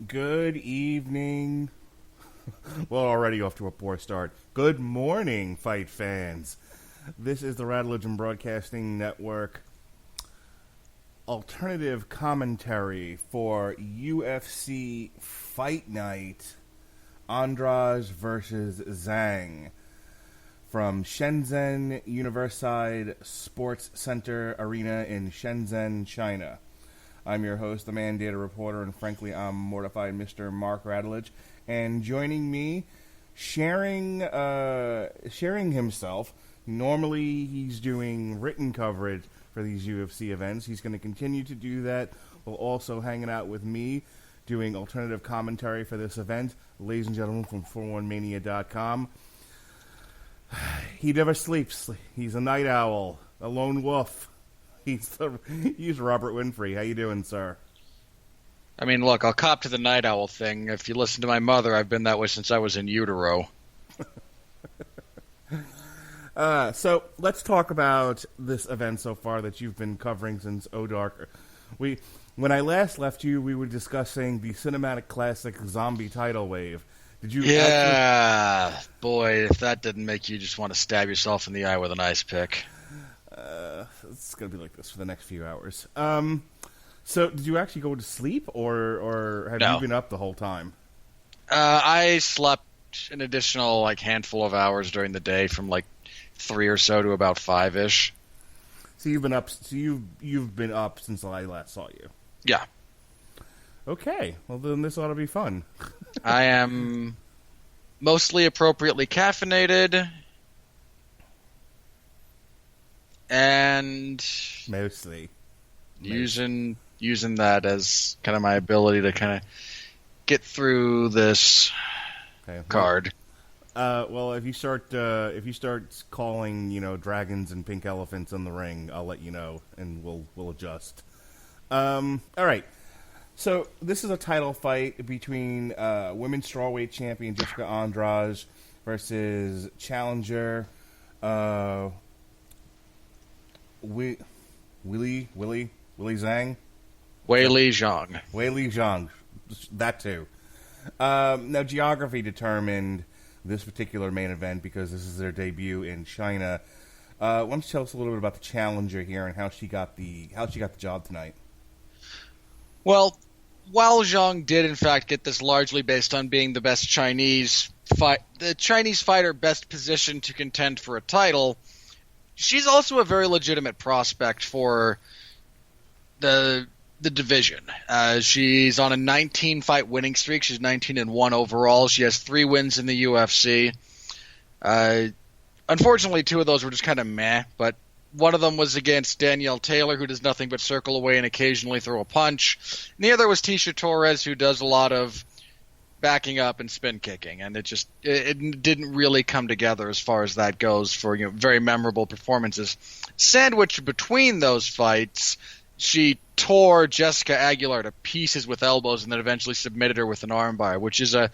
Good evening. Well, already off to a poor start. Good morning, fight fans. This is the Radulich and Broadcasting Network alternative commentary for UFC Fight Night, Andrade versus Zhang, from Shenzhen Universiade Sports Center Arena in Shenzhen, China. I'm your host, the mandated reporter, and frankly, I'm mortified, Mr. Mark Radulich. And joining me, sharing himself. Normally, he's doing written coverage for these UFC events. He's going to continue to do that, while also hanging out with me, doing alternative commentary for this event. Ladies and gentlemen, from 41mania.com. He never sleeps. He's a night owl, a lone wolf. He's Robert Winfree. How you doing, sir? I mean, look, I'll cop to the night owl thing. If you listen to my mother, I've been that way since I was in utero. So let's talk about this event so far that you've been covering since O'Dark. When I last left you, we were discussing the cinematic classic Zombie Tidal Wave. Did you? Yeah, boy, if that didn't make you just want to stab yourself in the eye with an ice pick. It's going to be like this for the next few hours. So did you actually go to sleep, or have you been up the whole time? I slept an additional handful of hours during the day, from 3 or so to about 5-ish. So you've been up. So you've been up since I last saw you. Yeah. Okay. Well, then this ought to be fun. I am mostly appropriately caffeinated. And mostly using that as kind of my ability to kind of get through this card. Well, if you start calling dragons and pink elephants in the ring, I'll let you know, and we'll adjust. All right. So this is a title fight between women's strawweight champion Jessica Andrade versus challenger Willie Zhang? Weili Zhang. Weili Zhang. That too. Now, geography determined this particular main event because this is their debut in China. Why don't you tell us a little bit about the challenger here and how she got the job tonight? Well, while Zhang did in fact get this largely based on being the Chinese fighter best positioned to contend for a title, she's also a very legitimate prospect for the division. She's on a 19-fight winning streak. She's 19-1 overall. She has 3 wins in the UFC. Unfortunately, 2 of those were just kind of meh, but one of them was against Danielle Taylor, who does nothing but circle away and occasionally throw a punch. And the other was Tisha Torres, who does a lot of backing up and spin kicking, and it didn't really come together as far as that goes for very memorable performances. Sandwiched between those fights, she tore Jessica Aguilar to pieces with elbows and then eventually submitted her with an armbar, which is a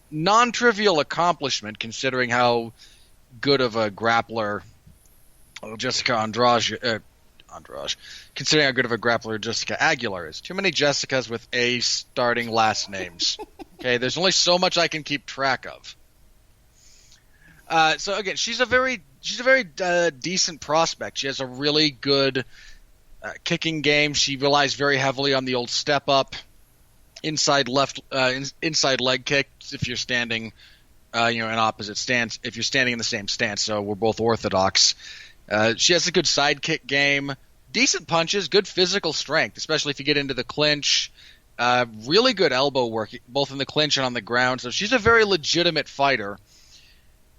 non-trivial accomplishment considering how good of a grappler considering how good of a grappler Jessica Aguilar is. Too many Jessicas with A starting last names. Okay, there's only so much I can keep track of. So again, she's a very decent prospect. She has a really good kicking game. She relies very heavily on the old step up, inside leg kick. If you're standing, in opposite stance. If you're standing in the same stance, so we're both orthodox. She has a good side kick game, decent punches, good physical strength, especially if you get into the clinch. Really good elbow work, both in the clinch and on the ground. So she's a very legitimate fighter.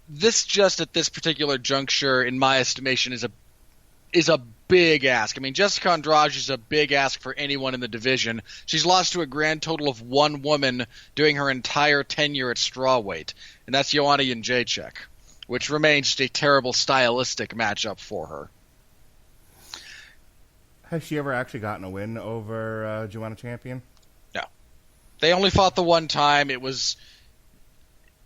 This just at this particular juncture, in my estimation, is a big ask. I mean, Jessica Andrade is a big ask for anyone in the division. She's lost to a grand total of 1 woman during her entire tenure at strawweight, and that's Joanna Jędrzejczyk, which remains just a terrible stylistic matchup for her. Has she ever actually gotten a win over Joanna Champion? No. They only fought the one time. It was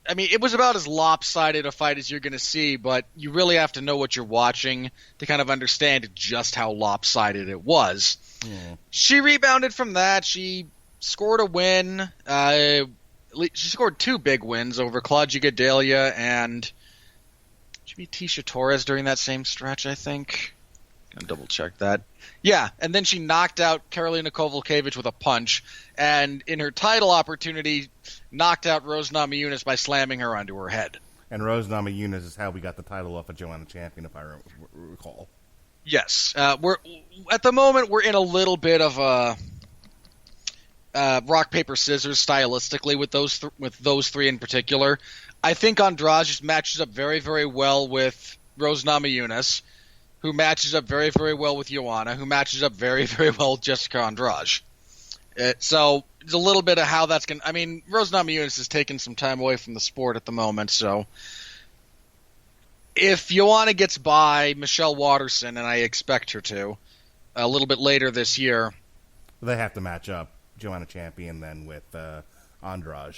about as lopsided a fight as you're going to see, but you really have to know what you're watching to kind of understand just how lopsided it was. Yeah. She rebounded from that. She scored a win. She scored 2 big wins over Claudia Gadelha and should be Tisha Torres during that same stretch, I think. Gonna double check that. Yeah, and then she knocked out Karolina Kowalkiewicz with a punch, and in her title opportunity, knocked out Rose Namajunas by slamming her onto her head. And Rose Namajunas is how we got the title off of Joanna Champion, if I recall. Yes, we're at the moment we're in a little bit of a rock paper scissors stylistically with those 3 in particular. I think Andrade just matches up very, very well with Rose Namajunas, who matches up very, very well with Joanna, who matches up very, very well with Jessica Andrade. So it's a little bit of how that's going to... I mean, Rose Namajunas has taken some time away from the sport at the moment, so if Joanna gets by Michelle Watterson, and I expect her to, a little bit later this year... They have to match up Joanna Champion then with Andrade.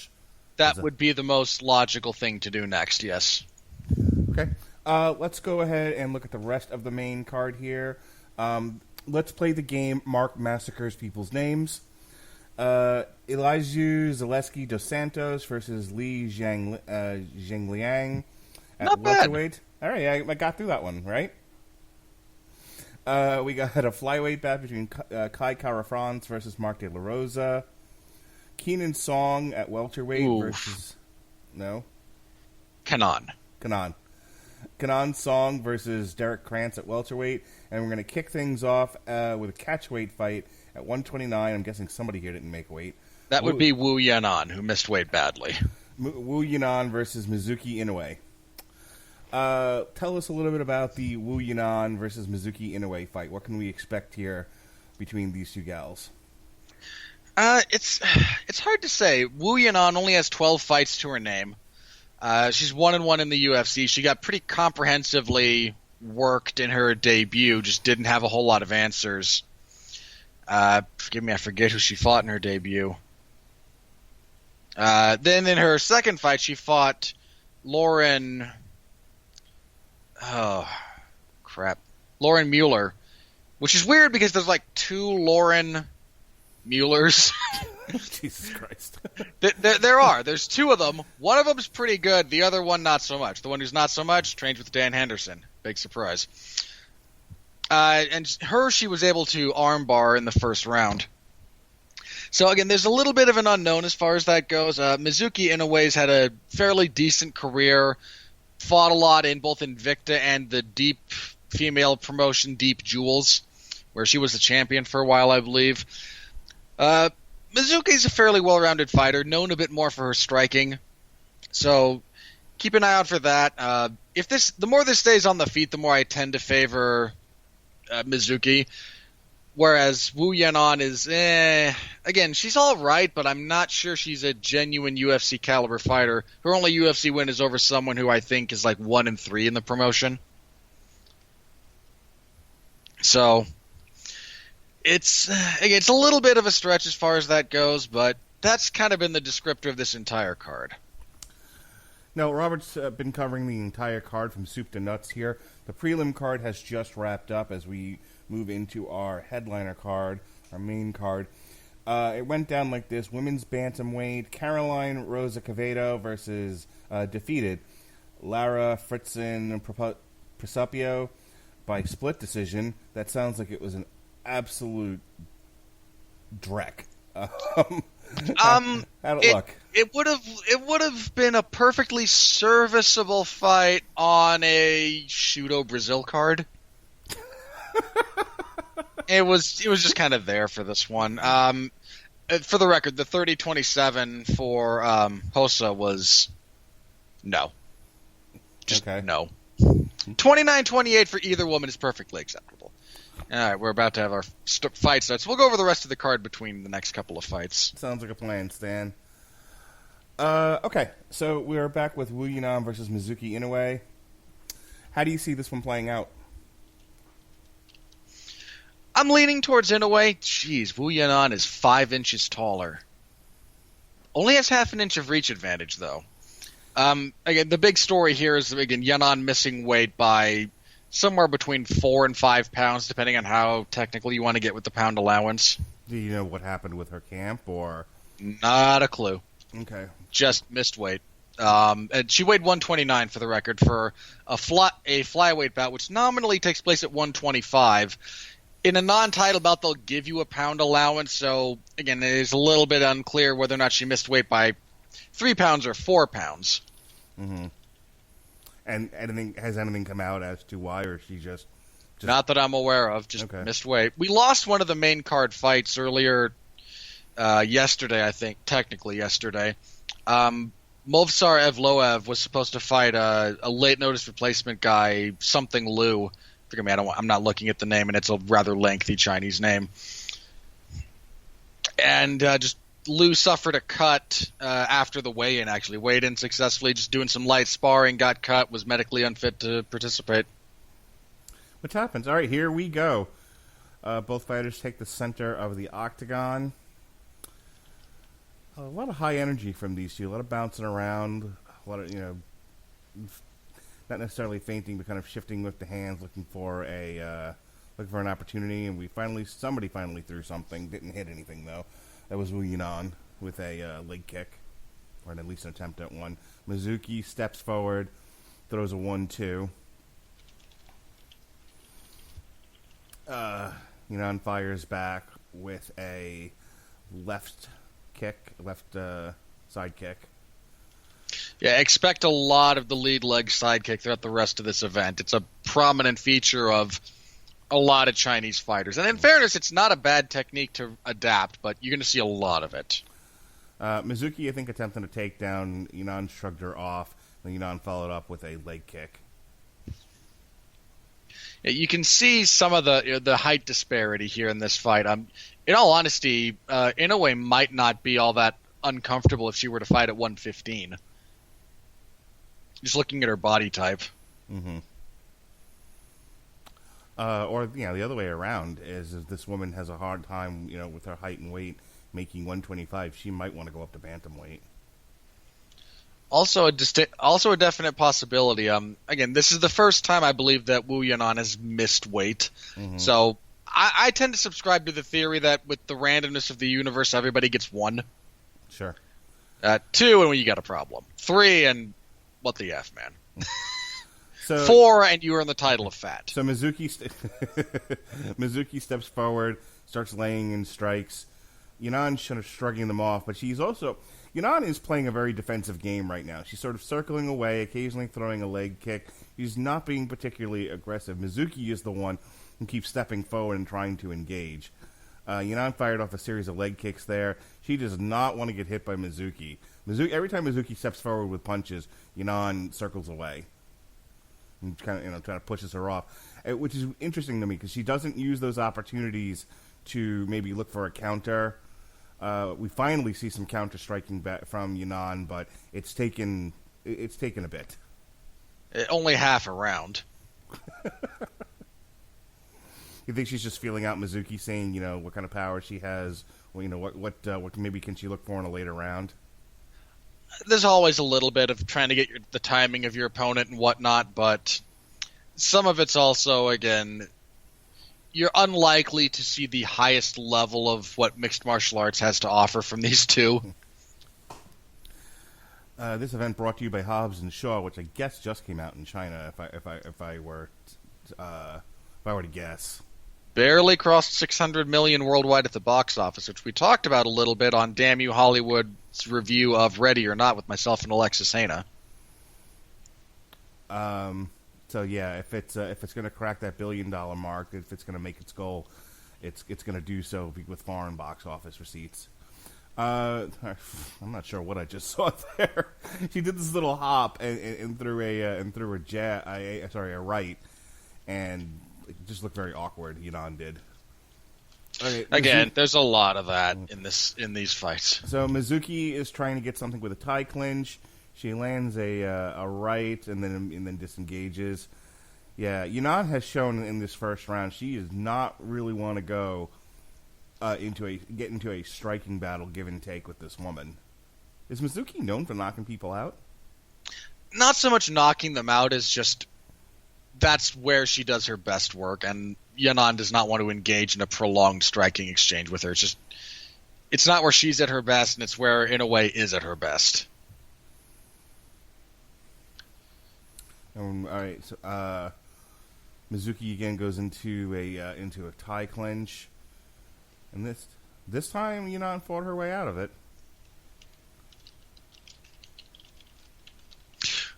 That would be the most logical thing to do next, yes. Okay. Let's go ahead and look at the rest of the main card here. Let's play the game Mark Massacres People's Names. Elijah Zaleski dos Santos versus Li Zhengliang at Not bad. welterweight. All right, I got through that one, right? We got a flyweight bout between Kai Kara-France versus Mark De La Rosa. Keenan Song at welterweight versus... No? Kanan Song versus Derek Krantz at welterweight. And we're going to kick things off with a catchweight fight at 129. I'm guessing somebody here didn't make weight. That would be Wu Yanan, who missed weight badly. Wu Yanan versus Mizuki Inoue. Tell us a little bit about the Wu Yanan versus Mizuki Inoue fight. What can we expect here between these 2 gals? It's hard to say. Wu Yanan only has 12 fights to her name. She's 1-1 in the UFC. She got pretty comprehensively worked in her debut, just didn't have a whole lot of answers. Forgive me, I forget who she fought in her debut. Then in her second fight, she fought Lauren... Oh, crap. Lauren Mueller. Which is weird because there's like 2 Lauren Muellers. Jesus Christ. There's 2 of them. One of them is pretty good. The other one, not so much. The one who's not so much trains with Dan Henderson. Big surprise. And she was able to armbar in the first round. So again, there's a little bit of an unknown as far as that goes. Mizuki Inoue's had a fairly decent career. Fought a lot in both Invicta and the deep female promotion, Deep Jewels, where she was the champion for a while, I believe. Mizuki's a fairly well-rounded fighter, known a bit more for her striking. So keep an eye out for that. The more this stays on the feet, the more I tend to favor Mizuki. Whereas Wu Yanan is, again, she's all right, but I'm not sure she's a genuine UFC caliber fighter. Her only UFC win is over someone who I think is like 1-3 in the promotion. So it's a little bit of a stretch as far as that goes, but that's kind of been the descriptor of this entire card. Now, Robert's been covering the entire card from soup to nuts here. The prelim card has just wrapped up as we move into our headliner card, our main card. It went down like this. Women's bantamweight, Caroline Rosa Quevedo versus defeated Lara Fritzen Presapio by split decision. That sounds like it was an absolute dreck. How'd it look? It would have been a perfectly serviceable fight on a Shudo Brazil card. It was just kind of there for this one. For the record, the 30-27 for Hossa was no. Just okay. No. 29-28 for either woman is perfectly acceptable. All right, we're about to have our fight starts. We'll go over the rest of the card between the next couple of fights. Sounds like a plan, Stan. Okay, so we're back with Wu Yanan versus Mizuki Inoue. How do you see this one playing out? I'm leaning towards Inoue. Jeez, Wu Yanan is 5 inches taller. Only has half an inch of reach advantage, though. Again, the big story here is, again, Yanan missing weight by somewhere between 4 and 5 pounds, depending on how technical you want to get with the pound allowance. Do you know what happened with her camp, or? Not a clue. Okay. Just missed weight. And she weighed 129 for the record for a flyweight bout, which nominally takes place at 125. In a non-title bout, they'll give you a pound allowance. So again, it is a little bit unclear whether or not she missed weight by 3 pounds or 4 pounds. Mm-hmm. And has anything come out as to why, or is she just... Not that I'm aware of. Just missed weight. We lost one of the main card fights earlier yesterday, I think. Technically yesterday. Movsar Evloev was supposed to fight a late notice replacement guy, something Liu. Forgive me, I'm not looking at the name, and it's a rather lengthy Chinese name. And just Liu suffered a cut after the weigh-in. Actually, weighed in successfully, just doing some light sparring, got cut, was medically unfit to participate. Which happens. All right, here we go. Both fighters take the center of the octagon. A lot of high energy from these two. A lot of bouncing around. A lot of, not necessarily fainting, but kind of shifting with the hands, looking for an opportunity. And somebody finally threw something. Didn't hit anything though. That was Wu Yanan with a leg kick, or at least an attempt at one. Mizuki steps forward, throws a 1-2. Yanan fires back with a left side kick. Yeah, expect a lot of the lead leg side kick throughout the rest of this event. It's a prominent feature of a lot of Chinese fighters. And in fairness, it's not a bad technique to adapt, but you're going to see a lot of it. Mizuki, I think, attempting a takedown. Yanan shrugged her off. And Yanan followed up with a leg kick. You can see some of the height disparity here in this fight. In all honesty, Inoue might not be all that uncomfortable if she were to fight at 115. Just looking at her body type. Mm-hmm. Or the other way around is if this woman has a hard time, with her height and weight, making 125, she might want to go up to bantamweight. Also a definite possibility. Again, this is the first time I believe that Wu Yanan has missed weight. Mm-hmm. So I tend to subscribe to the theory that with the randomness of the universe, everybody gets 1. Sure. 2, and you got a problem. 3, and what the F, man. So, 4, and you are in the title of fat. So Mizuki steps forward, starts laying in strikes. Yanan's sort of shrugging them off, but Yanan is playing a very defensive game right now. She's sort of circling away, occasionally throwing a leg kick. She's not being particularly aggressive. Mizuki is the one who keeps stepping forward and trying to engage. Yanan fired off a series of leg kicks there. She does not want to get hit by Mizuki. Every time Mizuki steps forward with punches, Yanan circles away and kind of trying to pushes her off, which is interesting to me because she doesn't use those opportunities to maybe look for a counter. We finally see some counter striking back from Yanan, but it's taken a bit. Only half a round. You think she's just feeling out Mizuki, saying what kind of power she has? Well, what maybe can she look for in a later round? There's always a little bit of trying to get the timing of your opponent and whatnot, but some of it's also, again, you're unlikely to see the highest level of what mixed martial arts has to offer from these two. This event brought to you by Hobbs and Shaw, which I guess just came out in China. If I were to guess, barely crossed 600 million worldwide at the box office, which we talked about a little bit on Damn You Hollywood's review of Ready or Not with myself and Alexis Hana. So yeah, if it's going to crack that $1 billion mark, if it's going to make its goal, it's going to do so with foreign box office receipts. I'm not sure what I just saw there. She did this little hop and threw a right, and it just looked very awkward. Yanan did. Okay, again, there's a lot of that in these fights. So Mizuki is trying to get something with a tie clinch. She lands a right and then disengages. Yeah, Yanan has shown in this first round she does not really want to go get into a striking battle, give and take with this woman. Is Mizuki known for knocking people out? Not so much knocking them out as just that's where she does her best work. And Yanan does not want to engage in a prolonged striking exchange with her. It's not where she's at her best, and it's where, in a way, is at her best. All right, so Mizuki again goes into a tie clinch, and this time Yanan fought her way out of it.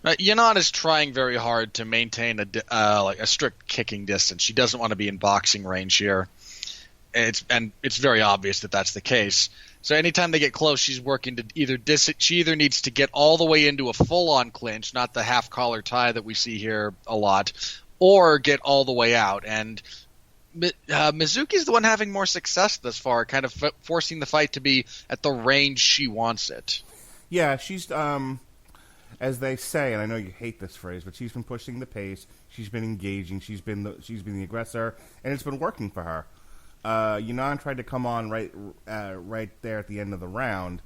Yanan is trying very hard to maintain a strict kicking distance. She doesn't want to be in boxing range here. It's very obvious that that's the case. So anytime they get close, she's working to she either needs to get all the way into a full-on clinch, not the half-collar tie that we see here a lot, or get all the way out. And Mizuki's the one having more success thus far, kind of forcing the fight to be at the range she wants it. Yeah, she's as they say, and I know you hate this phrase, but she's been pushing the pace. She's been engaging. She's been the aggressor, and it's been working for her. Yanan tried to come on right there at the end of the round,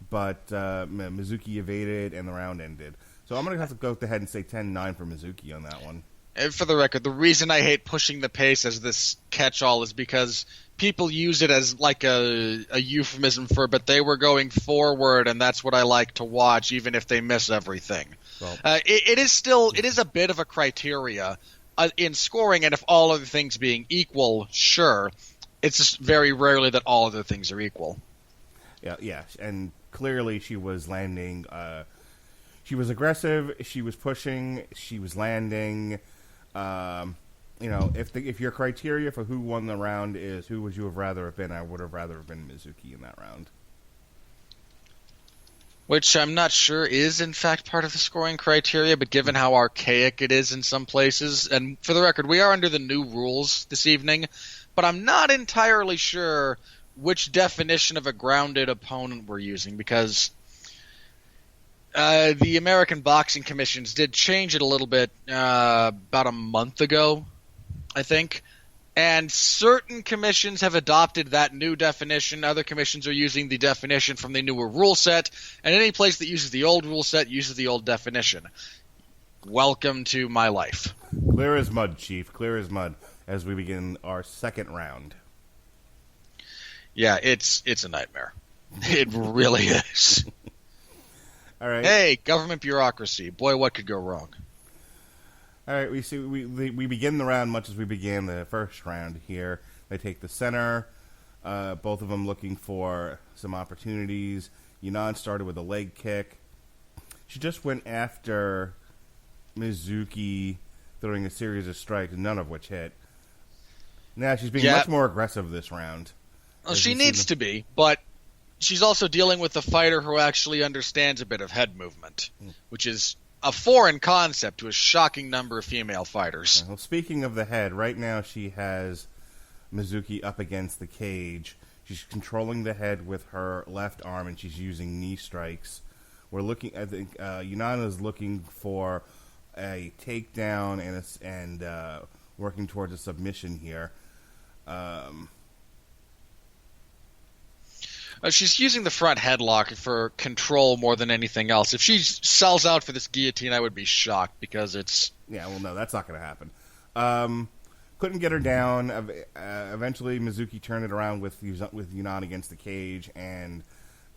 but Mizuki evaded, and the round ended. So I'm going to have to go ahead and say 10-9 for Mizuki on that one. And for the record, the reason I hate pushing the pace as this catch-all is because people use it as like a euphemism for, but they were going forward, and that's what I like to watch, even if they miss everything. Well, it is a bit of a criteria in scoring, and if all other things being equal, sure. It's just very rarely that all other things are equal. Yeah, and clearly she was landing. She was aggressive. She was pushing. She was landing. If your criteria for who won the round is who would you have rather have been, I would have rather have been Mizuki in that round. Which I'm not sure is in fact part of the scoring criteria, but given how archaic it is in some places, and for the record, we are under the new rules this evening, but I'm not entirely sure which definition of a grounded opponent we're using, because the American Boxing Commissions did change it a little bit about a month ago, I think. And certain commissions have adopted that new definition. Other commissions are using the definition from the newer rule set. And any place that uses the old rule set uses the old definition. Welcome to my life. Clear as mud, Chief. Clear as mud as we begin our second round. Yeah, it's a nightmare. It really is. All right. Hey, government bureaucracy. Boy, what could go wrong? All right, we begin the round much as we began the first round here. They take the center, both of them looking for some opportunities. Yanan started with a leg kick. She just went after Mizuki, throwing a series of strikes, none of which hit. Now she's being much more aggressive this round. Well, she needs to be, but she's also dealing with a fighter who actually understands a bit of head movement, which is a foreign concept to a shocking number of female fighters. Well, speaking of the head, right now she has Mizuki up against the cage. She's controlling the head with her left arm, and she's using knee strikes. We're looking. I think Yanan is looking for a takedown and working towards a submission here. She's using the front headlock for control more than anything else. If she sells out for this guillotine, I would be shocked because it's... Yeah, well, no, that's not going to happen. Couldn't get her down. Eventually, Mizuki turned it around with Yanan against the cage, and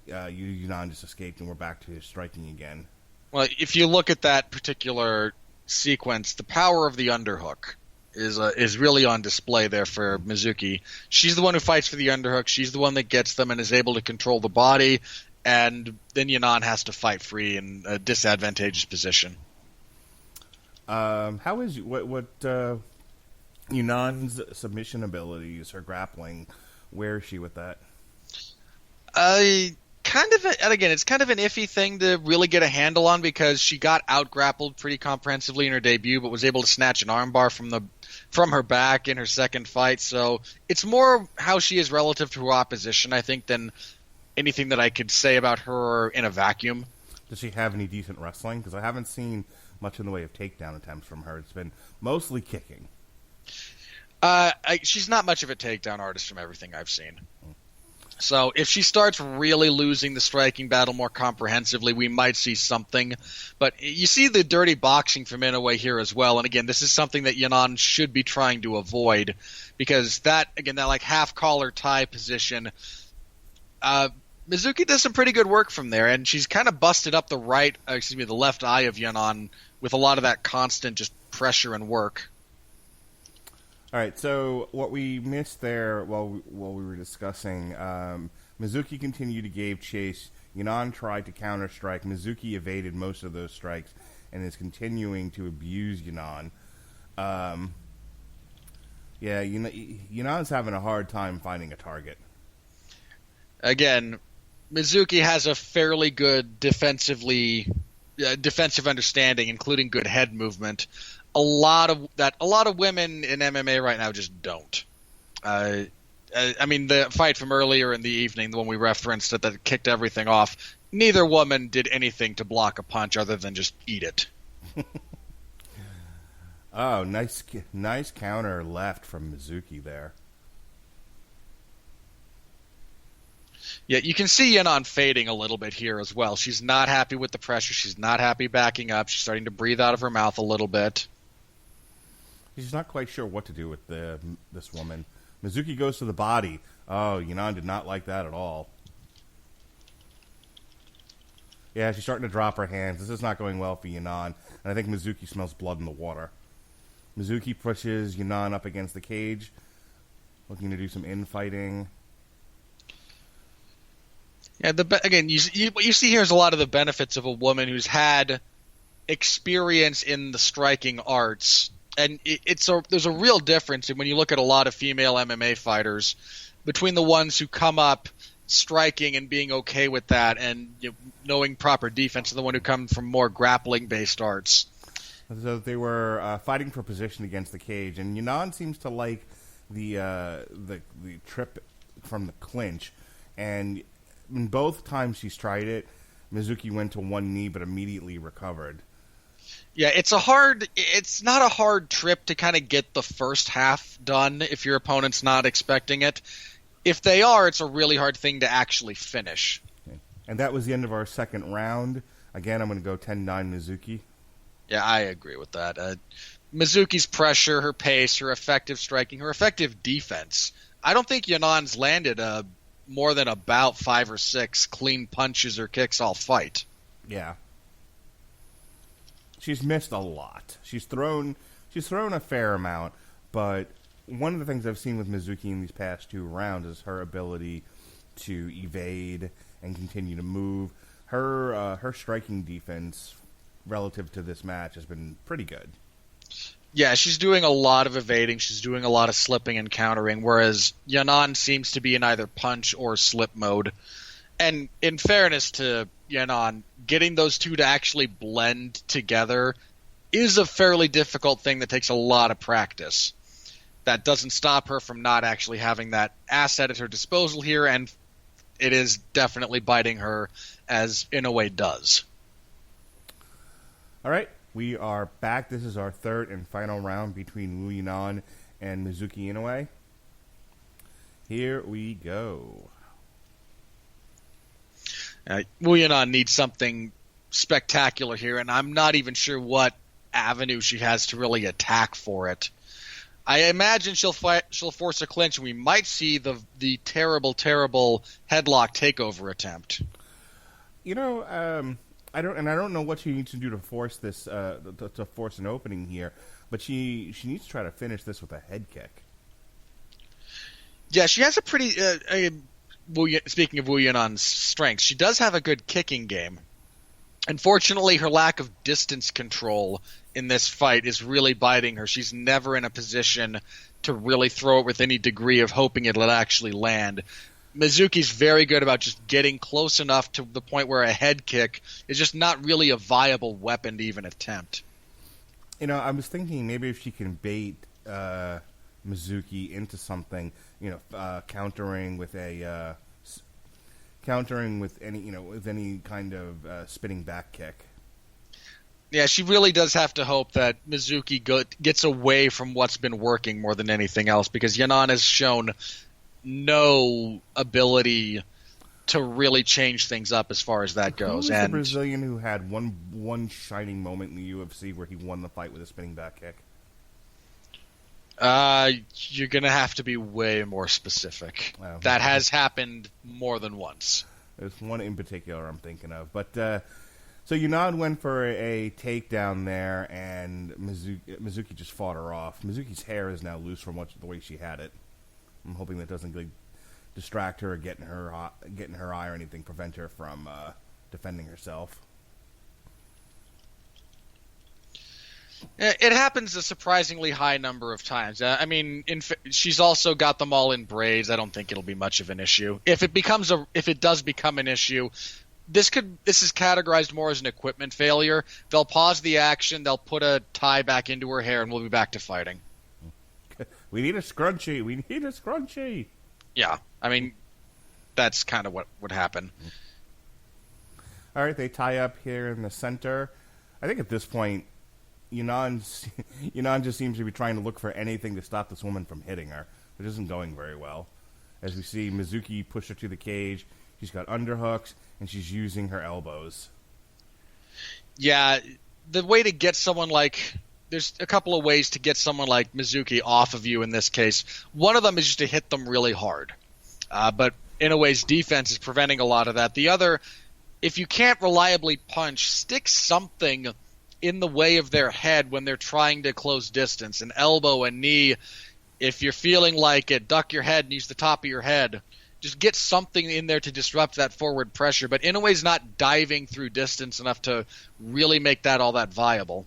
Yanan just escaped, and we're back to striking again. Well, if you look at that particular sequence, the power of the underhook is really on display there for Mizuki. She's the one who fights for the underhook. She's the one that gets them and is able to control the body, and then Yanan has to fight free in a disadvantageous position. How is Yunan's submission abilities, her grappling? Where is she with that? And again, it's kind of an iffy thing to really get a handle on because she got out-grappled pretty comprehensively in her debut, but was able to snatch an armbar from her back in her second fight. So it's more how she is relative to her opposition, I think, than anything that I could say about her in a vacuum. Does she have any decent wrestling? Because I haven't seen much in the way of takedown attempts from her. It's been mostly kicking. She's not much of a takedown artist from everything I've seen. So if she starts really losing the striking battle more comprehensively, we might see something. But you see the dirty boxing from Inoue here as well. And again, this is something that Yanan should be trying to avoid, because that like half collar tie position, Mizuki does some pretty good work from there, and she's kind of busted up the left eye of Yanan with a lot of that constant just pressure and work. All right, so what we missed there while we were discussing, Mizuki continued to give chase. Yanan tried to counter-strike. Mizuki evaded most of those strikes and is continuing to abuse Yanan. Yanan's having a hard time finding a target. Again, Mizuki has a fairly good defensive understanding, including good head movement. A lot of women in MMA right now just don't. I mean, the fight from earlier in the evening, the one we referenced that kicked everything off, neither woman did anything to block a punch other than just eat it. Oh, nice counter left from Mizuki there. Yeah, you can see Yanan fading a little bit here as well. She's not happy with the pressure. She's not happy backing up. She's starting to breathe out of her mouth a little bit. She's not quite sure what to do with this woman. Mizuki goes to the body. Oh, Yanan did not like that at all. Yeah, she's starting to drop her hands. This is not going well for Yanan, and I think Mizuki smells blood in the water. Mizuki pushes Yanan up against the cage, looking to do some infighting. Yeah, what you see here is a lot of the benefits of a woman who's had experience in the striking arts. And there's a real difference when you look at a lot of female MMA fighters between the ones who come up striking and being okay with that and knowing proper defense and the one who come from more grappling-based arts. So they were fighting for position against the cage, and Yanan seems to like the trip from the clinch. And in both times she's tried it, Mizuki went to one knee but immediately recovered. Yeah, it's not a hard trip to kind of get the first half done if your opponent's not expecting it. If they are, it's a really hard thing to actually finish. Okay. And that was the end of our second round. Again, I'm going to go 10-9 Mizuki. Yeah, I agree with that. Mizuki's pressure, her pace, her effective striking, her effective defense. I don't think Yanan's landed more than about 5 or 6 clean punches or kicks all fight. Yeah. She's missed a lot. She's thrown a fair amount, but one of the things I've seen with Mizuki in these past 2 rounds is her ability to evade and continue to move. Her striking defense relative to this match has been pretty good. Yeah, she's doing a lot of evading. She's doing a lot of slipping and countering, whereas Yanan seems to be in either punch or slip mode. And in fairness to Yanan, getting those two to actually blend together is a fairly difficult thing that takes a lot of practice. That doesn't stop her from not actually having that asset at her disposal here, and it is definitely biting her, as Inoue does. All right, we are back. This is our third and final round between Wu Yanan and Mizuki Inoue. Here we go. Wu Yanan needs something spectacular here, and I'm not even sure what avenue she has to really attack for it. I imagine she'll force a clinch, and we might see the terrible headlock takeover attempt. I don't know what she needs to do to force this to force an opening here, but she needs to try to finish this with a head kick. Yeah, she has a pretty. Speaking of Wu Yanan's strengths, she does have a good kicking game. Unfortunately, her lack of distance control in this fight is really biting her. She's never in a position to really throw it with any degree of hoping it'll actually land. Mizuki's very good about just getting close enough to the point where a head kick is just not really a viable weapon to even attempt. I was thinking maybe if she can bait Mizuki into something, countering with any kind of spinning back kick. Yeah, she really does have to hope that Mizuki gets away from what's been working more than anything else, because Yanan has shown no ability to really change things up as far as that goes. Who was and the Brazilian who had one shining moment in the UFC where he won the fight with a spinning back kick? You're going to have to be way more specific. Oh. That has happened more than once. There's one in particular I'm thinking of. But so Yunnan went for a takedown there, and Mizuki just fought her off. Mizuki's hair is now loose from the way she had it. I'm hoping that doesn't distract her or get in her eye or anything, prevent her from defending herself. It happens a surprisingly high number of times. I mean, she's also got them all in braids. I don't think it'll be much of an issue. If it does become an issue, this is categorized more as an equipment failure. They'll pause the action, they'll put a tie back into her hair, and we'll be back to fighting. We need a scrunchie. We need a scrunchie. Yeah, I mean, that's kind of what would happen. All right, they tie up here in the center. I think at this point, Yunnan just seems to be trying to look for anything to stop this woman from hitting her, which isn't going very well. As we see Mizuki push her to the cage, she's got underhooks, and she's using her elbows. Yeah, the way to get someone like... There's a couple of ways to get someone like Mizuki off of you in this case. One of them is just to hit them really hard. But Inoue's defense is preventing a lot of that. The other, if you can't reliably punch, stick something in the way of their head when they're trying to close distance. An elbow, a knee. If you're feeling like it, duck your head and use the top of your head. Just get something in there to disrupt that forward pressure. But Inoue's not diving through distance enough to really make that all that viable.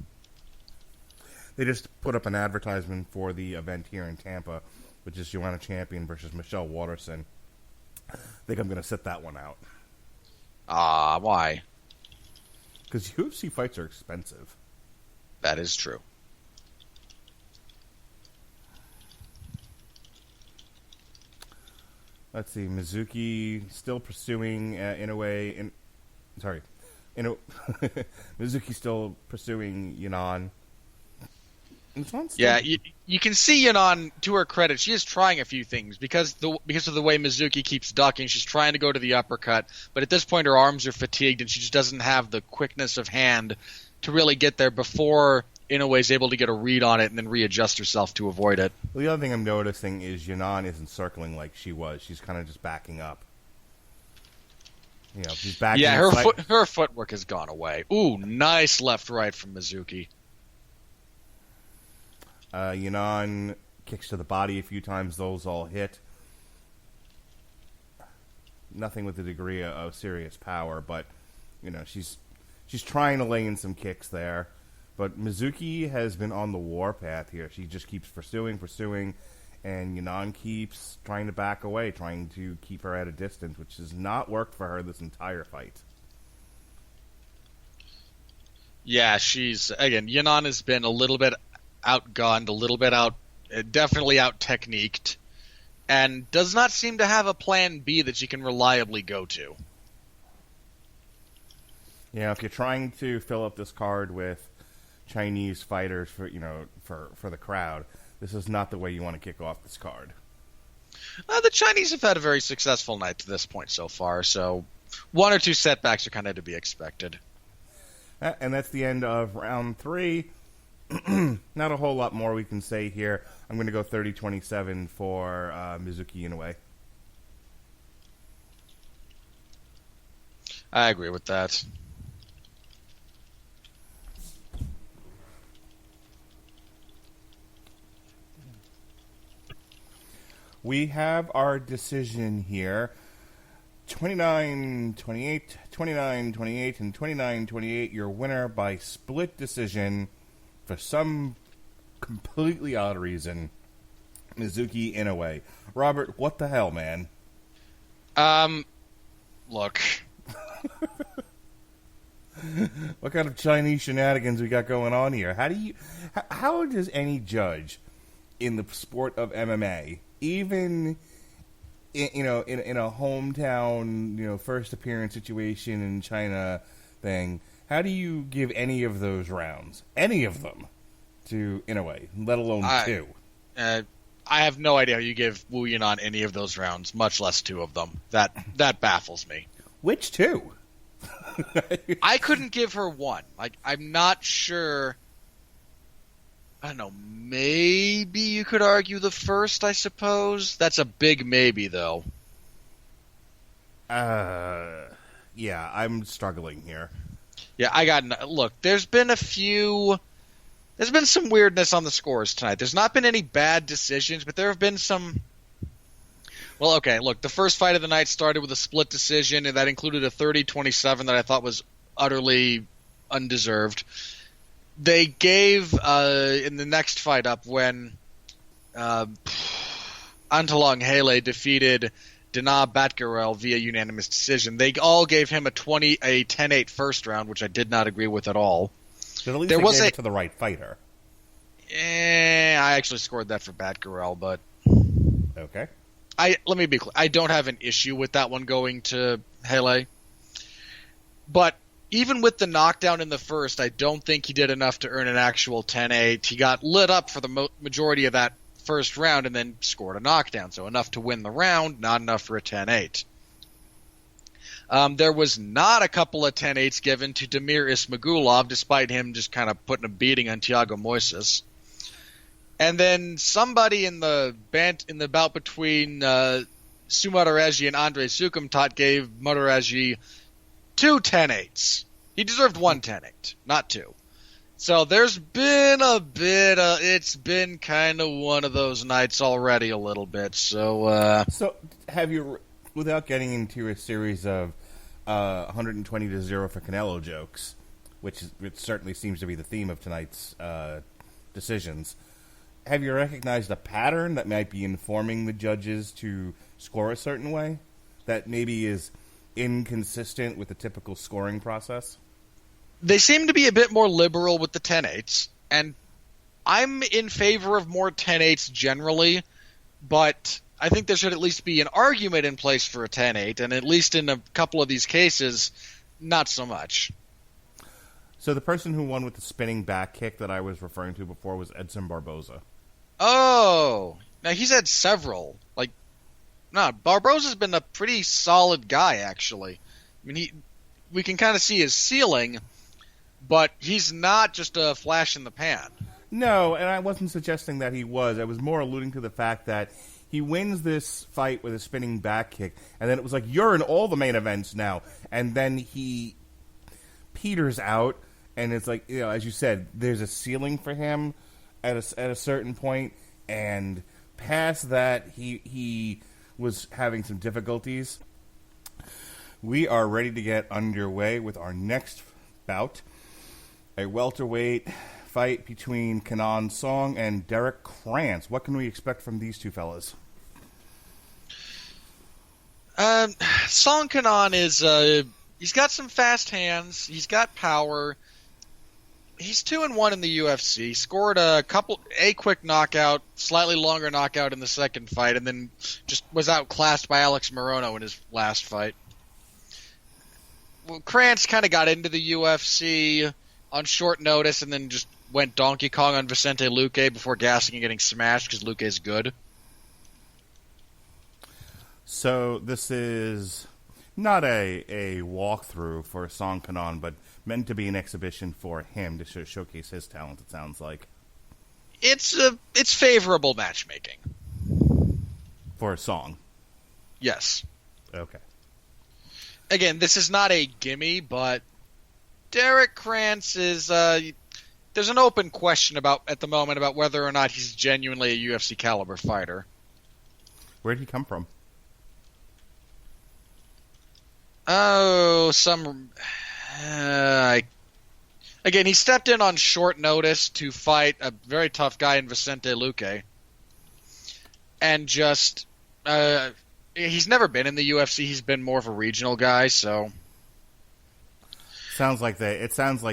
They just put up an advertisement for the event here in Tampa, which is Joanna Champion versus Michelle Waterson. I think I'm going to sit that one out. Why? Because UFC fights are expensive. That is true. Let's see. Mizuki still pursuing Inoue. Mizuki still pursuing Yunnan. Yeah, you can see Yunnan, to her credit, she is trying a few things because of the way Mizuki keeps ducking. She's trying to go to the uppercut, but at this point her arms are fatigued and she just doesn't have the quickness of hand to really get there before Inoue is able to get a read on it and then readjust herself to avoid it. Well, the other thing I'm noticing is Yunnan isn't circling like she was. She's kind of just backing up. She's backing. Yeah, her footwork has gone away. Ooh, nice left-right from Mizuki. Yunnan kicks to the body a few times. Those all hit. Nothing with a degree of serious power, but she's trying to lay in some kicks there. But Mizuki has been on the warpath here. She just keeps pursuing, and Yunnan keeps trying to back away, trying to keep her at a distance, which has not worked for her this entire fight. Yeah, Yunnan has been a little bit outgunned, a little bit definitely out-techniqued, and does not seem to have a plan B that she can reliably go to. Yeah, if you're trying to fill up this card with Chinese fighters for the crowd, this is not the way you want to kick off this card. The Chinese have had a very successful night to this point so far, so one or two setbacks are kind of to be expected. And that's the end of round 3. Not a whole lot more we can say here. I'm going to go 30-27 for Mizuki Inoue. I agree with that. We have our decision here. 29-28, 29-28, and 29-28. Your winner by split decision. For some completely odd reason, Mizuki Inoue. Robert, what the hell, man? Look. What kind of Chinese shenanigans we got going on here? How does any judge in the sport of MMA, even in a hometown, first appearance situation in China thing, how do you give any of those rounds, any of them, to Inoue, let alone 2? I have no idea how you give Wu Yanan any of those rounds, much less 2 of them. That baffles me. Which 2? I couldn't give her 1. Like, I'm not sure. I don't know. Maybe you could argue the first, I suppose. That's a big maybe, though. Yeah, I'm struggling here. Yeah, look, there's been some weirdness on the scores tonight. There's not been any bad decisions, but there have been some. Well, okay, look, the first fight of the night started with a split decision, and that included a 30-27 that I thought was utterly undeserved. They gave, in the next fight up, when Antalong Hele defeated Dana Batgarel via unanimous decision, they all gave him a 10-8 first round, which I did not agree with at all. But at least they gave it to the right fighter. I actually scored that for Batgarel, but okay. Let me be clear. I don't have an issue with that one going to Hele. But even with the knockdown in the first, I don't think he did enough to earn an actual 10-8. He got lit up for the majority of that first round and then scored a knockdown. So enough to win the round, not enough for a 10-8. There was not a couple of 10-8s given to Damir Ismagulov, despite him just kind of putting a beating on Thiago Moises. And then somebody in the bout between Sumaraji and Andrei Sukumtat gave Maraji 2 10-8s. He deserved 1 10-8, not 2. So there's been it's been kind of one of those nights already a little bit. So have you, without getting into a series of 120-0 for Canelo jokes, which certainly seems to be the theme of tonight's decisions, have you recognized a pattern that might be informing the judges to score a certain way that maybe is inconsistent with the typical scoring process? They seem to be a bit more liberal with the 10-8s, and I'm in favor of more 10-8s generally, but I think there should at least be an argument in place for a 10-8, and at least in a couple of these cases, not so much. So the person who won with the spinning back kick that I was referring to before was Edson Barboza. Oh, now he's had several. Barboza's been a pretty solid guy, actually. I mean, we can kind of see his ceiling, but he's not just a flash in the pan. No, and I wasn't suggesting that he was. I was more alluding to the fact that he wins this fight with a spinning back kick, and then it was like, you're in all the main events now. And then he peters out, and it's like, as you said, there's a ceiling for him at a certain point, and past that, he was having some difficulties. We are ready to get underway with our next bout, a welterweight fight between Kenan Song and Derek Krantz. What can we expect from these two fellas? Song Kenan is he's got some fast hands. He's got power. He's 2-1 in the UFC. Scored a quick knockout, slightly longer knockout in the second fight, and then just was outclassed by Alex Morono in his last fight. Well, Krantz kind of got into the UFC on short notice, and then just went Donkey Kong on Vicente Luque before gassing and getting smashed because Luque's good. So this is not a walkthrough for Song Kenan, but meant to be an exhibition for him to showcase his talent, it sounds like. It's favorable matchmaking. For a Song? Yes. Okay. Again, this is not a gimme, but Derek Krantz is... there's an open question at the moment about whether or not he's genuinely a UFC caliber fighter. Where'd he come from? Oh, again, he stepped in on short notice to fight a very tough guy in Vicente Luque. And just... he's never been in the UFC. He's been more of a regional guy, so... It sounds like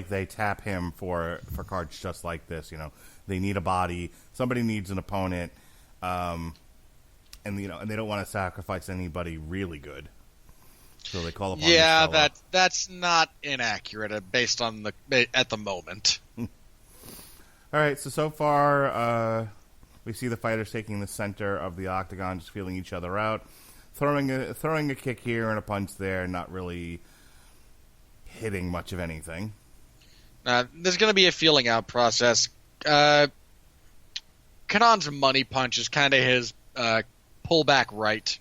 they tap him for cards just like this. They need a body. Somebody needs an opponent, and they don't want to sacrifice anybody really good. So they call upon. Yeah, that's not inaccurate based on at the moment. All right. So far, We see the fighters taking the center of the octagon, just feeling each other out, throwing a kick here and a punch there, not really hitting much of anything. There's going to be a feeling out process. Kanon's money punch is kind of his pullback right,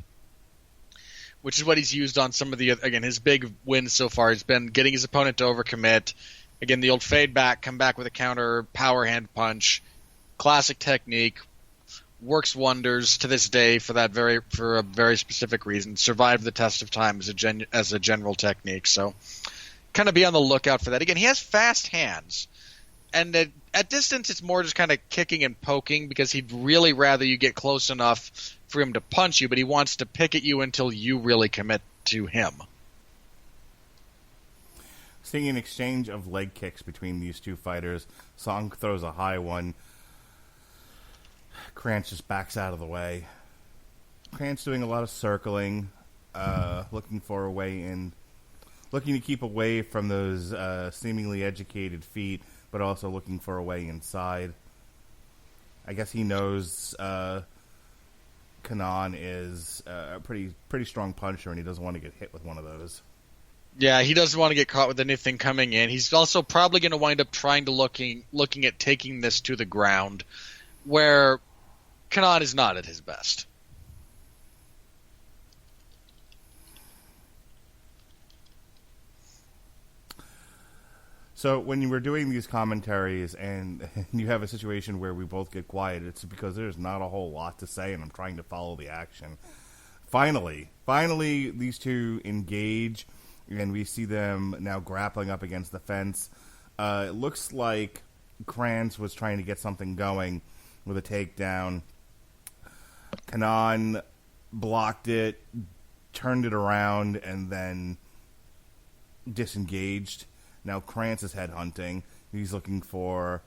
which is what he's used on some of the, again, his big wins so far. He's been getting his opponent to overcommit. Again, the old fade back, come back with a counter, power hand punch, classic technique, works wonders to this day for a very specific reason. Survived the test of time as a general technique. So, kind of be on the lookout for that. Again, he has fast hands, and at distance, it's more just kind of kicking and poking because he'd really rather you get close enough for him to punch you, but he wants to pick at you until you really commit to him. Seeing an exchange of leg kicks between these two fighters. Zhang throws a high one. Krantz just backs out of the way. Krantz doing a lot of circling, looking for a way in, looking to keep away from those seemingly educated feet, but also looking for a way inside. I guess he knows Kanon is a pretty strong puncher, and he doesn't want to get hit with one of those. Yeah, he doesn't want to get caught with anything coming in. He's also probably going to wind up trying to looking at taking this to the ground, where Kanon is not at his best. So when you were doing these commentaries and you have a situation where we both get quiet, it's because there's not a whole lot to say, and I'm trying to follow the action. Finally, these two engage, and we see them now grappling up against the fence. It looks like Krantz was trying to get something going with a takedown. Kanon blocked it, turned it around, and then disengaged. Now Krantz is headhunting. He's looking for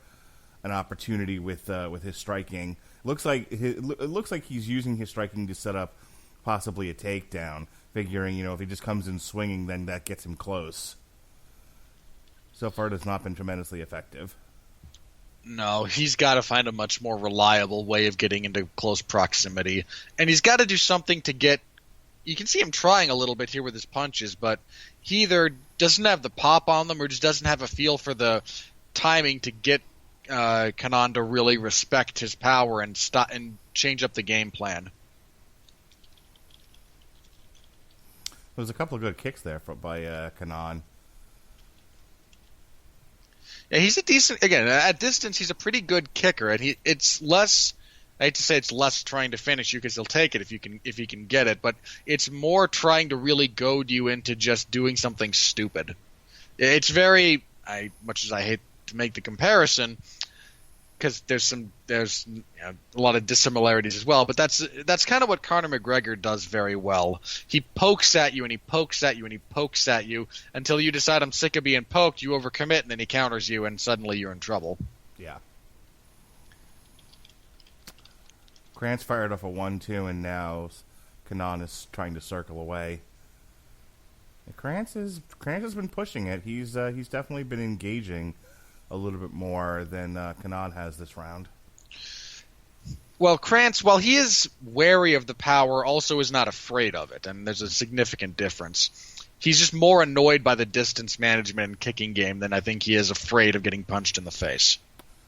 an opportunity with his striking. It looks like he's using his striking to set up possibly a takedown, figuring, if he just comes in swinging, then that gets him close. So far, it has not been tremendously effective. No, he's got to find a much more reliable way of getting into close proximity. And he's got to do something to get... You can see him trying a little bit here with his punches, but he either doesn't have the pop on them or just doesn't have a feel for the timing to get Kanon to really respect his power and stop and change up the game plan. There was a couple of good kicks there by Kanon. Yeah, he's a decent... Again, at distance, he's a pretty good kicker, and it's less... I hate to say it's less trying to finish you because he'll take it if he can get it, but it's more trying to really goad you into just doing something stupid. It's very... much as I hate to make the comparison, because there's a lot of dissimilarities as well, but that's kind of what Conor McGregor does very well. He pokes at you and he pokes at you and he pokes at you until you decide I'm sick of being poked, you overcommit, and then he counters you and suddenly you're in trouble. Yeah. Krantz fired off a 1-2 and now Kanon is trying to circle away. And Krantz has been pushing it. He's definitely been engaging a little bit more than Kanon has this round. Well, Krantz, while he is wary of the power, also is not afraid of it, and there's a significant difference. He's just more annoyed by the distance management and kicking game than I think he is afraid of getting punched in the face.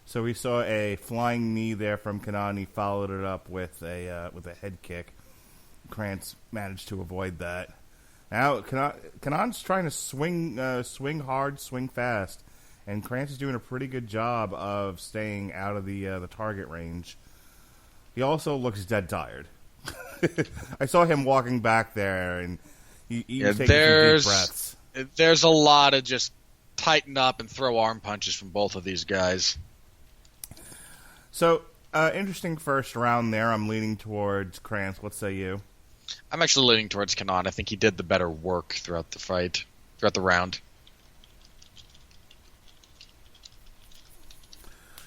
So we saw a flying knee there from Kanon. He followed it up with a head kick. Krantz managed to avoid that. Now Kanon's trying to swing hard, swing fast, and Krantz is doing a pretty good job of staying out of the target range. He also looks dead tired. I saw him walking back there, and he was taking some deep breaths. There's a lot of just tighten up and throw arm punches from both of these guys. So, interesting first round there. I'm leaning towards Krantz. What say you? I'm actually leaning towards Kanon. I think he did the better work throughout the round.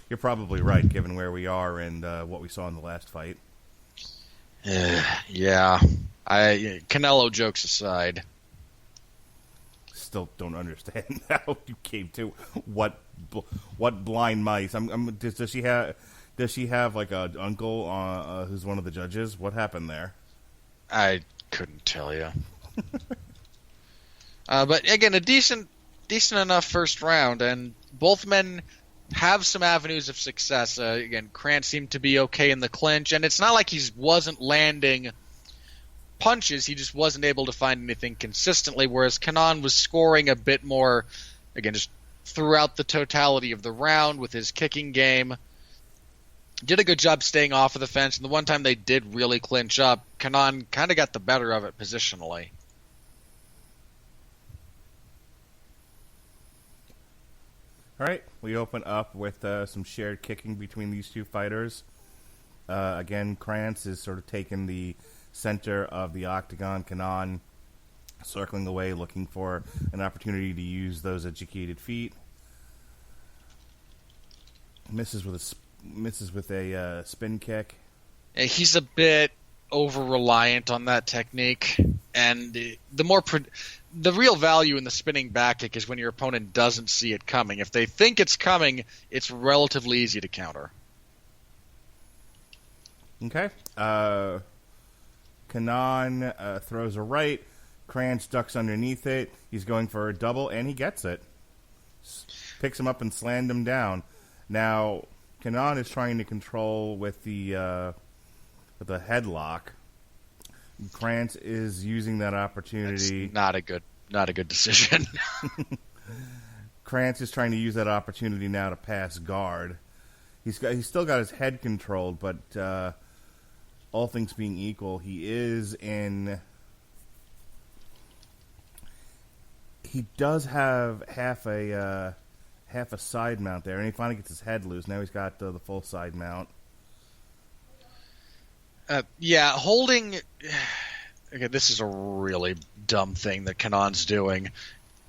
You're probably right, given where we are and what we saw in the last fight. Yeah. Canelo jokes aside. Still don't understand how you came to what blind mice. Does she have? Does she have like a uncle who's one of the judges? What happened there? I couldn't tell you. But again, a decent enough first round, and both men have some avenues of success. Again, Krantz seemed to be okay in the clinch, and it's not like he wasn't landing punches, he just wasn't able to find anything consistently, whereas Kenan was scoring a bit more, again, just throughout the totality of the round with his kicking game. Did a good job staying off of the fence, and the one time they did really clinch up, Kenan kind of got the better of it positionally. All right, we open up with some shared kicking between these two fighters. Again, Krantz is sort of taking the center of the octagon. Kenan circling away, looking for an opportunity to use those educated feet. Misses with a spin kick. Yeah, he's a bit over-reliant on that technique, and the real value in the spinning back kick is when your opponent doesn't see it coming. If they think it's coming, it's relatively easy to counter. Okay. Kenan throws a right. Krantz ducks underneath it. He's going for a double, and he gets it. Picks him up and slammed him down. Now, Kenan is trying to control with the headlock. Krantz is using that opportunity. That's not a good decision. Krantz is trying to use that opportunity now to pass guard. He's still got his head controlled, but all things being equal, he does have half a side mount there, and he finally gets his head loose. Now he's got the full side mount. Holding. Okay, this is a really dumb thing that Kenan's doing.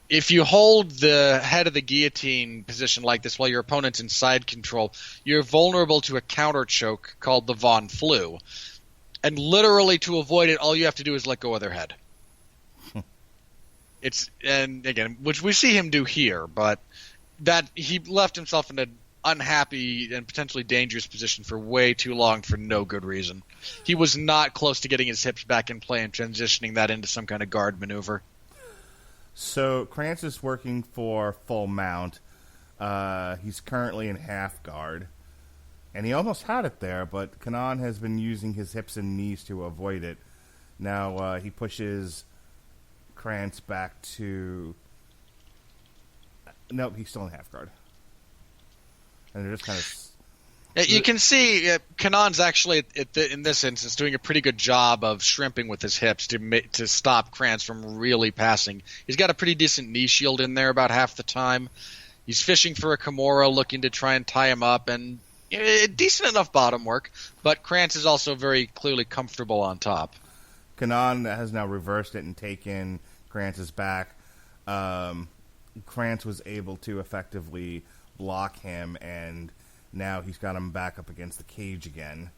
If you hold the head of the guillotine position like this while your opponent's in side control, you're vulnerable to a counter choke called the Von Flu. And literally to avoid it, all you have to do is let go of their head. And again, which we see him do here, but that he left himself in an unhappy and potentially dangerous position for way too long for no good reason. He was not close to getting his hips back in play and transitioning that into some kind of guard maneuver. So Krantz is working for full mount. He's currently in half guard. And he almost had it there, but Kenan has been using his hips and knees to avoid it. Now he pushes Krantz back to... Nope, he's still in half guard. And they're just kind of... You can see Kenan's actually, in this instance, doing a pretty good job of shrimping with his hips to stop Krantz from really passing. He's got a pretty decent knee shield in there about half the time. He's fishing for a Kimura, looking to try and tie him up, and decent enough bottom work, but Krantz is also very clearly comfortable on top. Kenan has now reversed it and taken Krantz's back. Krantz was able to effectively block him, and now he's got him back up against the cage again.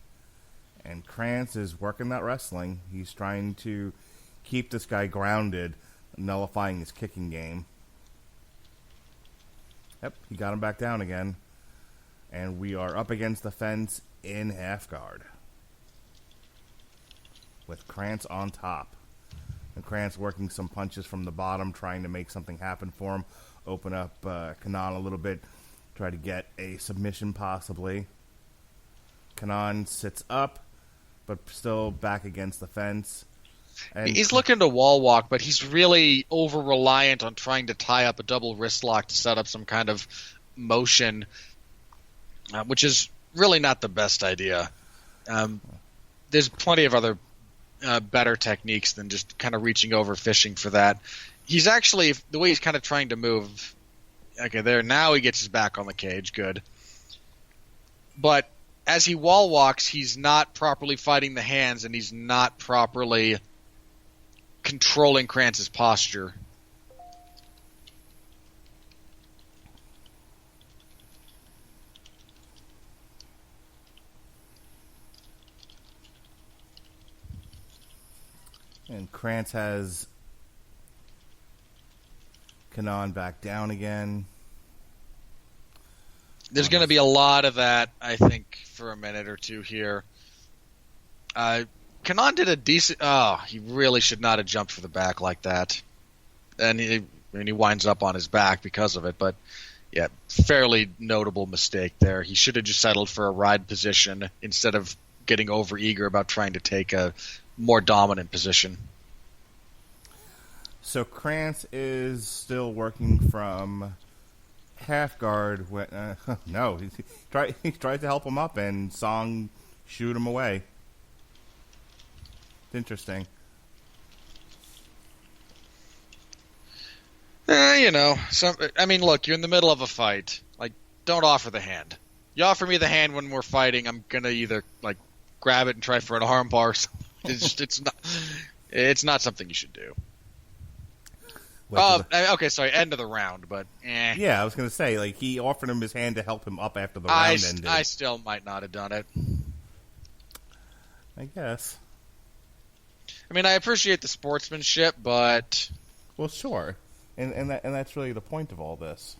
And Krantz is working that wrestling. He's trying to keep this guy grounded, nullifying his kicking game. Yep, he got him back down again. And we are up against the fence in half guard, with Krantz on top. And Krantz working some punches from the bottom, trying to make something happen for him. Open up Kenan a little bit. Try to get a submission possibly. Kenan sits up, but still back against the fence. And he's looking to wall walk, but he's really over-reliant on trying to tie up a double wrist lock to set up some kind of motion, which is really not the best idea. There's plenty of other better techniques than just kind of reaching over, fishing for that. He's actually, the way he's kind of trying to move, okay, there, now he gets his back on the cage, good. But as he wall walks, he's not properly fighting the hands, and he's not properly controlling Krantz's posture. And Krantz has Kenan back down again. There's going to be a lot of that, I think, for a minute or two here. Kanan did a decent... Oh, he really should not have jumped for the back like that. And he winds up on his back because of it. But, yeah, fairly notable mistake there. He should have just settled for a ride position instead of getting over-eager about trying to take a more dominant position. So Krantz is still working from half guard. When, no, he tried to help him up, and Song shoot him away. It's interesting. Look, you're in the middle of a fight. Like, don't offer the hand. You offer me the hand when we're fighting, I'm gonna either grab it and try for an armbar. It's not something you should do. Okay, sorry, end of the round, but Yeah, I was gonna say, he offered him his hand to help him up after the round ended. I still might not have done it. I guess. I mean, I appreciate the sportsmanship, but well, sure, and that's really the point of all this.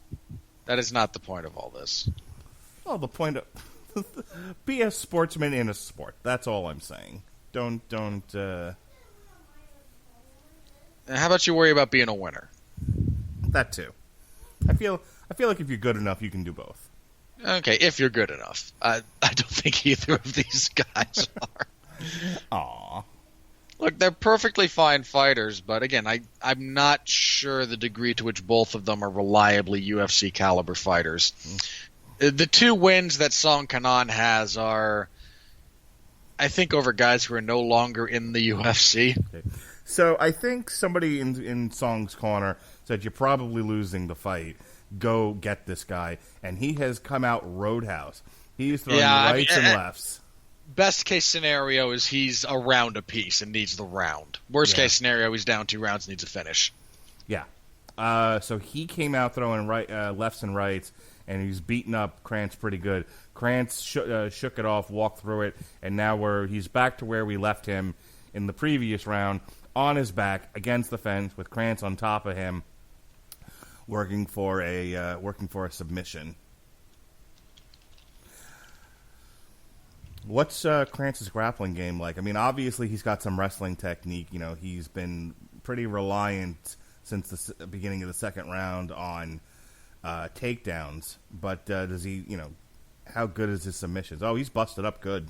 That is not the point of all this. Well, the point of be a sportsman in a sport. That's all I'm saying. Don't. How about you worry about being a winner? That too. I feel like if you're good enough, you can do both. Okay, if you're good enough. I don't think either of these guys are. Aw. Look, they're perfectly fine fighters, but again, I'm not sure the degree to which both of them are reliably UFC caliber fighters. The two wins that Song Kanan has are, I think, over guys who are no longer in the UFC. Okay. So I think somebody in Song's corner said, you're probably losing the fight. Go get this guy. And he has come out roadhouse. He's throwing rights and lefts. Best case scenario is he's a round apiece and needs the round. Worst case scenario, he's down 2 rounds and needs a finish. Yeah. So he came out throwing lefts and rights, and he's beating up Krantz pretty good. Krantz shook it off, walked through it, and now he's back to where we left him in the previous round, on his back against the fence with Krantz on top of him, working for a submission. What's Krantz's grappling game like? I mean, obviously he's got some wrestling technique. He's been pretty reliant since the beginning of the second round on takedowns. But does he? How good is his submissions? Oh, he's busted up good.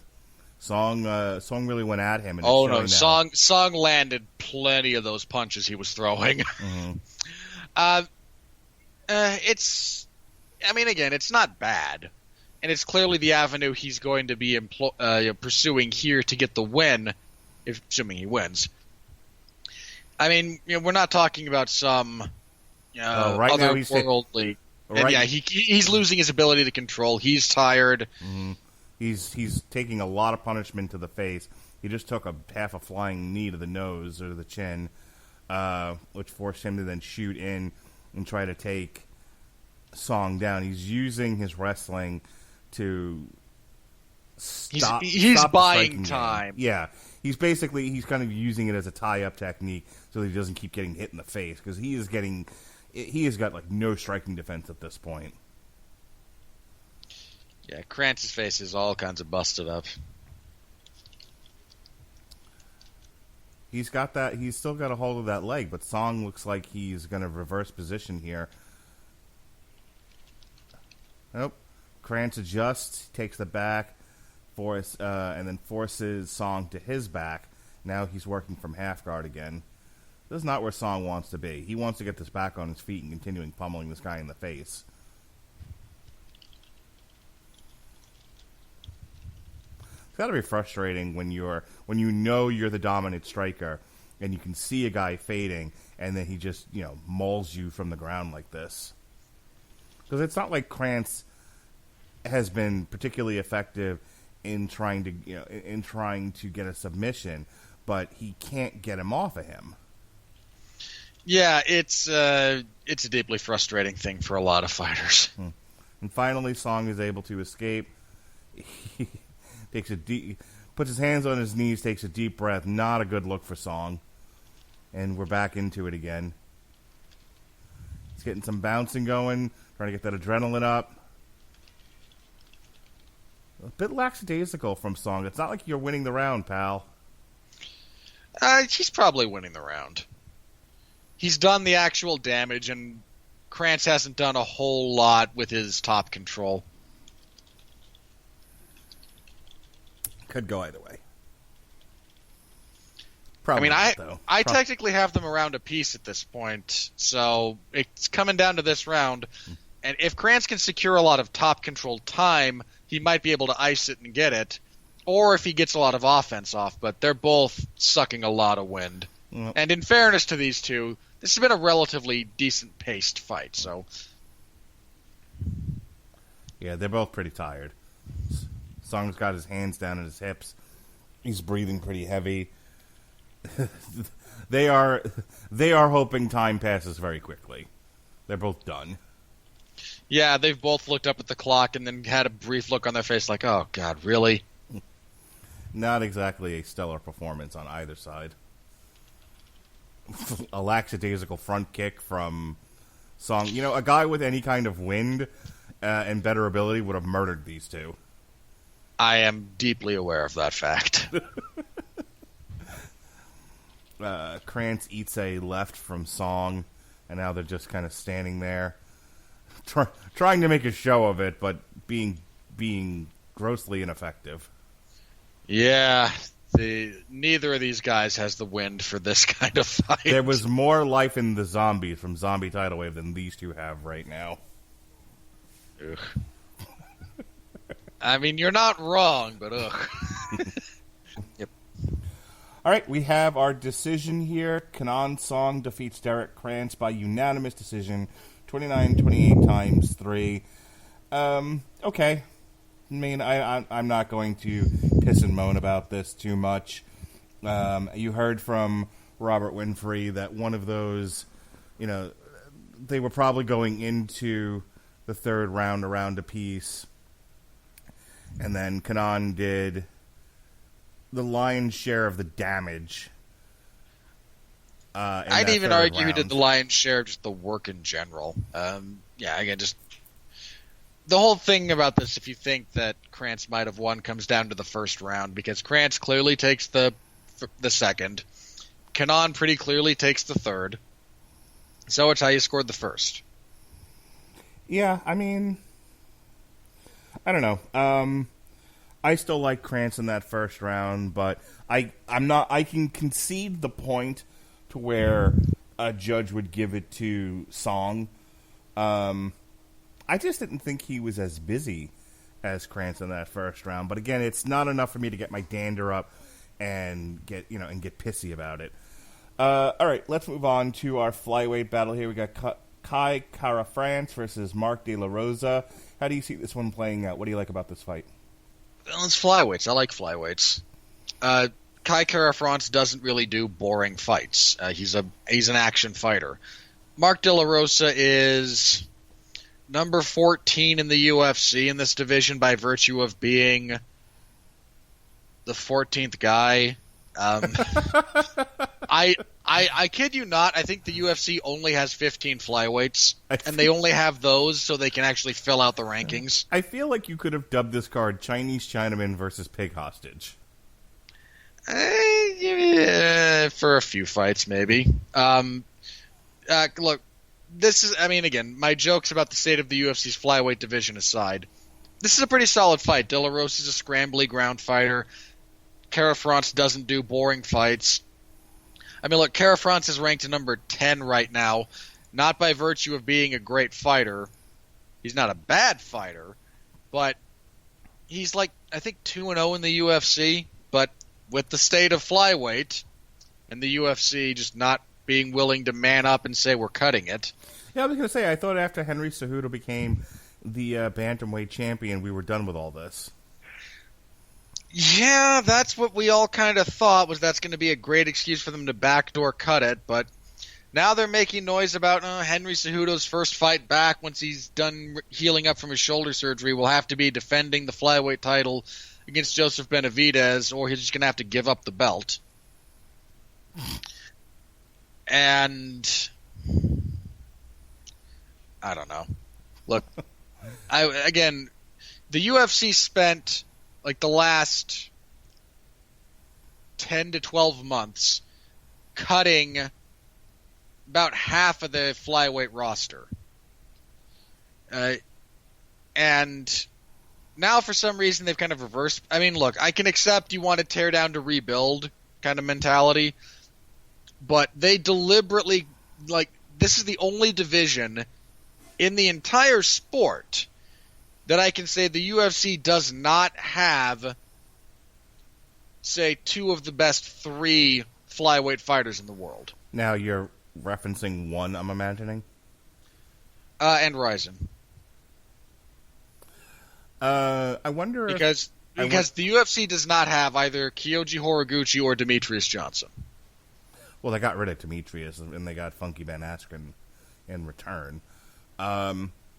Song really went at him. And Song landed plenty of those punches he was throwing. Mm-hmm. It's not bad, and it's clearly the avenue he's going to be pursuing here to get the win, assuming he wins. I mean, we're not talking about some otherworldly. He's losing his ability to control. He's tired. Mm-hmm. He's taking a lot of punishment to the face. He just took half a flying knee to the nose or the chin, which forced him to then shoot in and try to take Song down. He's using his wrestling to stop. He's stop buying time. Yeah, he's kind of using it as a tie-up technique so that he doesn't keep getting hit in the face, because he has got no striking defense at this point. Yeah, Krantz's face is all kinds of busted up. He's got that. He's still got a hold of that leg, but Song looks like he's going to reverse position here. Nope. Krantz adjusts, takes the back, and then forces Song to his back. Now he's working from half guard again. This is not where Song wants to be. He wants to get this back on his feet and continuing pummeling this guy in the face. It's got to be frustrating when you know you're the dominant striker and you can see a guy fading and then he just mauls you from the ground like this. Because it's not like Krantz has been particularly effective in trying to get a submission, but he can't get him off of him. Yeah, it's a deeply frustrating thing for a lot of fighters. And finally, Song is able to escape. He puts his hands on his knees, takes a deep breath. Not a good look for Song. And we're back into it again. He's getting some bouncing going, trying to get that adrenaline up. A bit lackadaisical from Song. It's not like you're winning the round, pal. He's probably winning the round. He's done the actual damage, and Krantz hasn't done a whole lot with his top control. Could go either way. Probably I not, though. I technically have them around a piece at this point, so it's coming down to this round. And if Krantz can secure a lot of top control time, he might be able to ice it and get it. Or if he gets a lot of offense off, but they're both sucking a lot of wind. Yep. And in fairness to these two, this has been a relatively decent paced fight, so. Yeah, they're both pretty tired. Song's got his hands down at his hips. He's breathing pretty heavy. They are hoping time passes very quickly. They're both done. Yeah, they've both looked up at the clock and then had a brief look on their face like, oh, God, really? Not exactly a stellar performance on either side. A lackadaisical front kick from Song. You know, a guy with any kind of wind and better ability would have murdered these two. I am deeply aware of that fact. Krantz eats a left from Song, and now they're just kind of standing there, trying to make a show of it, but being grossly ineffective. Yeah, neither of these guys has the wind for this kind of fight. There was more life in the zombies from Zombie Tidal Wave than these two have right now. Ugh. I mean, you're not wrong, but ugh. Yep. All right, we have our decision here. Kanan Song defeats Derek Krantz by unanimous decision, 29-28 times 3. Okay. I mean, I'm not going to piss and moan about this too much. You heard from Robert Winfree that one of those, they were probably going into the third round around a piece. And then Kanan did the lion's share of the damage. I'd even argue he did the lion's share of just the work in general. Again, just the whole thing about this, if you think that Krantz might have won, comes down to the first round, because Krantz clearly takes the second. Kanan pretty clearly takes the third. So it's how you scored the first. Yeah, I mean, I don't know. I still like Krantz in that first round, but I can concede the point to where a judge would give it to Song. I just didn't think he was as busy as Krantz in that first round. But again, it's not enough for me to get my dander up and get pissy about it. All right, let's move on to our flyweight battle here. We got Kai Kara-France versus Mark De La Rosa. How do you see this one playing out? What do you like about this fight? Well, it's flyweights. I like flyweights. Kai Kara-France doesn't really do boring fights. He's an action fighter. Mark De La Rosa is number 14 in the UFC in this division by virtue of being the 14th guy. I kid you not, I think the UFC only has 15 flyweights, and they only have those so they can actually fill out the rankings. I feel like you could have dubbed this card Chinese Chinaman versus Pig Hostage. For a few fights, maybe. Look, this is, again, my jokes about the state of the UFC's flyweight division aside, this is a pretty solid fight. De La Rosa is a scrambly ground fighter. Kara-France doesn't do boring fights. Look, Kara-France is ranked number 10 right now, not by virtue of being a great fighter. He's not a bad fighter, but he's I think 2-0 in the UFC, but with the state of flyweight and the UFC just not being willing to man up and say we're cutting it. Yeah, I was going to say, I thought after Henry Cejudo became the bantamweight champion, we were done with all this. Yeah, that's what we all kind of thought, was that's going to be a great excuse for them to backdoor cut it, but now they're making noise about Henry Cejudo's first fight back once he's done healing up from his shoulder surgery will have to be defending the flyweight title against Joseph Benavidez, or he's just going to have to give up the belt. And I don't know. Look, the UFC spent like the last 10 to 12 months, cutting about half of the flyweight roster. And now for some reason they've kind of reversed. I mean, look, I can accept you want to tear down to rebuild kind of mentality, but they deliberately, like, this is the only division in the entire sport that I can say the UFC does not have, say, two of the best three flyweight fighters in the world. Now you're referencing one, I'm imagining? And Ryzen. I wonder because the UFC does not have either Kyoji Horiguchi or Demetrius Johnson. Well, they got rid of Demetrius, and they got Funky Ben Askren in return. But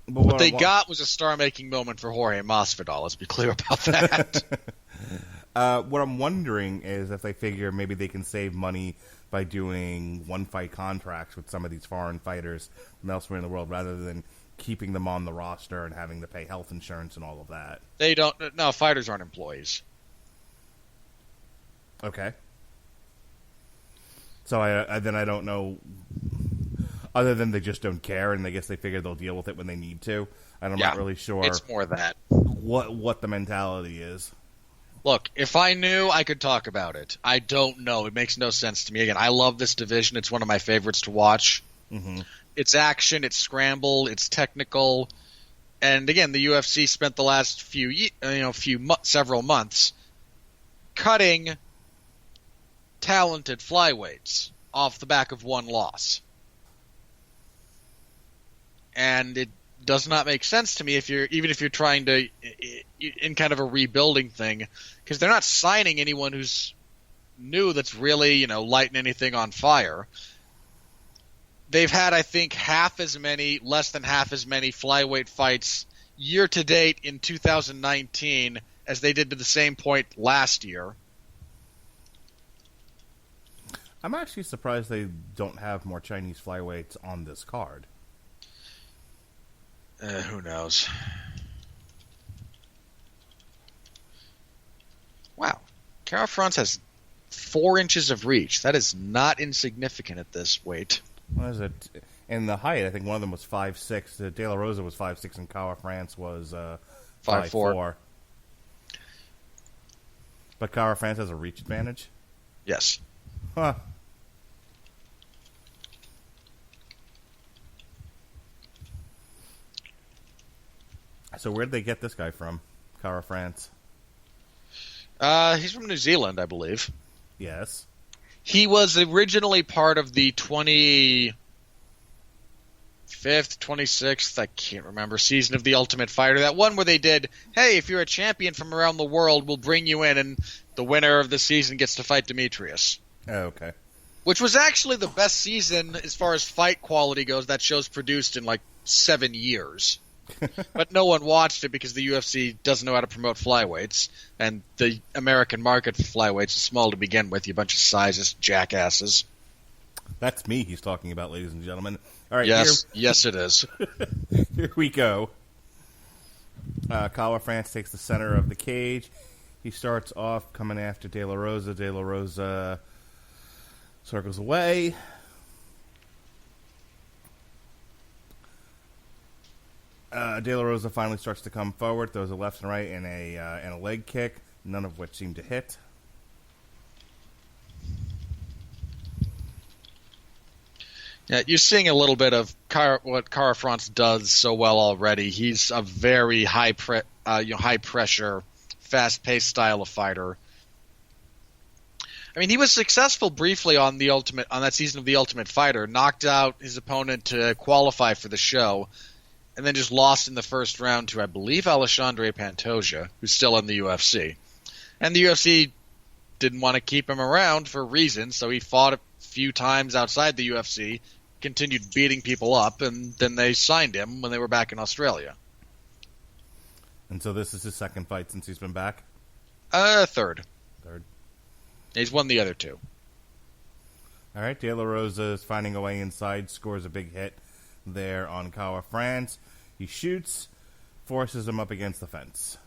what they got was a star-making moment for Jorge Masvidal. Let's be clear about that. What I'm wondering is if they figure maybe they can save money by doing one-fight contracts with some of these foreign fighters from elsewhere in the world, rather than keeping them on the roster and having to pay health insurance and all of that. They don't. No, fighters aren't employees. Okay. So I don't know. Other than they just don't care, and I guess they figure they'll deal with it when they need to. And I'm not really sure. It's more that. What the mentality is. Look, if I knew, I could talk about it. I don't know. It makes no sense to me. Again, I love this division. It's one of my favorites to watch. Mm-hmm. It's action, it's scramble, it's technical, and again, the UFC spent the last several months cutting talented flyweights off the back of one loss, and it does not make sense to me if you're trying to in kind of a rebuilding thing, because they're not signing anyone who's new that's really lighting anything on fire. They've had, I think, less than half as many flyweight fights year to date in 2019 as they did to the same point last year. I'm actually surprised they don't have more Chinese flyweights on this card. Who knows? Wow. Kara France has 4 inches of reach. That is not insignificant at this weight. What is it? In the height, I think one of them was 5'6". De La Rosa was 5'6", and Cara France was 5'4". But Cara France has a reach advantage? Yes. Huh. So where did they get this guy from? Cara France? He's from New Zealand, I believe. Yes. He was originally part of the 25th, 26th, I can't remember, season of The Ultimate Fighter. That one where they did, hey, if you're a champion from around the world, we'll bring you in, and the winner of the season gets to fight Demetrius. Oh, okay. Which was actually the best season as far as fight quality goes that show's produced in like 7 years. But no one watched it because the UFC doesn't know how to promote flyweights, and the American market for flyweights is small to begin with, you bunch of sizes jackasses. That's me he's talking about, ladies and gentlemen. All right, yes, it is. Here we go. Cara France takes the center of the cage. He starts off coming after De La Rosa. De La Rosa circles away. De La Rosa finally starts to come forward, throws a left and right and a leg kick, none of which seem to hit. Yeah, you're seeing a little bit of what Cara France does so well already. He's a very high pressure, fast paced style of fighter. I mean, he was successful briefly on that season of The Ultimate Fighter, knocked out his opponent to qualify for the show, and then just lost in the first round to, I believe, Alexandre Pantoja, who's still in the UFC. And the UFC didn't want to keep him around for reasons, so he fought a few times outside the UFC, continued beating people up, and then they signed him when they were back in Australia. And so this is his second fight since he's been back? Third. Third. He's won the other 2. All right, De La Rosa is finding a way inside, scores a big hit there on Cara France. He shoots, forces him up against the fence.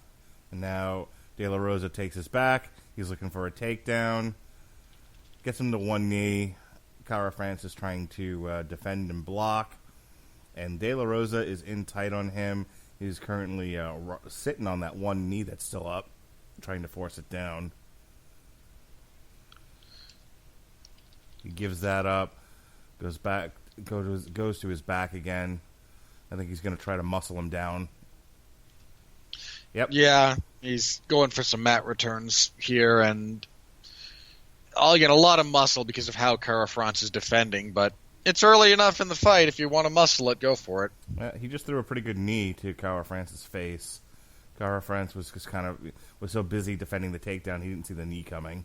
And now De La Rosa takes his back. He's looking for a takedown. Gets him to one knee. Cara France is trying to defend and block. And De La Rosa is in tight on him. He's currently sitting on that one knee that's still up, trying to force it down. He gives that up. Goes to his back again. I think he's going to try to muscle him down. Yep. Yeah, he's going for some mat returns here, and I'll get a lot of muscle because of how Cara France is defending, but it's early enough in the fight. If you want to muscle it, go for it. He just threw a pretty good knee to Cara France's face. Cara France was just was so busy defending the takedown, he didn't see the knee coming.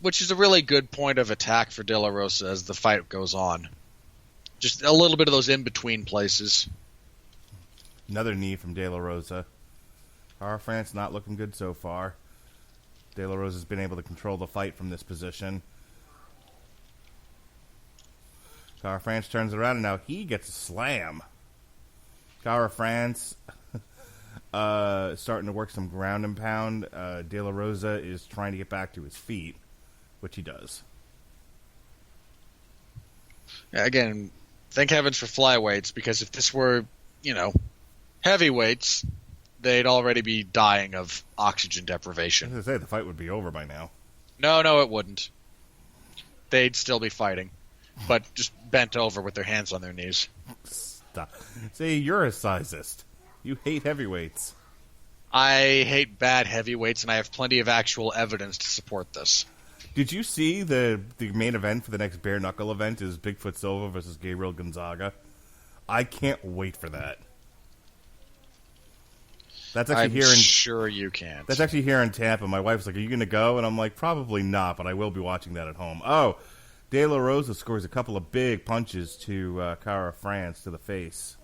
Which is a really good point of attack for De La Rosa as the fight goes on. Just a little bit of those in-between places. Another knee from De La Rosa. Cara France not looking good so far. De La Rosa's been able to control the fight from this position. Cara France turns around, and now he gets a slam. Cara France starting to work some ground and pound. De La Rosa is trying to get back to his feet, which he does. Again, thank heavens for flyweights, because if this were, heavyweights, they'd already be dying of oxygen deprivation. I was going to say, the fight would be over by now. No, it wouldn't. They'd still be fighting, but just bent over with their hands on their knees. Stop. See, you're a sizist. You hate heavyweights. I hate bad heavyweights, and I have plenty of actual evidence to support this. Did you see the main event for the next bare knuckle event is Bigfoot Silva versus Gabriel Gonzaga? I can't wait for that. That's actually I'm sure you can't. That's actually here in Tampa. My wife's like, "Are you going to go?" And I'm like, "Probably not, but I will be watching that at home." Oh, De La Rosa scores a couple of big punches to Cara France to the face.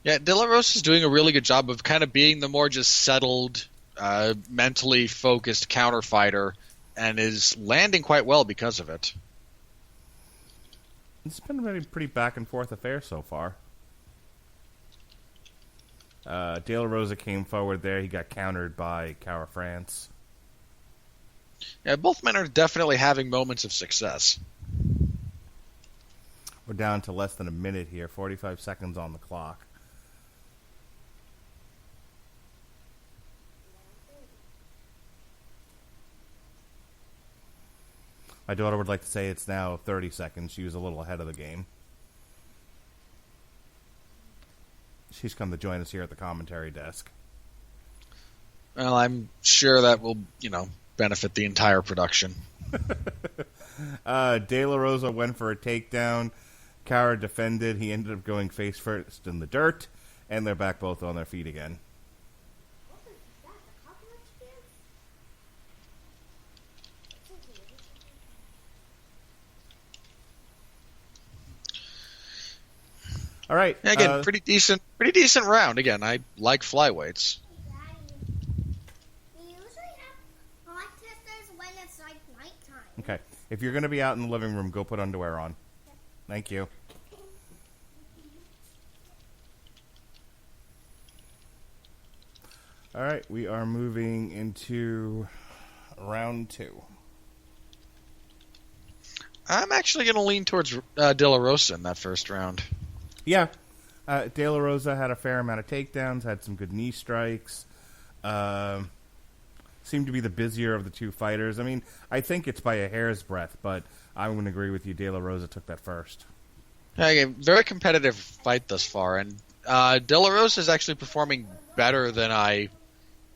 Yeah, De La Rosa is doing a really good job of kind of being the more just settled, mentally focused counter fighter, and is landing quite well because of it. It's been a pretty back and forth affair so far. De La Rosa came forward there. He got countered by Cara France. Yeah, both men are definitely having moments of success. We're down to less than a minute here, 45 seconds on the clock. My daughter would like to say it's now 30 seconds. She was a little ahead of the game. She's come to join us here at the commentary desk. Well, I'm sure that will, benefit the entire production. De La Rosa went for a takedown. Cara defended. He ended up going face first in the dirt, and they're back both on their feet again. All right. Again, pretty decent round. Again, I like flyweights. Okay. If you're going to be out in the living room, go put underwear on. Thank you. All right. We are moving into round 2. I'm actually going to lean towards De La Rosa in that first round. Yeah. De La Rosa had a fair amount of takedowns, had some good knee strikes. Seemed to be the busier of the two fighters. I mean, I think it's by a hair's breadth, but I'm going to agree with you. De La Rosa took that first. Again, very competitive fight thus far, and De La Rosa is actually performing better than I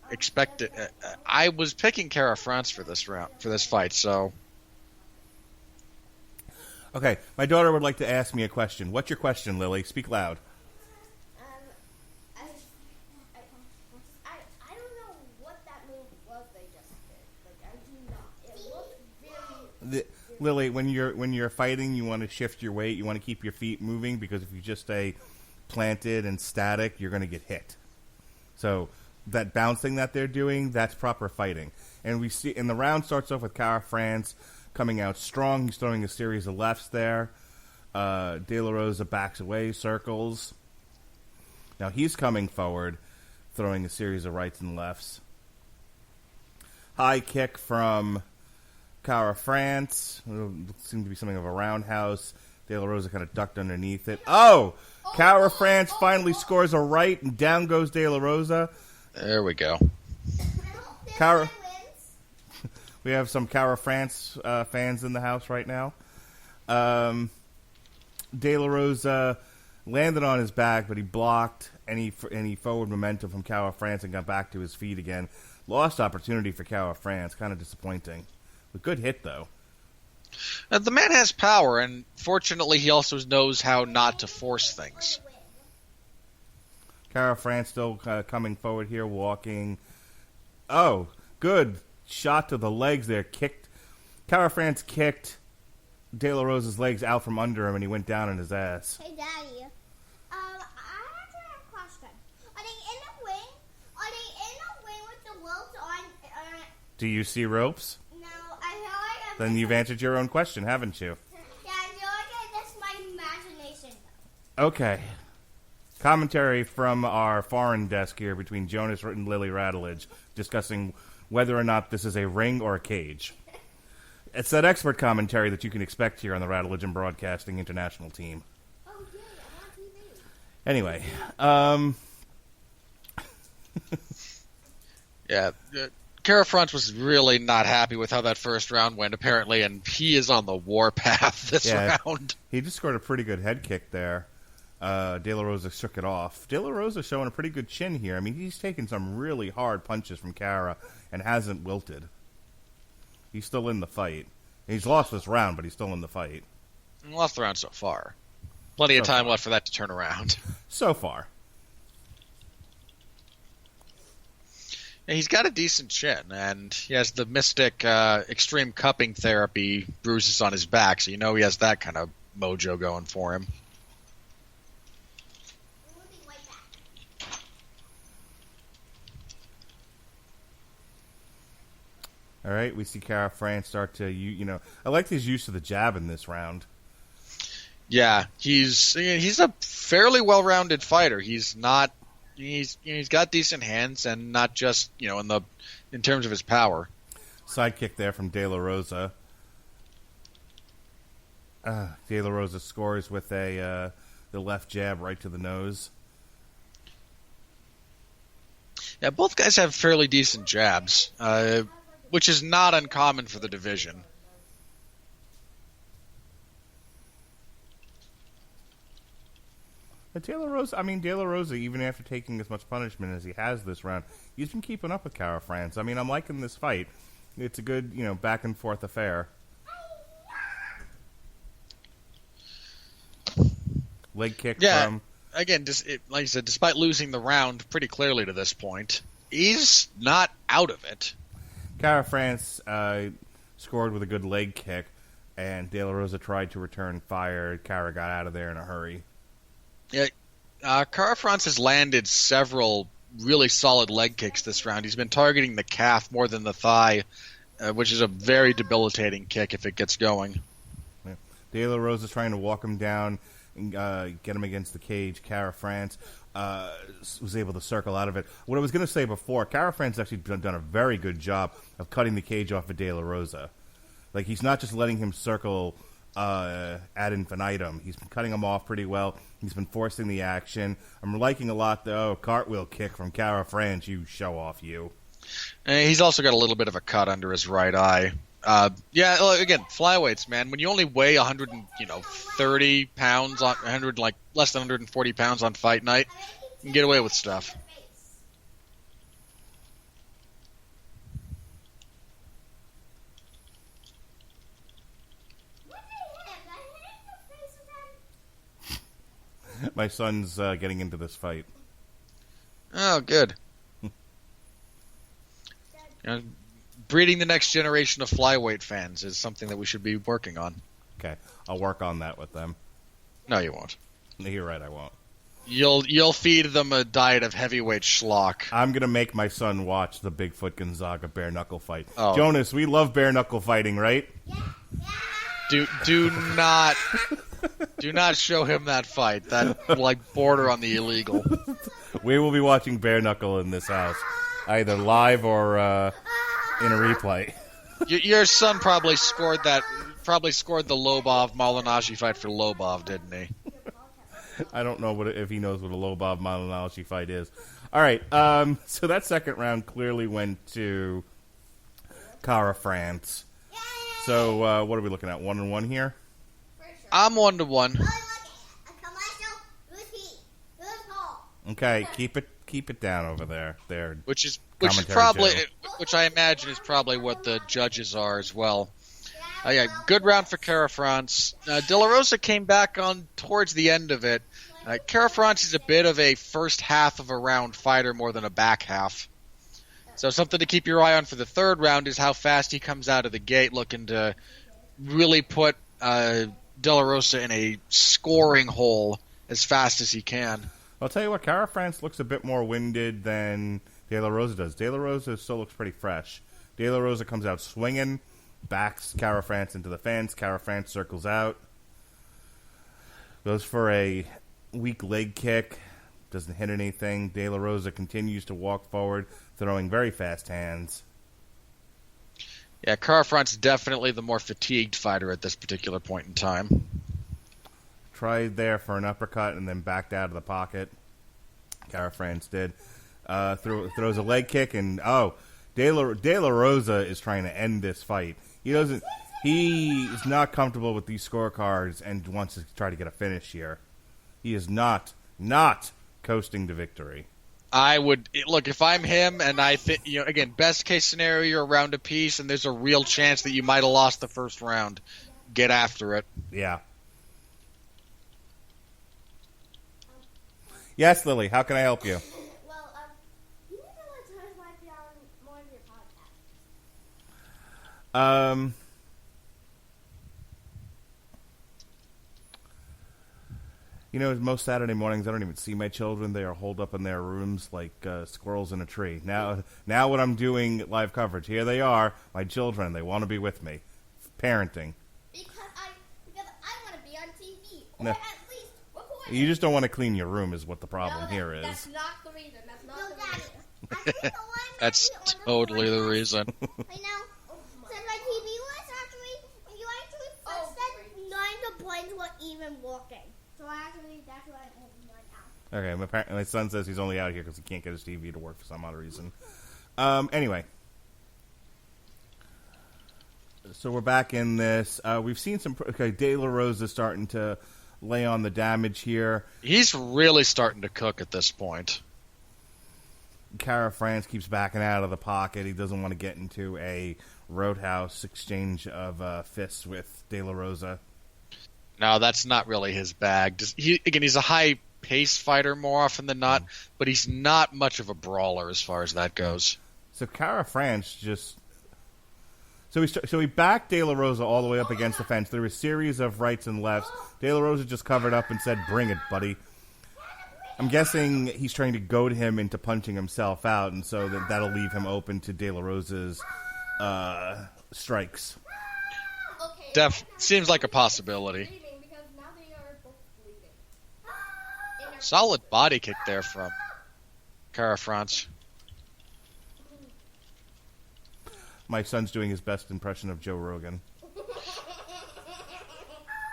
expected. I was picking Cara France for this fight, so... Okay, my daughter would like to ask me a question. What's your question, Lily? Speak loud. I don't know what that move was they just did. Like, I do not. It looked very... Lily, when you're fighting, you want to shift your weight. You want to keep your feet moving, because if you just stay planted and static, you're going to get hit. So that bouncing that they're doing, that's proper fighting. And we see, and the round starts off with Cara France coming out strong. He's throwing a series of lefts there. De La Rosa backs away, circles. Now he's coming forward, throwing a series of rights and lefts. High kick from Cara France. Seemed to be something of a roundhouse. De La Rosa kind of ducked underneath it. Oh! Cara France finally scores a right, and down goes De La Rosa. There we go. Cara... We have some Cara France fans in the house right now. De La Rosa landed on his back, but he blocked any forward momentum from Cara France and got back to his feet again. Lost opportunity for Cara France. Kind of disappointing. A good hit, though. The man has power, and fortunately he also knows how not to force things. Cara France still coming forward here, walking. Oh, good shot to the legs there. Kicked. Cara France kicked De La Rosa's legs out from under him, and he went down on his ass. Hey, Daddy. I actually have a question. Are they in the wing? Are they in the wing with the ropes on? Do you see ropes? No, I feel like Then you've answered your own question, haven't you? Yeah, I feel like that's my imagination. Okay. Commentary from our foreign desk here between Jonas and Lily Radulich discussing whether or not this is a ring or a cage. It's that expert commentary that you can expect here on the Radulich and Broadcasting International team. Oh, yeah, I'm on TV. Anyway, Yeah, Cara France was really not happy with how that first round went, apparently, and he is on the warpath this round. He just scored a pretty good head kick there. De La Rosa shook it off. De La Rosa showing a pretty good chin here. I mean, he's taken some really hard punches from Cara and hasn't wilted. He's still in the fight. He's lost this round, but he's still in the fight. He lost the round so far. Plenty of time left for that to turn around. So far. Yeah, he's got a decent chin, and he has the Mystic extreme cupping therapy bruises on his back, so you know he has that kind of mojo going for him. We'll be right back. All right, we see Cara France start to, I liked his use of the jab in this round. Yeah, he's a fairly well-rounded fighter. He's got decent hands, and not just in terms of his power. Side kick there from De La Rosa. De La Rosa scores with the left jab right to the nose. Yeah, both guys have fairly decent jabs, which is not uncommon for the division. But De La Rosa, even after taking as much punishment as he has this round, he's been keeping up with Cara France. I mean, I'm liking this fight. It's a good, back and forth affair. Leg kick from... Again, like I said, despite losing the round pretty clearly to this point, he's not out of it. Cara France scored with a good leg kick, and De La Rosa tried to return fire. Cara got out of there in a hurry. Yeah, Cara France has landed several really solid leg kicks this round. He's been targeting the calf more than the thigh, which is a very debilitating kick if it gets going. Yeah. De La Rosa trying to walk him down and get him against the cage. Cara France was able to circle out of it. What I was going to say before, Cara France has actually done a very good job of cutting the cage off of De La Rosa. Like, he's not just letting him circle ad infinitum. He's been cutting him off pretty well. He's been forcing the action. I'm liking a lot, though. Cartwheel kick from Cara France. You show off, you. And he's also got a little bit of a cut under his right eye. Again, flyweights, man. When you only weigh 130 pounds on less than 140 pounds on fight night, you can get away with stuff. My son's getting into this fight. Oh, good. Breeding the next generation of flyweight fans is something that we should be working on. Okay, I'll work on that with them. No, you won't. You're right, I won't. You'll feed them a diet of heavyweight schlock. I'm gonna make my son watch the Bigfoot Gonzaga bare knuckle fight. Oh. Jonas, we love bare knuckle fighting, right? Yeah. Do not show him that fight. That like border on the illegal. We will be watching bare knuckle in this house, either live or in a replay. Your son probably scored the Lobov Malignaggi fight for Lobov, didn't he? I don't know if he knows what a Lobov Malignaggi fight is. All right, so that second round clearly went to Cara France. So what are we looking at? 1-1 here. I'm 1-1. Okay, keep it down over there. Which I imagine is probably what the judges are as well. Yeah, good round for Cara France. De La Rosa came back on towards the end of it. Cara France is a bit of a first half of a round fighter more than a back half. So something to keep your eye on for the third round is how fast he comes out of the gate, looking to really put De La Rosa in a scoring hole as fast as he can. I'll tell you what, Cara France looks a bit more winded than De La Rosa does. De La Rosa still looks pretty fresh. De La Rosa comes out swinging, backs Cara France into the fence. Cara France circles out, goes for a weak leg kick, doesn't hit anything. De La Rosa continues to walk forward, throwing very fast hands. Yeah, Cara France is definitely the more fatigued fighter at this particular point in time. Tried there for an uppercut and then backed out of the pocket. Cara France did. Throws a leg kick, and De La Rosa is trying to end this fight. He is not comfortable with these scorecards and wants to try to get a finish here. He is not coasting to victory. I would look if I'm him, and I think again, best case scenario, you're a round apiece, and there's a real chance that you might have lost the first round. Get after it. Yeah. Yes, Lily. How can I help you? Well, you need to let us might be on more of your podcast. Most Saturday mornings I don't even see my children. They are holed up in their rooms like squirrels in a tree. Now when I'm doing live coverage, here they are, my children. They want to be with me, parenting. Because I want to be on TV, or No. at least recording. You just don't want to clean your room, is what the problem here is. That's not the reason. That's not the reason. That's totally the reason. I know. So my TV was actually, you actually first said none of the planes were even working. So that's why I opened mine out. Okay, my son says he's only out here because he can't get his TV to work for some odd reason. Anyway. So we're back in this. We've seen some... Okay, De La Rosa starting to lay on the damage here. He's really starting to cook at this point. Cara France keeps backing out of the pocket. He doesn't want to get into a roadhouse exchange of fists with De La Rosa. No, that's not really his bag. He's a high-paced fighter more often than not, but he's not much of a brawler as far as that goes. So Cara France just... So he backed De La Rosa all the way up against the fence. There were a series of rights and lefts. De La Rosa just covered up and said, "Bring it, buddy." I'm guessing he's trying to goad him into punching himself out, and so that'll leave him open to De La Rosa's strikes. Seems like a possibility. Solid body kick there from Cara France. My son's doing his best impression of Joe Rogan.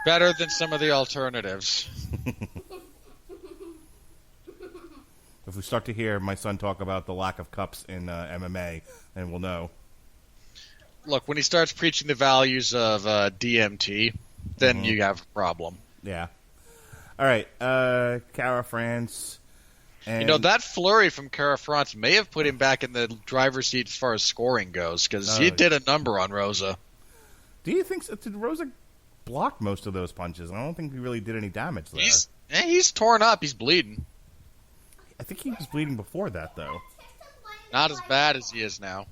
Better than some of the alternatives. If we start to hear my son talk about the lack of cups in MMA, then we'll know. Look, when he starts preaching the values of DMT, then you have a problem. Yeah. All right, Cara France. And that flurry from Cara France may have put him back in the driver's seat as far as scoring goes, because he did a number on Rosa. Do you think so? Did Rosa block most of those punches? I don't think he really did any damage there. He's torn up. He's bleeding. I think he was bleeding before that, though. Not as bad as he is now.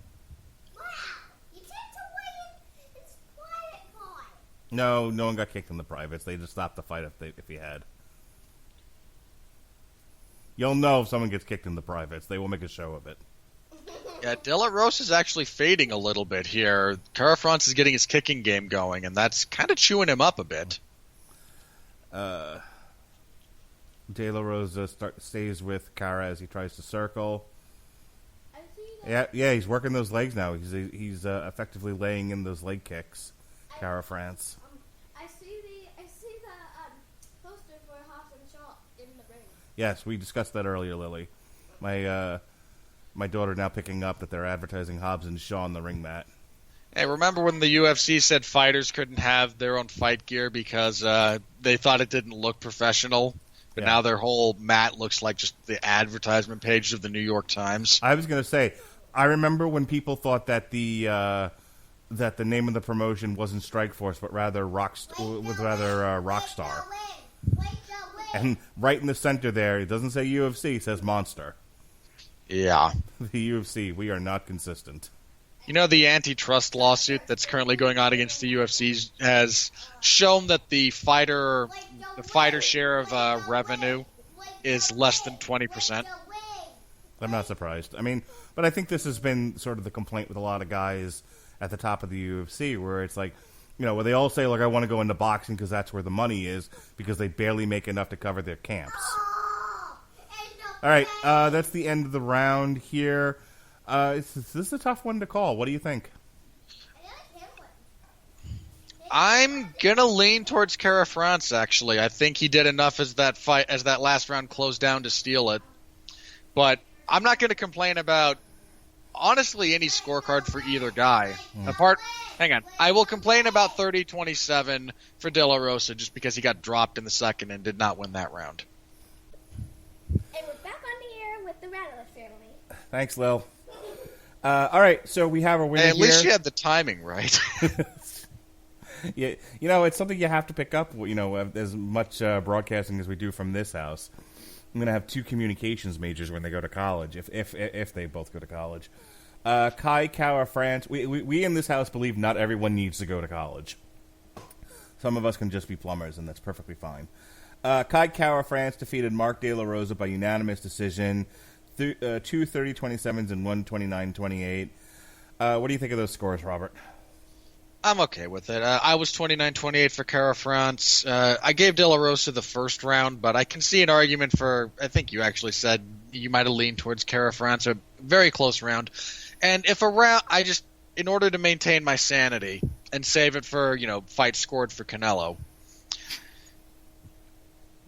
No one got kicked in the privates. They just stopped the fight if he had. You'll know if someone gets kicked in the privates. They will make a show of it. Yeah, De La Rosa is actually fading a little bit here. Kara France is getting his kicking game going, and that's kind of chewing him up a bit. De La Rosa stays with Kara as he tries to circle. Yeah, he's working those legs now. He's effectively laying in those leg kicks. Kara France. I see the poster for Hobbs and Shaw in the ring. Yes, we discussed that earlier, Lily. My daughter now picking up that they're advertising Hobbs and Shaw on the ring mat. Hey, remember when the UFC said fighters couldn't have their own fight gear because they thought it didn't look professional? But now their whole mat looks like just the advertisement page of the New York Times. I was going to say, I remember when people thought that the name of the promotion wasn't Strikeforce, but rather Rockstar. And right in the center there, it doesn't say UFC, it says Monster. Yeah. The UFC, we are not consistent. You know, the antitrust lawsuit that's currently going on against the UFC has shown that the fighter share of revenue is less than 20%. I'm not surprised. I mean, but I think this has been sort of the complaint with a lot of guys at the top of the UFC, where it's like, you know, where they all say, like, I want to go into boxing because that's where the money is, because they barely make enough to cover their camps. All right, that's the end of the round here. This is a tough one to call. What do you think? I'm gonna lean towards Kara France. Actually, I think he did enough as that last round closed down to steal it. But I'm not gonna complain about honestly any scorecard for either guy. Hang on, I will complain about 30-27 for De La Rosa just because he got dropped in the second and did not win that round. And we're back on the air with the Radulich family. Thanks, Lil. All right, so we have a winner Hey, at least here. you had the timing right. Yeah, you know, it's something you have to pick up. You know, as much broadcasting as we do from this house. I'm going to have 2 communications majors when they go to college, if they both go to college. Kai Kara France. We in this house believe not everyone needs to go to college. Some of us can just be plumbers, and that's perfectly fine. Kai Kara France defeated Mark De La Rosa by unanimous decision. 2 30-27s and 1 29-28. What do you think of those scores, Robert? I'm okay with it. I was 29-28 for Kara France. I gave De La Rosa the first round, but I can see an argument for, I think you actually said you might have leaned towards Kara France, a very close round. And if a round, in order to maintain my sanity and save it for, you know, fight scored for Canelo,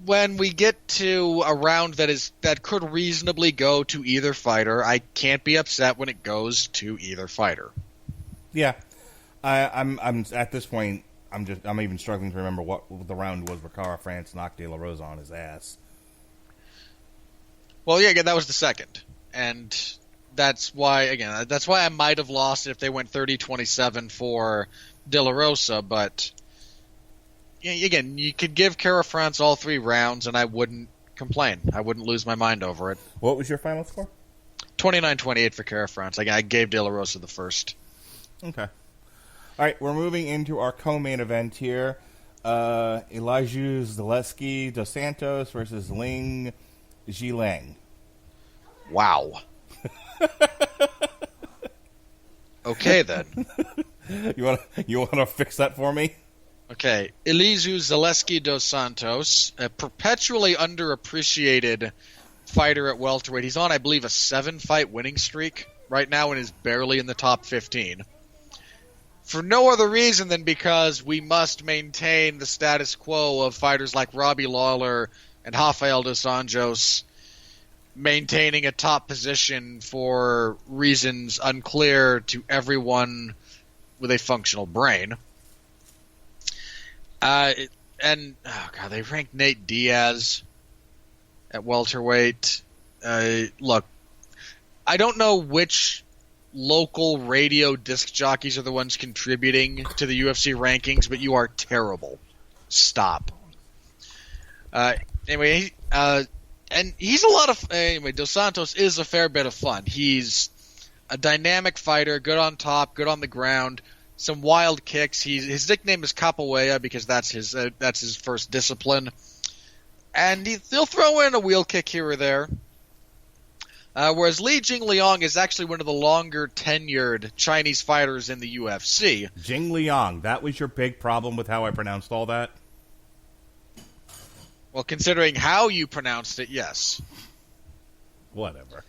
when we get to a round that could reasonably go to either fighter, I can't be upset when it goes to either fighter. Yeah. I'm at this point. I'm even struggling to remember what the round was where Kara France knocked De La Rosa on his ass. Well, yeah, that was the second, and that's why I might have lost it if they went 30-27 for De La Rosa. But again, you could give Kara France all 3 rounds, and I wouldn't complain. I wouldn't lose my mind over it. What was your final score? 29-28 for Kara France. I gave De La Rosa the first. Okay. All right, we're moving into our co-main event here. Elijah Zaleski dos Santos versus Ling Jilang. Wow. Okay, then. You want to fix that for me? Okay. Elijah Zaleski dos Santos, a perpetually underappreciated fighter at welterweight. He's on, I believe, a 7-fight winning streak right now and is barely in the top 15. For no other reason than because we must maintain the status quo of fighters like Robbie Lawler and Rafael dos Anjos maintaining a top position for reasons unclear to everyone with a functional brain. They ranked Nate Diaz at welterweight. Look, I don't know which local radio disc jockeys are the ones contributing to the UFC rankings, but you are terrible. Stop. Anyway, and he's a lot of... Anyway, Dos Santos is a fair bit of fun. He's a dynamic fighter, good on top, good on the ground, some wild kicks. His nickname is Capoeira because that's his first discipline. And he'll throw in a wheel kick here or there. Whereas Li Jingliang is actually one of the longer tenured Chinese fighters in the UFC. Jingliang, that was your big problem with how I pronounced all that? Well, considering how you pronounced it, yes. Whatever.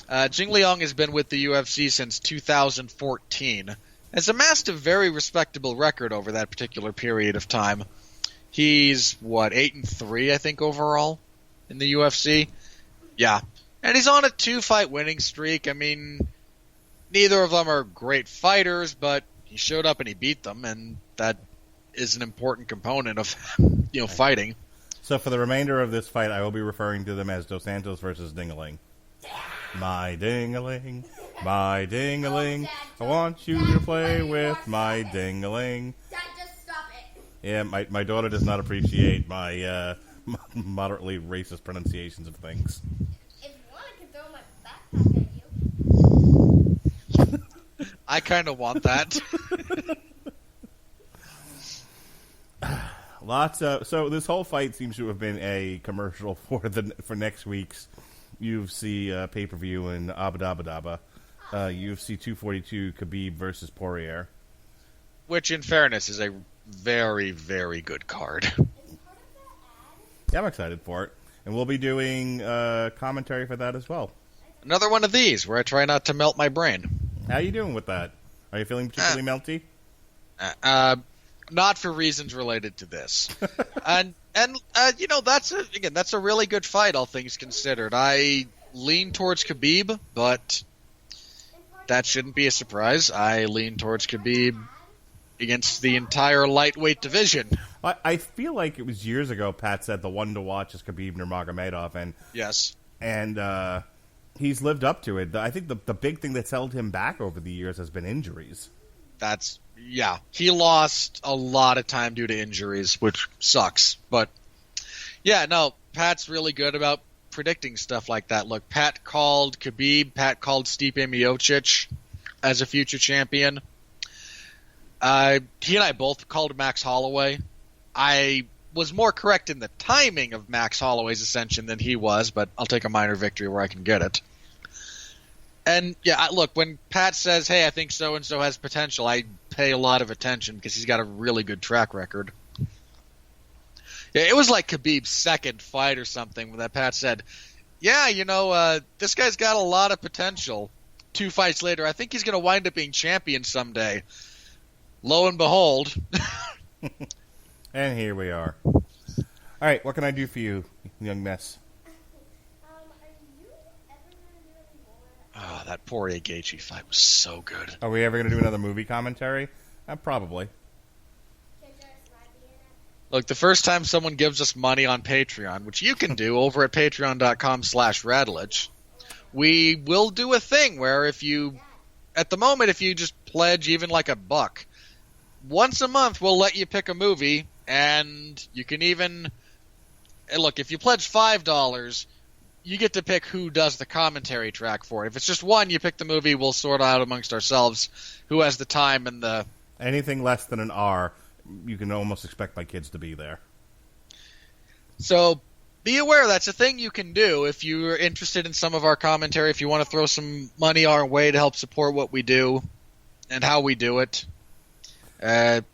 Jingliang has been with the UFC since 2014. Has amassed a very respectable record over that particular period of time. He's, 8-3, I think, overall in the UFC? Yeah. And he's on a 2-fight winning streak. I mean, neither of them are great fighters, but he showed up and he beat them, and that is an important component of, fighting. So for the remainder of this fight, I will be referring to them as Dos Santos versus Dingaling. My Dingaling, my Dingaling, I want you to play with my Dingaling. Dad, just stop it. Yeah, my daughter does not appreciate my moderately racist pronunciations of things. If you want, I can throw my backpack at you. I kind of want that. So this whole fight seems to have been a commercial for next week's UFC pay-per-view in Abu Dhabi, UFC 242 Khabib versus Poirier. Which, in fairness, is a very, very good card. Yeah, I'm excited for it. And we'll be doing commentary for that as well. Another one of these, where I try not to melt my brain. How you doing with that? Are you feeling particularly melty? Not for reasons related to this. and that's a really good fight, all things considered. I lean towards Khabib, but that shouldn't be a surprise. I lean towards Khabib against the entire lightweight division. I feel like it was years ago Pat said the one to watch is Khabib Nurmagomedov, and yes, and he's lived up to it. I think the big thing that's held him back over the years has been injuries. He lost a lot of time due to injuries, which sucks. But yeah, no, Pat's really good about predicting stuff like that. Look, Pat called Khabib, Pat called Stipe Miocic as a future champion. He and I both called Max Holloway. I was more correct in the timing of Max Holloway's ascension than he was, but I'll take a minor victory where I can get it. And yeah, look, when Pat says, hey, I think so-and-so has potential, I pay a lot of attention because he's got a really good track record. Yeah, it was like Khabib's second fight or something when that Pat said, yeah, this guy's got a lot of potential. 2 fights later, I think he's going to wind up being champion someday. Lo and behold. And here we are. All right, what can I do for you, young mess? Oh, that Poirier Gaethje fight was so good. Are we ever going to do another movie commentary? Probably. Look, the first time someone gives us money on Patreon, which you can do over at patreon.com/Radulich, we will do a thing where if you just pledge even like $1, once a month we'll let you pick a movie, and you can even... Look, if you pledge $5... you get to pick who does the commentary track for it. If it's just one, you pick the movie, we'll sort out amongst ourselves who has the time and the... Anything less than an R, you can almost expect my kids to be there. So, be aware that's a thing you can do if you're interested in some of our commentary, if you want to throw some money our way to help support what we do and how we do it.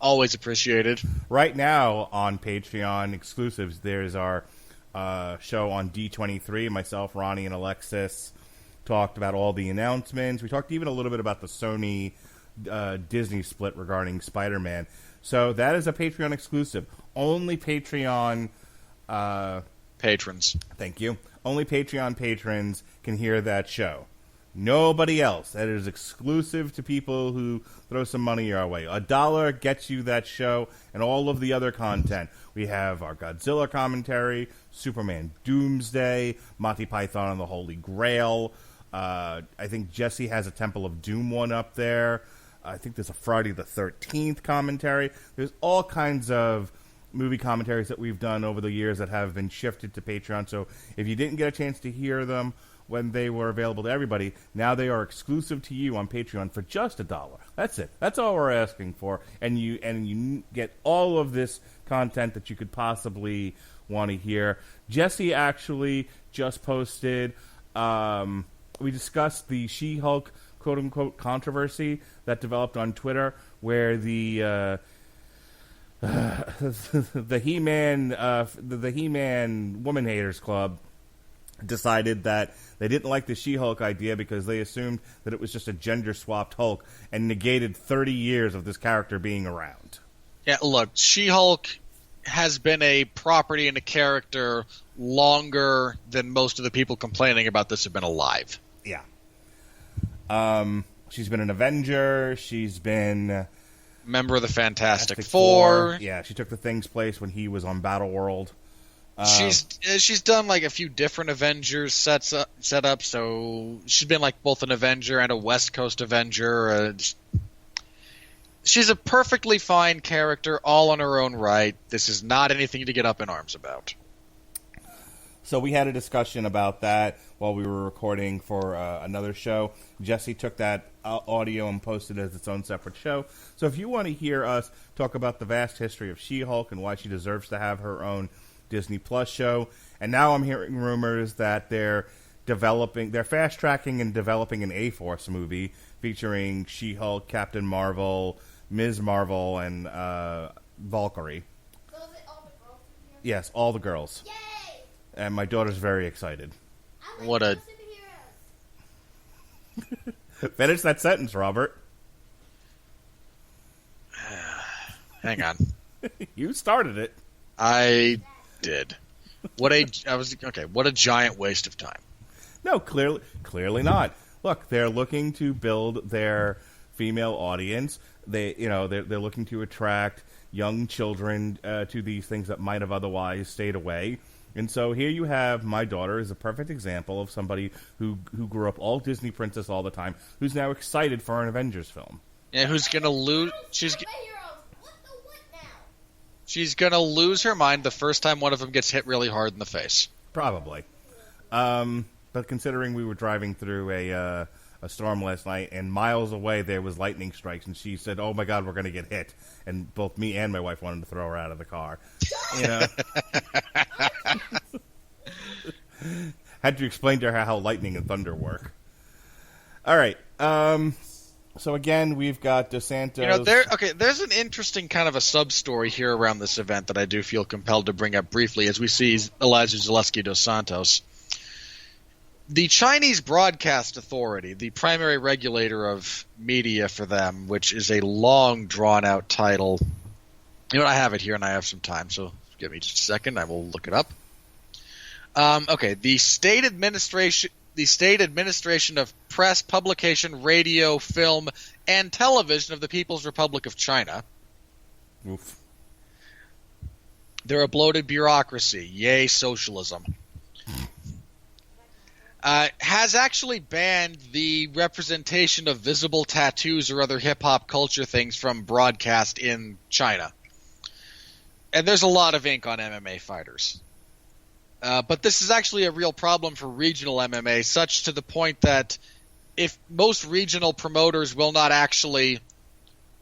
Always appreciated. Right now on Patreon exclusives, there's our... show on D23. Myself, Ronnie, and Alexis talked about all the announcements. We talked even a little bit about the Sony Disney split regarding Spider-Man. So that is a Patreon exclusive. Only Patreon patrons. Thank you. Only Patreon patrons can hear that show. Nobody else. That is exclusive to people who throw some money our way. $1 gets you that show and all of the other content. We have our Godzilla commentary, Superman Doomsday, Monty Python and the Holy Grail. I think Jesse has a Temple of Doom one up there. I think there's a Friday the 13th commentary. There's all kinds of movie commentaries that we've done over the years that have been shifted to Patreon. So if you didn't get a chance to hear them when they were available to everybody, now they are exclusive to you on Patreon for just $1. That's it. That's all we're asking for. And you get all of this content that you could possibly want to hear. Jesse actually just posted We discussed the She-Hulk quote-unquote controversy that developed on Twitter, where the the He-Man Woman Haters Club decided that they didn't like the She-Hulk idea because they assumed that it was just a gender-swapped Hulk and negated 30 years of this character being around. Yeah, look, She-Hulk has been a property and a character longer than most of the people complaining about this have been alive. Yeah. She's been an Avenger. She's been member of the Fantastic Four. Yeah, she took the Thing's place when he was on Battleworld. She's done like a few different Avengers set up, so she's been like both an Avenger and a West Coast Avenger. She's a perfectly fine character, all on her own right. This is not anything to get up in arms about. So we had a discussion about that while we were recording for another show. Jesse took that audio and posted it as its own separate show. So if you want to hear us talk about the vast history of She-Hulk and why she deserves to have her own Disney Plus show, and now I'm hearing rumors that they're fast-tracking and developing an A-Force movie featuring She-Hulk, Captain Marvel, Ms. Marvel, and Valkyrie. So is it all the girls in here? Yes, all the girls. Yay! And my daughter's very excited. I like What a- superheroes. Finish that sentence, Robert. Hang on. You started it. I did. What a giant waste of time. No, clearly not. Look, they're looking to build their female audience. They're looking to attract young children to these things that might have otherwise stayed away. And so here you have my daughter is a perfect example of somebody who grew up all Disney princess all the time, who's now excited for an Avengers film. Yeah, who's gonna lose? Superheroes. What now? She's gonna lose her mind the first time one of them gets hit really hard in the face. Probably. But considering we were driving through a storm last night, and miles away there was lightning strikes, and she said, "Oh my God, we're going to get hit," and both me and my wife wanted to throw her out of the car. You know, had to explain to her how lightning and thunder work. All right. So again, we've got DeSantos. There's an interesting kind of a sub-story here around this event that I do feel compelled to bring up briefly as we see Elijah Zaleski dos Santos. The Chinese Broadcast Authority, the primary regulator of media for them, which is a long, drawn-out title. You know what? I have it here, and I have some time, so give me just a second. I will look it up. The State Administration of Press, Publication, Radio, Film, and Television of the People's Republic of China. Oof. They're a bloated bureaucracy. Yay, socialism. Has actually banned the representation of visible tattoos or other hip-hop culture things from broadcast in China. And there's a lot of ink on MMA fighters. But this is actually a real problem for regional MMA, such to the point that if most regional promoters will not actually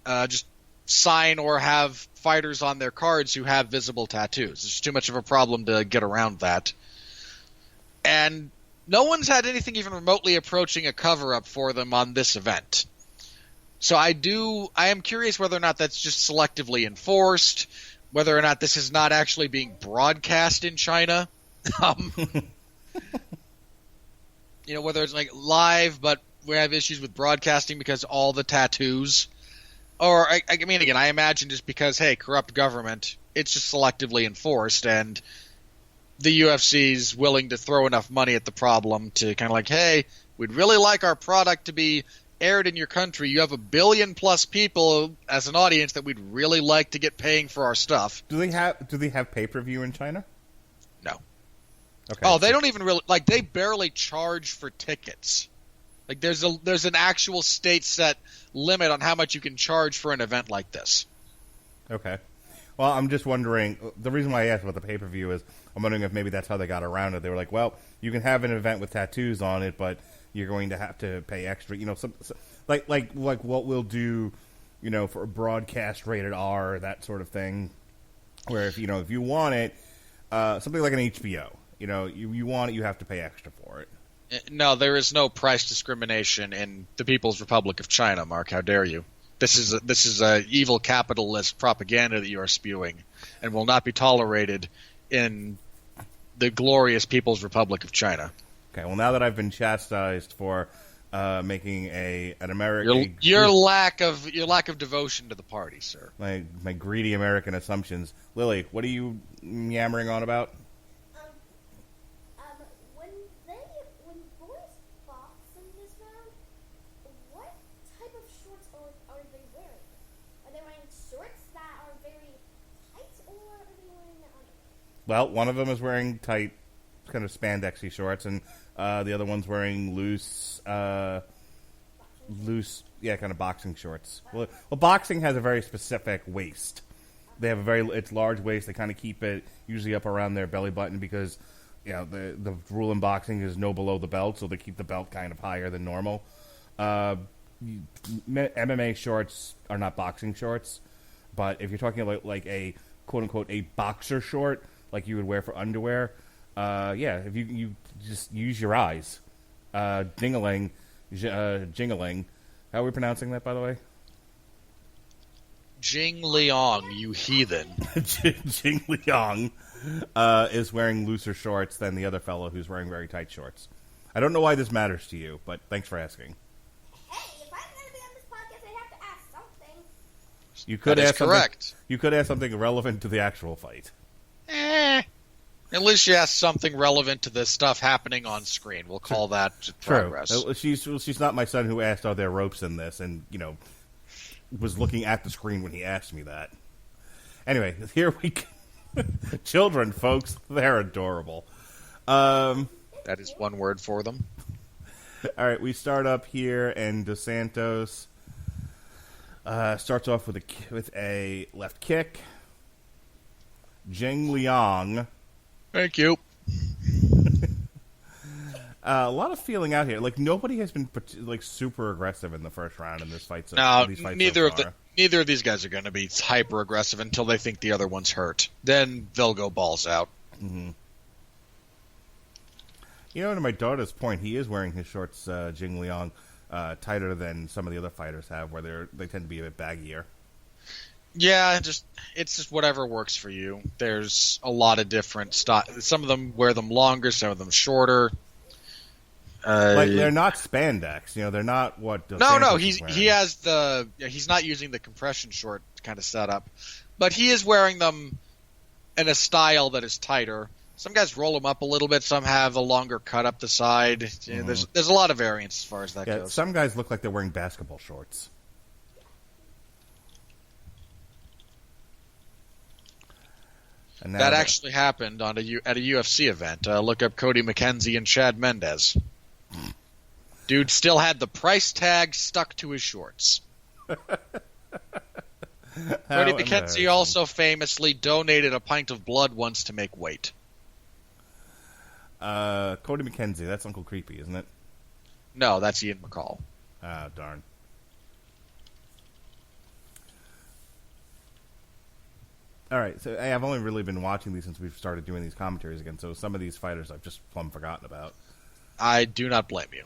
just sign or have fighters on their cards who have visible tattoos. It's too much of a problem to get around that. And no one's had anything even remotely approaching a cover-up for them on this event. So I am curious whether or not that's just selectively enforced, whether or not this is not actually being broadcast in China. Whether it's like live, but we have issues with broadcasting because all the tattoos. Or, I imagine just because, hey, corrupt government, it's just selectively enforced, and the UFC's willing to throw enough money at the problem to kind of like, hey, we'd really like our product to be aired in your country. You have 1 billion plus people as an audience that we'd really like to get paying for our stuff. Do they have pay-per-view in China? No. Okay. Oh, they don't even really they barely charge for tickets. Like there's an actual state set limit on how much you can charge for an event like this. Okay. Well, I'm just wondering, the reason why I asked about the pay-per-view is I'm wondering if maybe that's how they got around it. They were like, well, you can have an event with tattoos on it, but you're going to have to pay extra. Like what we'll do, for a broadcast rated R, that sort of thing, where if you want it, something like an HBO, you want it, you have to pay extra for it. No, there is no price discrimination in the People's Republic of China, Mark. How dare you? This is a evil capitalist propaganda that you are spewing, and will not be tolerated in the glorious People's Republic of China. Okay, well, now that I've been chastised for making an American your lack of devotion to the party, sir. My greedy American assumptions. Lily, what are you yammering on about? When boys box in this round, what type of shorts are they wearing? Are they wearing shorts that are very tight, or are they wearing underwear? Well, one of them is wearing tight, kind of spandexy shorts, and the other one's wearing loose, kind of boxing shorts. Well, boxing has a very specific waist. They have it's large waist. They kind of keep it usually up around their belly button because, the rule in boxing is no below the belt, so they keep the belt kind of higher than normal. MMA shorts are not boxing shorts, but if you're talking about like a quote unquote a boxer short, like you would wear for underwear, if you just use your eyes, jingling. How are we pronouncing that, by the way? Jing Liang, you heathen. Jing Liang is wearing looser shorts than the other fellow who's wearing very tight shorts. I don't know why this matters to you, but thanks for asking. Hey, if I'm going to be on this podcast, I have to ask something. You could that ask is correct. You could ask something relevant to the actual fight. At least you asked something relevant to the stuff happening on screen. We'll call that progress. True. She's not my son who asked, are there ropes in this? And, was looking at the screen when he asked me that. Anyway, here we go. Children, folks, they're adorable. That is one word for them. All right, we start up here, and Dos Santos starts off with a left kick. Jing Liang. Thank you. A lot of feeling out here. Like, nobody has been super aggressive in the first round in this fight. Neither of these guys are going to be hyper aggressive until they think the other one's hurt. Then they'll go balls out. Mm-hmm. To my daughter's point, he is wearing his shorts, Jing Liang, tighter than some of the other fighters have, where they tend to be a bit baggier. Yeah, it's just whatever works for you. There's a lot of different styles. Some of them wear them longer, some of them shorter. They're not spandex, they're not what. No, he's not using the compression short kind of setup, but he is wearing them in a style that is tighter. Some guys roll them up a little bit, some have a longer cut up the side. Mm-hmm. There's a lot of variance as far as that goes. Some guys look like they're wearing basketball shorts. And that actually happened at a UFC event. Look up Cody McKenzie and Chad Mendez. Dude still had the price tag stuck to his shorts. Cody McKenzie also famously donated a pint of blood once to make weight. Cody McKenzie, that's Uncle Creepy, isn't it? No, that's Ian McCall. Ah, darn. All right, so I've only really been watching these since we've started doing these commentaries again, so some of these fighters I've just plumb forgotten about. I do not blame you.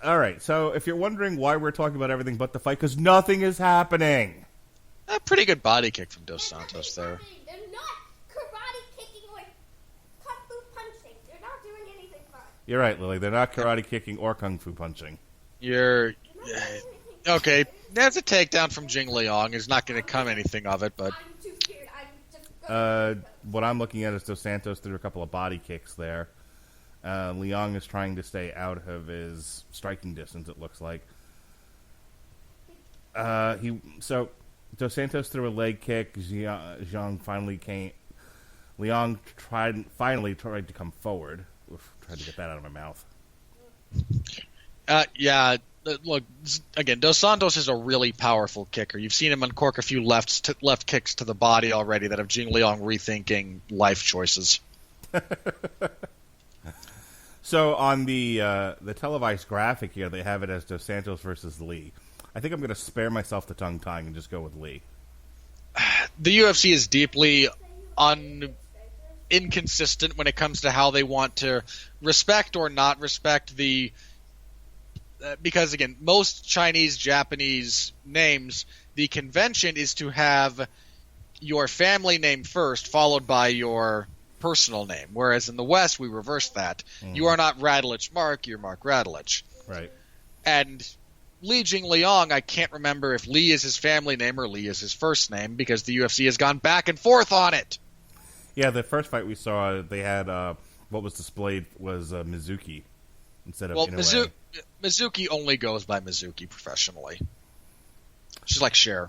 All right, so if you're wondering why we're talking about everything but the fight, because nothing is happening. A pretty good body kick from Dos Santos there. They're not karate kicking or kung fu punching. They're not doing anything fun. You're right, Lily. They're not karate kicking or kung fu punching. Okay, that's a takedown from Jing Liang. There's not going to come anything of it, but... I'm too scared. I'm just what I'm looking at is Dos Santos threw a couple of body kicks there. Liang is trying to stay out of his striking distance, it looks like. Dos Santos threw a leg kick. Zhang finally came... Liang finally tried to come forward. Oof, tried to get that out of my mouth. Look, again, Dos Santos is a really powerful kicker. You've seen him uncork a few left kicks to the body already that have Jing Liang rethinking life choices. So on the televised graphic here, they have it as Dos Santos versus Lee. I think I'm going to spare myself the tongue-tying and just go with Lee. The UFC is deeply inconsistent when it comes to how they want to respect or not respect the because again, most Chinese, Japanese names, the convention is to have your family name first, followed by your personal name. Whereas in the West, we reverse that. You are not Radulich Mark, you're Mark Radulich. Right. And Li Jingliang, I can't remember if Li is his family name or Li is his first name, because the UFC has gone back and forth on it. Yeah, the first fight we saw, they had what was displayed was Mizuki instead of Inoue. Mizuki only goes by Mizuki professionally. She's like Cher.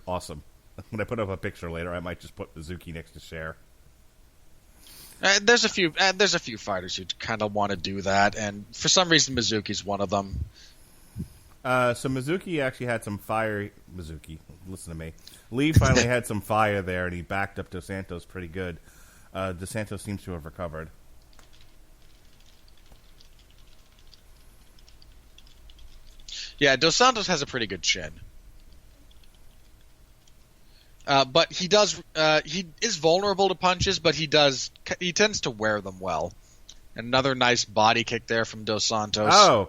Awesome. When I put up a picture later, I might just put Mizuki next to Cher. There's a few fighters who kind of want to do that, and for some reason Mizuki's one of them. So Mizuki actually had some fire. Mizuki, listen to me. Lee finally had some fire there, and he backed up Dos Santos pretty good. Dos Santos seems to have recovered. Yeah, Dos Santos has a pretty good chin. But he is vulnerable to punches, but he tends to wear them well. Another nice body kick there from Dos Santos. Oh,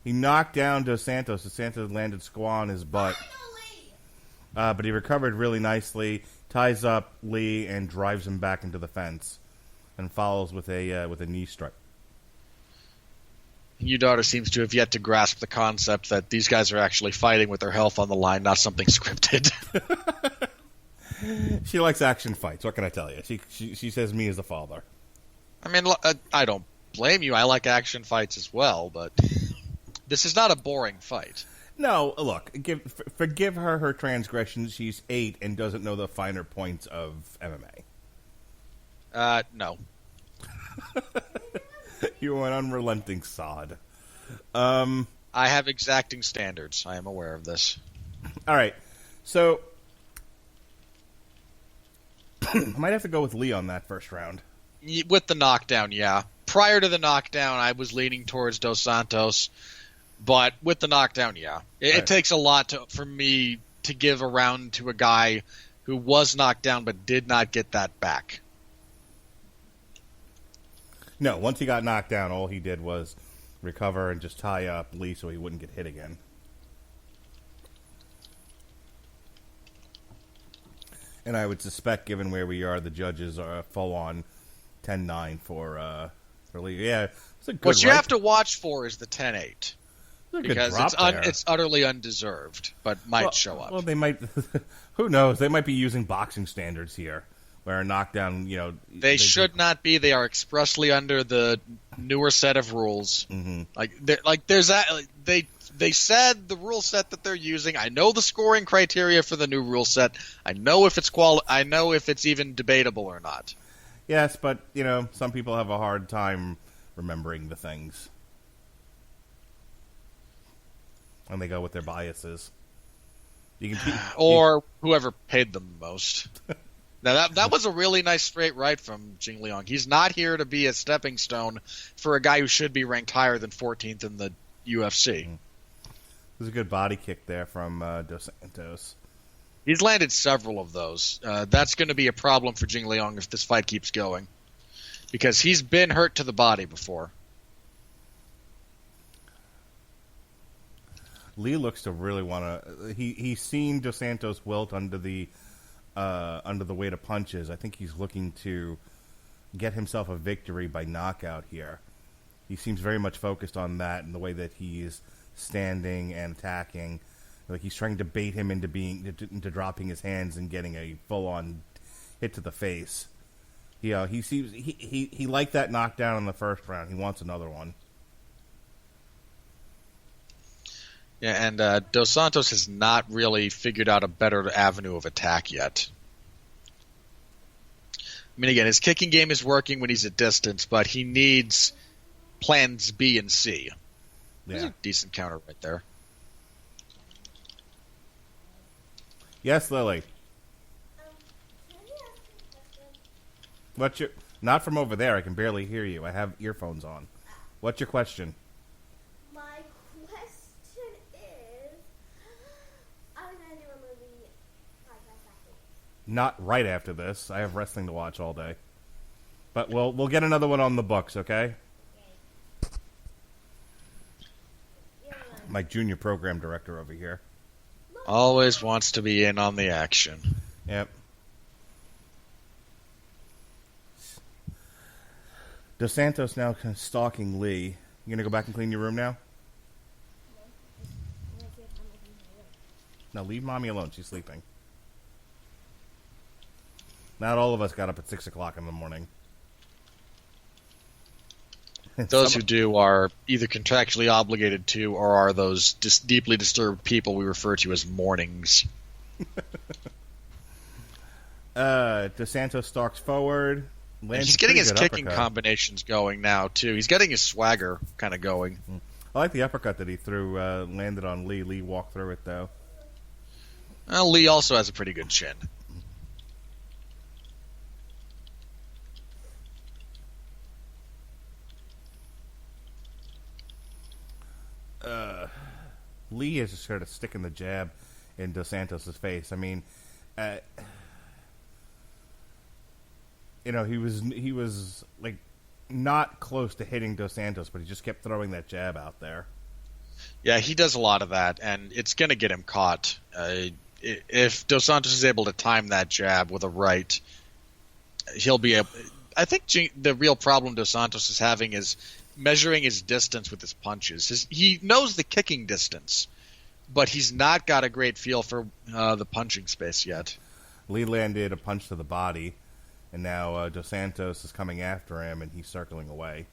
he knocked down Dos Santos. Dos Santos landed squaw on his butt. But he recovered really nicely, ties up Lee, and drives him back into the fence, and follows with a knee strike. Udara seems to have yet to grasp the concept that these guys are actually fighting with their health on the line, not something scripted. She likes action fights. What can I tell you? She says me as a father. I mean, I don't blame you. I like action fights as well, but this is not a boring fight. No, look, forgive her transgressions. She's 8 and doesn't know the finer points of MMA. No. You are an unrelenting sod. I have exacting standards. I am aware of this. All right, so might have to go with Lee on that first round. With the knockdown, yeah. Prior to the knockdown, I was leaning towards Dos Santos, but with the knockdown, yeah. It takes a lot for me to give a round to a guy who was knocked down but did not get that back. No, once he got knocked down, all he did was recover and just tie up Lee so he wouldn't get hit again. And I would suspect, given where we are, the judges are full on 10-9 for Lee. Yeah, it's a good. What you have to watch for is the 10-8. Because it's utterly undeserved, but might show up. Well, they might. Who knows? They might be using boxing standards here, where a knockdown, they should not be. They are expressly under the newer set of rules. Mm-hmm. There's that. They said the rule set that they're using. I know the scoring criteria for the new rule set. I know if it's I know if it's even debatable or not. Yes, but some people have a hard time remembering the things, and they go with their biases. Or whoever paid them the most. Now that was a really nice straight right from Jing Liang. He's not here to be a stepping stone for a guy who should be ranked higher than 14th in the UFC. There's a good body kick there from Dos Santos. He's landed several of those. That's going to be a problem for Jing Liang if this fight keeps going, because he's been hurt to the body before. Lee looks to really want to. He's seen Dos Santos wilt under the weight of punches. I think he's looking to get himself a victory by knockout here. He seems very much focused on that and the way that he's standing and attacking. Like he's trying to bait him into dropping his hands and getting a full-on hit to the face. He seems he liked that knockdown in the first round. He wants another one. Yeah, and Dos Santos has not really figured out a better avenue of attack yet. I mean, again, his kicking game is working when he's at distance, but he needs plans B and C. Yeah. There's a decent counter right there. Yes, Lily. Can I ask you a question? What's your... Not from over there. I can barely hear you. I have earphones on. What's your question? My question is, I'm gonna do a movie podcast afterwards. Not right after this. I have wrestling to watch all day. But we'll get another one on the books, okay? My junior program director over here. Always wants to be in on the action. Yep. Dos Santos now stalking Lee. You gonna go back and clean your room now? No, leave Mommy alone. She's sleeping. Not all of us got up at 6 o'clock in the morning. Those who do are either contractually obligated to or are those deeply disturbed people we refer to as mornings. Dos Santos stalks forward. He's getting his kicking combinations going now, too. He's getting his swagger kind of going. I like the uppercut that he threw, landed on Lee. Lee walked through it, though. Well, Lee also has a pretty good chin. Lee is just sort of sticking the jab in Dos Santos' face. I mean, he was like not close to hitting Dos Santos, but he just kept throwing that jab out there. Yeah, he does a lot of that, and it's going to get him caught. If Dos Santos is able to time that jab with a right, he'll be able. I think the real problem Dos Santos is having is measuring his distance with his punches. He knows the kicking distance, but he's not got a great feel for the punching space yet. Lee landed a punch to the body, and now Dos Santos is coming after him, and he's circling away.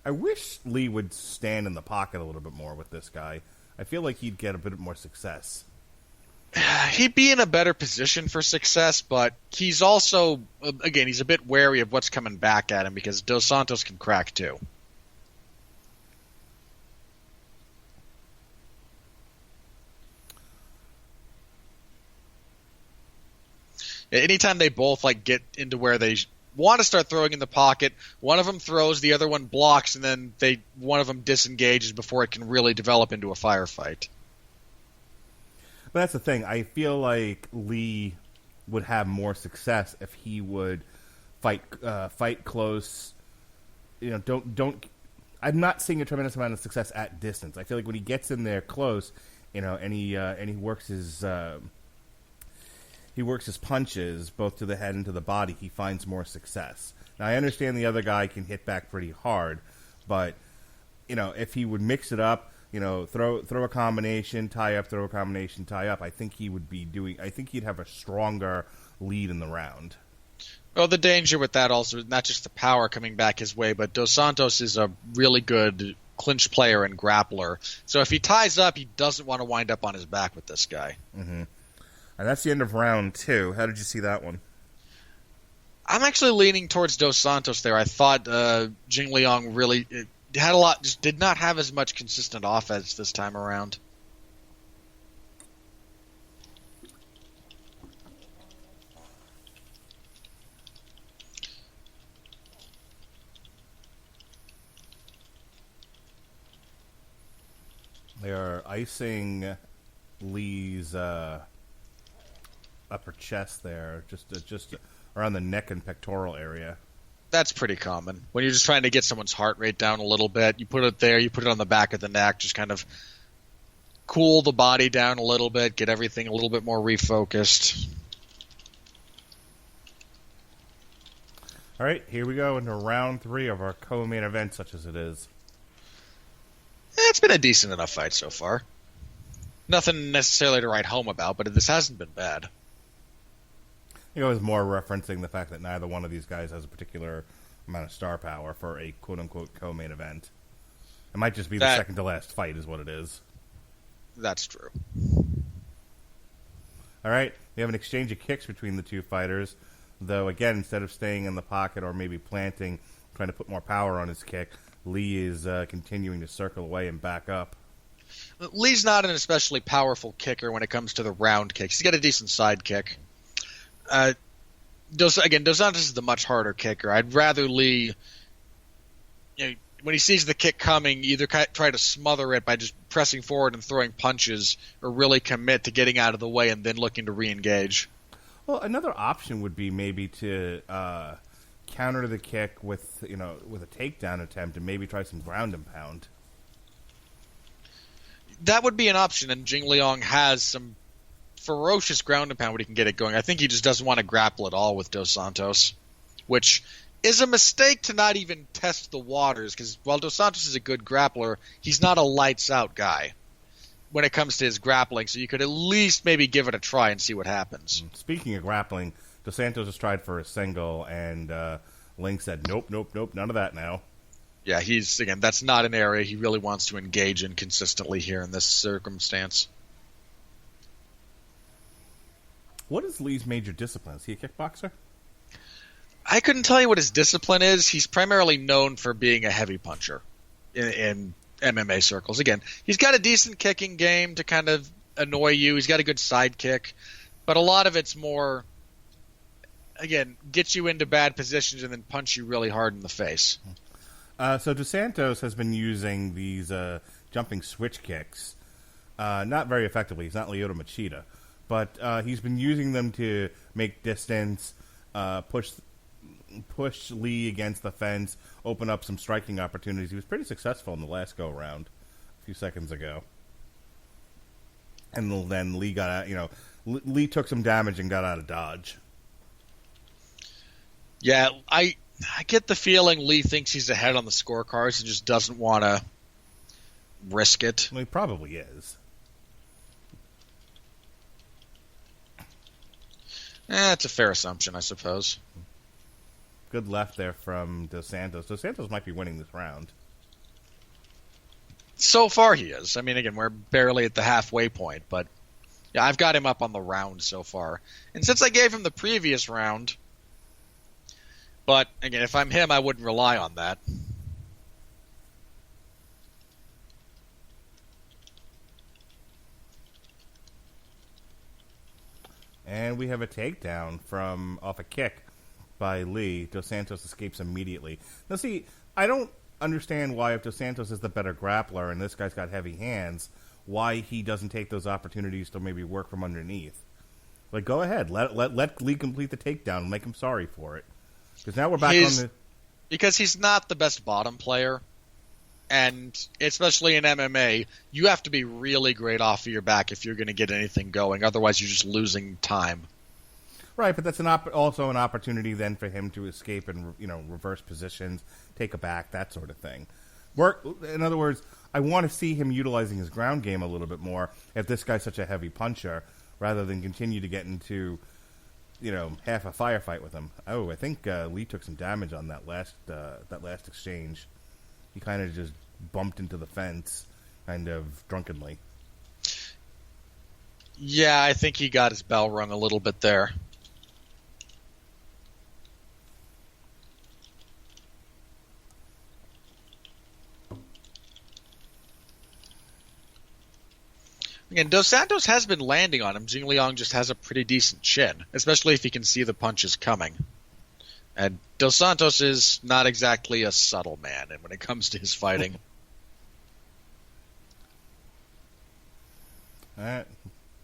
I wish Lee would stand in the pocket a little bit more with this guy. I feel like he'd get a bit more success. He'd be in a better position for success, but he's also, again, he's a bit wary of what's coming back at him because Dos Santos can crack too. Anytime they both get into where they want to start throwing in the pocket, one of them throws, the other one blocks, and then one of them disengages before it can really develop into a firefight. But that's the thing. I feel like Lee would have more success if he would fight close. Don't. I'm not seeing a tremendous amount of success at distance. I feel like when he gets in there close, and he works his. He works his punches both to the head and to the body. He finds more success. Now, I understand the other guy can hit back pretty hard, but if he would mix it up, throw a combination, tie up, throw a combination, tie up, I think he'd have a stronger lead in the round. Well, the danger with that also, not just the power coming back his way, but Dos Santos is a really good clinch player and grappler. So if he ties up, he doesn't want to wind up on his back with this guy. Mm-hmm. And that's the end of round 2. How did you see that one? I'm actually leaning towards Dos Santos there. I thought Jing Liang really had just did not have as much consistent offense this time around. They are icing Lee's upper chest there, just around the neck and pectoral area. That's pretty common. When you're just trying to get someone's heart rate down a little bit, you put it there, you put it on the back of the neck, just kind of cool the body down a little bit, get everything a little bit more refocused. All right, here we go into round 3 of our co-main event, such as it is. It's been a decent enough fight so far. Nothing necessarily to write home about, but this hasn't been bad. I think I was more referencing the fact that neither one of these guys has a particular amount of star power for a quote-unquote co-main event. It might just be the second to last fight is what it is. That's true. All right, we have an exchange of kicks between the two fighters, though, again, instead of staying in the pocket or maybe planting, trying to put more power on his kick, Lee is continuing to circle away and back up. Lee's not an especially powerful kicker when it comes to the round kicks. He's got a decent side kick. Dos Santos is the much harder kicker. I'd rather Lee, when he sees the kick coming, either try to smother it by just pressing forward and throwing punches, or really commit to getting out of the way and then looking to re-engage. Well, another option would be maybe to counter the kick with a takedown attempt and maybe try some ground and pound. That would be an option, and Jing Liang has some ferocious ground and pound when he can get it going. I think he just doesn't want to grapple at all with Dos Santos, which is a mistake to not even test the waters, because while Dos Santos is a good grappler, he's not a lights-out guy when it comes to his grappling, so you could at least maybe give it a try and see what happens. Speaking of grappling, Dos Santos has tried for a single, and Ling said, nope, none of that now. Yeah, that's not an area he really wants to engage in consistently here in this circumstance. What is Lee's major discipline? Is he a kickboxer? I couldn't tell you what his discipline is. He's primarily known for being a heavy puncher in MMA circles. Again, he's got a decent kicking game to kind of annoy you. He's got a good side kick. But a lot of it's more, again, get you into bad positions and then punch you really hard in the face. So Dos Santos has been using these jumping switch kicks, not very effectively. He's not Lyoto Machida, but he's been using them to make distance, push Lee against the fence, open up some striking opportunities. He was pretty successful in the last go-round a few seconds ago. And then Lee got out, Lee took some damage and got out of dodge. Yeah, I get the feeling Lee thinks he's ahead on the scorecards and just doesn't want to risk it. Well, he probably is. That's a fair assumption, I suppose. Good left there from Dos Santos. Dos Santos might be winning this round. So far he is. I mean, again, we're barely at the halfway point, but yeah, I've got him up on the round so far. And since I gave him the previous round, but again, if I'm him, I wouldn't rely on that. And we have a takedown off a kick by Lee. Dos Santos escapes immediately. Now, see, I don't understand why, if Dos Santos is the better grappler and this guy's got heavy hands, why he doesn't take those opportunities to maybe work from underneath. Like, go ahead. Let Lee complete the takedown and make him sorry for it. Because now we're back on the... Because he's not the best bottom player, and especially in MMA, you have to be really great off of your back if you're going to get anything going. Otherwise, you're just losing time. Right, but that's also an opportunity then for him to escape and reverse positions, take a back, that sort of thing. In other words, I want to see him utilizing his ground game a little bit more if this guy's such a heavy puncher, rather than continue to get into half a firefight with him. Oh, I think Lee took some damage on that last exchange. He kind of just bumped into the fence, kind of drunkenly. Yeah, I think he got his bell rung a little bit there. Again, Dos Santos has been landing on him. Jing Liang just has a pretty decent chin, especially if he can see the punches coming. And Dos Santos is not exactly a subtle man when it comes to his fighting. All right.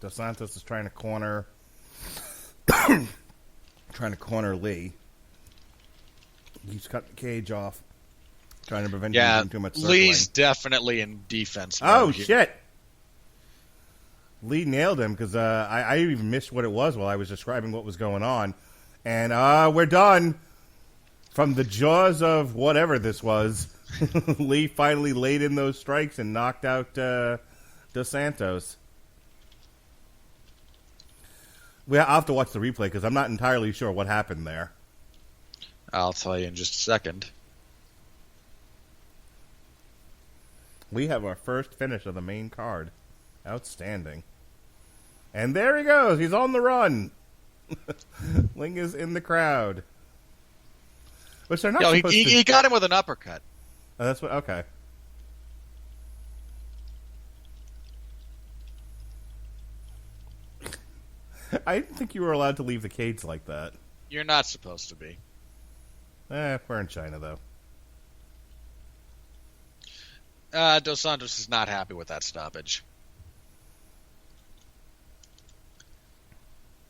Dos Santos is trying to corner Lee. He's cut the cage off, trying to prevent him from too much circling. Lee's definitely in defense mode. Oh, shit! Lee nailed him because I even missed what it was while I was describing what was going on. And we're done. From the jaws of whatever this was, Lee finally laid in those strikes and knocked out Dos Santos. I'll have to watch the replay because I'm not entirely sure what happened there. I'll tell you in just a second. We have our first finish of the main card. Outstanding. And there he goes. He's on the run. Ling is in the crowd. Which they're not supposed to... He got him with an uppercut. Oh, that's what... Okay. I didn't think you were allowed to leave the cage like that. You're not supposed to be. We're in China, though. Dos Santos is not happy with that stoppage.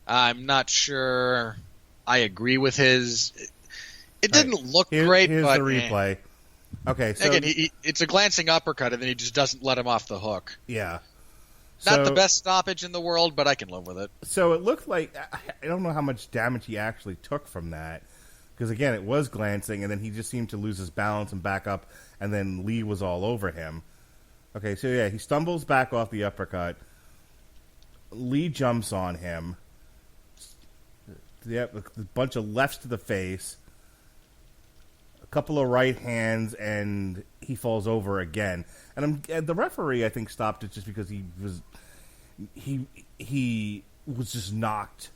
I'm not sure I agree with his. It All didn't look great, here's but the replay. Okay, so again, it's a glancing uppercut, and then he just doesn't let him off the hook. yeah. Not the best stoppage in the world, but I can live with it. So it looked like, I don't know how much damage he actually took from that. Because, again, it was glancing, and then he just seemed to lose his balance and back up, and then Lee was all over him. Okay, so yeah, he stumbles back off the uppercut. Lee jumps on him. Yep, a bunch of lefts to the face. A couple of right hands, and he falls over again. And the referee, I think, stopped it just because he was just knocked.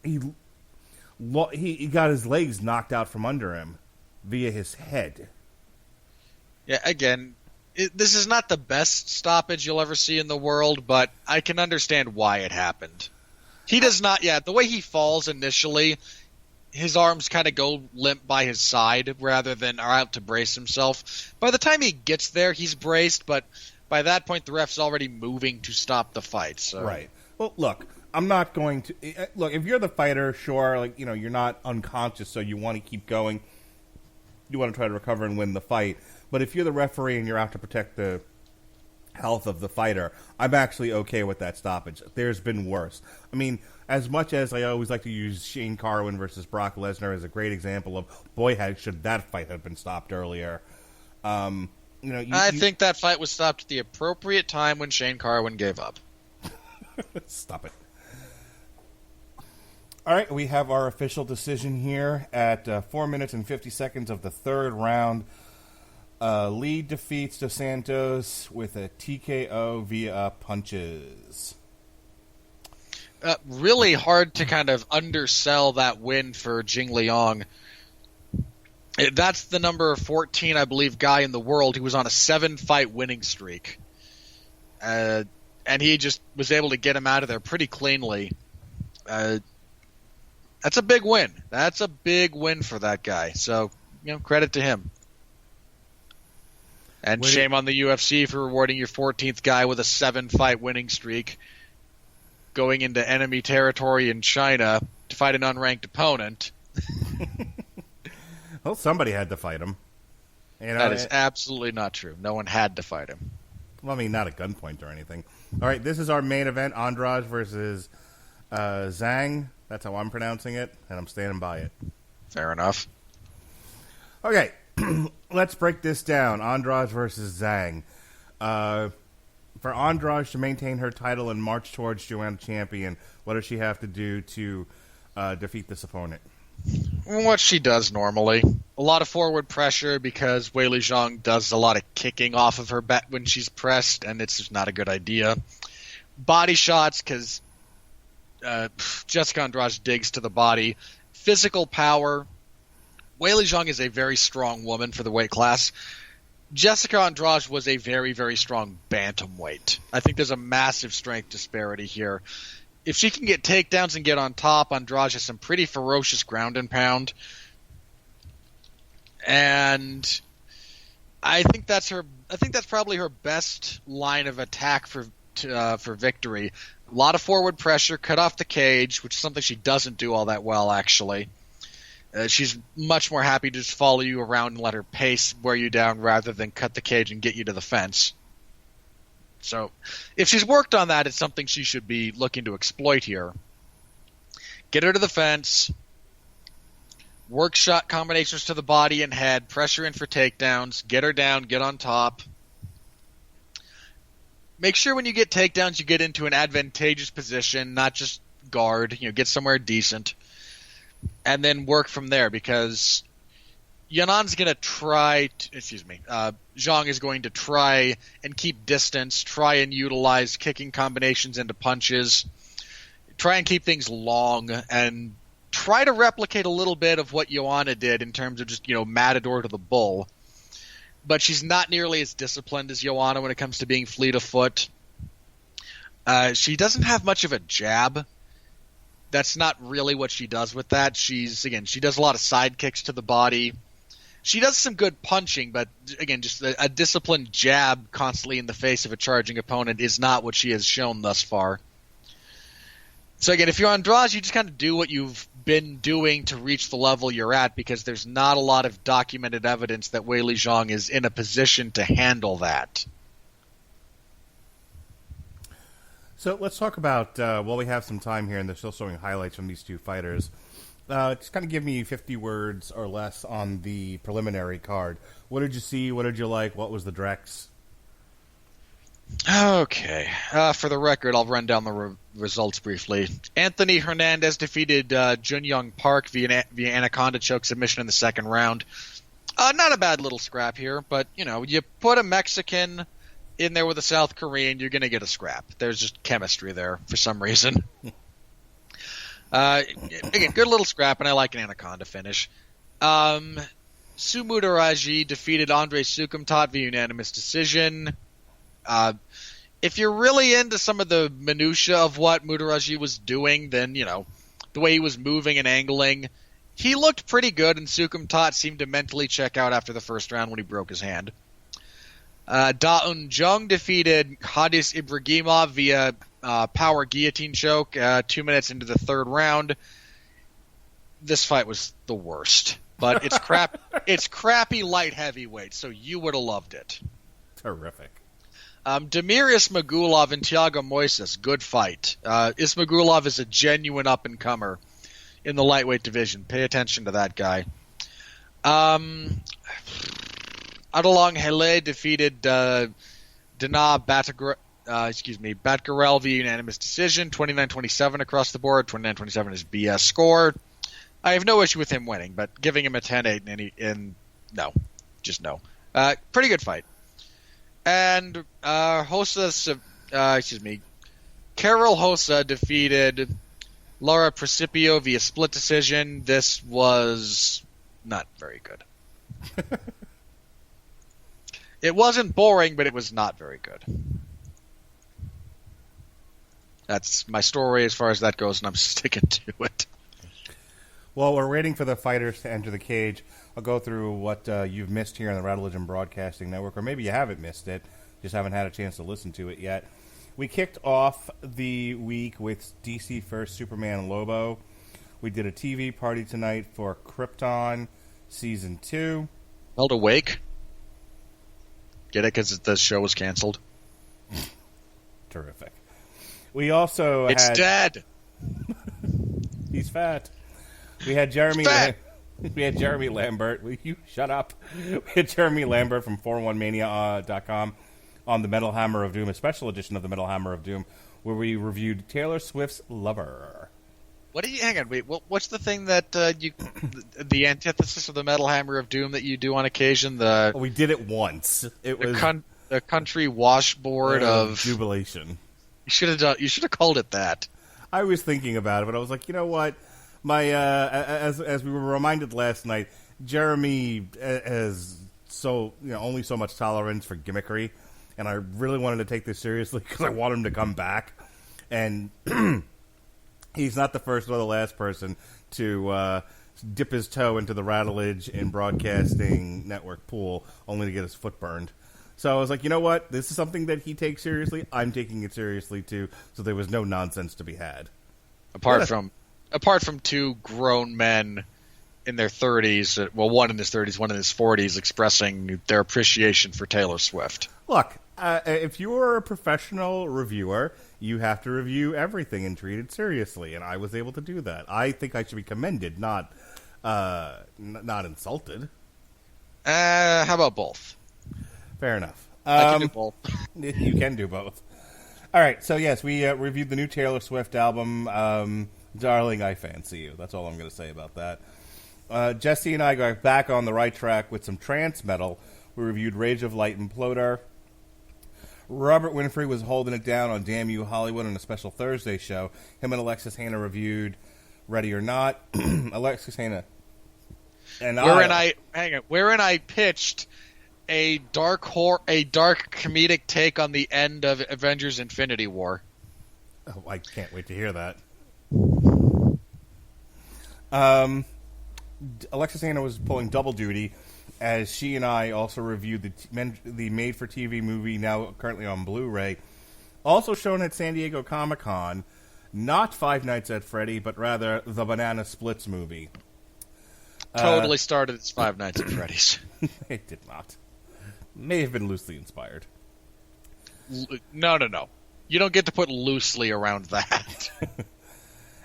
He got his legs knocked out from under him via his head. Yeah, again, this is not the best stoppage you'll ever see in the world, but I can understand why it happened. He does not, the way he falls initially, his arms kind of go limp by his side rather than are out to brace himself. By the time he gets there, he's braced, but by that point, the ref's already moving to stop the fight. So. Right. Well, look, I'm not going to... Look, if you're the fighter, sure, you're not unconscious, so you want to keep going. You want to try to recover and win the fight. But if you're the referee and you're out to protect the health of the fighter, I'm actually okay with that stoppage. There's been worse. I mean, as much as I always like to use Shane Carwin versus Brock Lesnar as a great example of, boy, should that fight have been stopped earlier. I think that fight was stopped at the appropriate time when Shane Carwin gave up. Stop it. All right, we have our official decision here at 4 minutes and 50 seconds of the third round. Lee defeats Dos Santos with a TKO via punches. Really hard to kind of undersell that win for Jing Liang. That's the number 14, I believe, guy in the world who was on a 7-fight winning streak. And he just was able to get him out of there pretty cleanly. That's a big win. That's a big win for that guy. So, credit to him. And shame on the UFC for rewarding your 14th guy with a 7-fight winning streak, going into enemy territory in China to fight an unranked opponent. Well, somebody had to fight him. That is absolutely not true. No one had to fight him. Well, I mean, not at gunpoint or anything. All right, this is our main event, Andrade versus Zhang. That's how I'm pronouncing it, and I'm standing by it. Fair enough. Okay, let's break this down. Andrade versus Zhang. For Andrade to maintain her title and march towards Joanna Champion, what does she have to do to defeat this opponent? What she does normally. A lot of forward pressure because Weili Zhang does a lot of kicking off of her back when she's pressed, and it's just not a good idea. Body shots because Jessica Andrade digs to the body. Physical power. Weili Zhang is a very strong woman for the weight class. Jessica Andrade was a very, very strong bantamweight. I think there's a massive strength disparity here. If she can get takedowns and get on top, Andrade has some pretty ferocious ground and pound. And I think that's probably her best line of attack for victory. A lot of forward pressure, cut off the cage, which is something she doesn't do all that well, actually. She's much more happy to just follow you around and let her pace wear you down rather than cut the cage and get you to the fence. So if she's worked on that, it's something she should be looking to exploit here. Get her to the fence, work shot combinations to the body and head, pressure in for takedowns, get her down, get on top. Make sure when you get takedowns, you get into an advantageous position, not just guard, get somewhere decent. And then work from there because Yanan's going to Zhang is going to try and keep distance, try and utilize kicking combinations into punches, try and keep things long, and try to replicate a little bit of what Joanna did in terms of just, matador to the bull. But she's not nearly as disciplined as Joanna when it comes to being fleet of foot. She doesn't have much of a jab. That's not really what she does with that. She does a lot of side kicks to the body. She does some good punching, but again, just a disciplined jab constantly in the face of a charging opponent is not what she has shown thus far. So again, if you're Andrade, you just kind of do what you've been doing to reach the level you're at, because there's not a lot of documented evidence that Weili Zhang is in a position to handle that. So let's talk about, while we have some time here and they're still showing highlights from these two fighters, just kind of give me 50 words or less on the preliminary card. What did you see? What did you like? What was the Drex? Okay. For the record, I'll run down the results briefly. Anthony Hernandez defeated Junyoung Park via Anaconda choke submission in the second round. Not a bad little scrap here, but, you put a Mexican in there with a South Korean, you're going to get a scrap. There's just chemistry there for some reason. Again, good little scrap, and I like an Anaconda finish. Su Mudairaji defeated Andre Sukumtat via unanimous decision. If you're really into some of the minutia of what Mudairaji was doing, then, the way he was moving and angling, he looked pretty good, and Sukumtat seemed to mentally check out after the first round when he broke his hand. Da-Un Jung defeated Hadis Ibrahimov via power guillotine choke 2 minutes into the third round. This fight was the worst, but it's it's crappy light heavyweight, so you would have loved it. Terrific. Demir Ismagulov and Thiago Moises, good fight. Ismagulov is a genuine up-and-comer in the lightweight division. Pay attention to that guy. Adalong Hele defeated Dana Batgarel via unanimous decision, 29-27 across the board. 29-27 is BS score. I have no issue with him winning, but giving him a 10-8 no. Pretty good fight. And Carol Hossa defeated Laura Principio via split decision. This was not very good. It wasn't boring, but it was not very good. That's my story as far as that goes, and I'm sticking to it. Well, we're waiting for the fighters to enter the cage. I'll go through what you've missed here on the Radulich Broadcasting Network, or maybe you haven't missed it, just haven't had a chance to listen to it yet. We kicked off the week with DC First Superman Lobo. We did a TV party tonight for Krypton Season 2. Held awake. Get it? Because the show was canceled. Terrific. We also It's dead. He's fat. We had Jeremy. We had Jeremy Lambert. Will you shut up? We had Jeremy Lambert from 401mania.com on the Metal Hammer of Doom, a special edition of the Metal Hammer of Doom, where we reviewed Taylor Swift's Lover. Hang on, wait. What's the thing that the antithesis of the Metal Hammer of Doom that you do on occasion? We did it once. It was the country washboard of jubilation. You should have called it that. I was thinking about it, but I was like, you know what? My as we were reminded last night, Jeremy has only so much tolerance for gimmickry, and I really wanted to take this seriously because I want him to come back, and he's not the first or the last person to dip his toe into the Radulich and Broadcasting Network pool only to get his foot burned. So I was like, you know what? This is something that he takes seriously. I'm taking it seriously too. So there was no nonsense to be had. Apart from two grown men in their 30s, well, one in his 30s, one in his 40s, expressing their appreciation for Taylor Swift. Look, if you are a professional reviewer, you have to review everything and treat it seriously, and I was able to do that. I think I should be commended, not insulted. How about both? Fair enough. I can do both. You can do both. All right, so yes, we reviewed the new Taylor Swift album, Darling, I Fancy You. That's all I'm going to say about that. Jesse and I got back on the right track with some trance metal. We reviewed Rage of Light Imploder. Robert Winfree was holding it down on Damn You Hollywood on a special Thursday show. Him and Alexis Hannah reviewed Ready or Not. Alexis Hannah and wherein I pitched a dark comedic take on the end of Avengers Infinity War. Oh, I can't wait to hear that. Alexis Hannah was pulling double duty as she and I also reviewed the made-for-TV movie, now currently on Blu-ray, also shown at San Diego Comic-Con, not Five Nights at Freddy, but rather the Banana Splits movie. Totally started as Five Nights at Freddy's. It did not. May have been loosely inspired. No. You don't get to put loosely around that.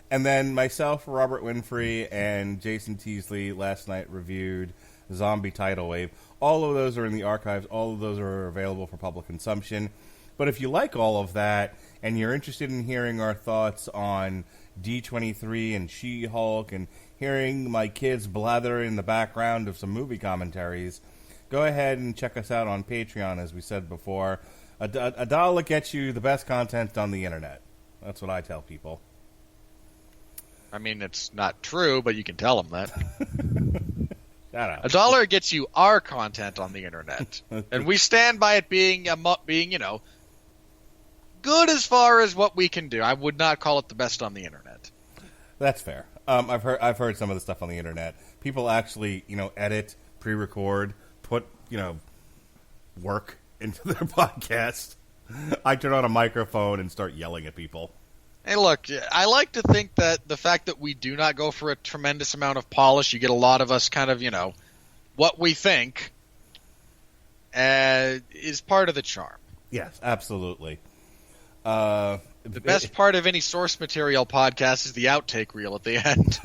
And then myself, Robert Winfree, and Jason Teasley last night reviewed Zombie Tidal Wave. All of those are in the archives. All of those are available for public consumption. But if you like all of that, and you're interested in hearing our thoughts on D23 and She-Hulk, and hearing my kids blather in the background of some movie commentaries, go ahead and check us out on Patreon, as we said before. A dollar gets you the best content on the internet. That's what I tell people. I mean, it's not true, but you can tell them that. Shut up. $1 gets you our content on the internet, and we stand by it being good as far as what we can do. I would not call it the best on the internet. That's fair. I've heard some of the stuff on the internet. People actually, edit, pre-record, put, work into their podcast. I turn on a microphone and start yelling at people. Hey, look, I like to think that the fact that we do not go for a tremendous amount of polish, you get a lot of us kind of, what we think, is part of the charm. Yes, absolutely. The best part of any source material podcast is the outtake reel at the end.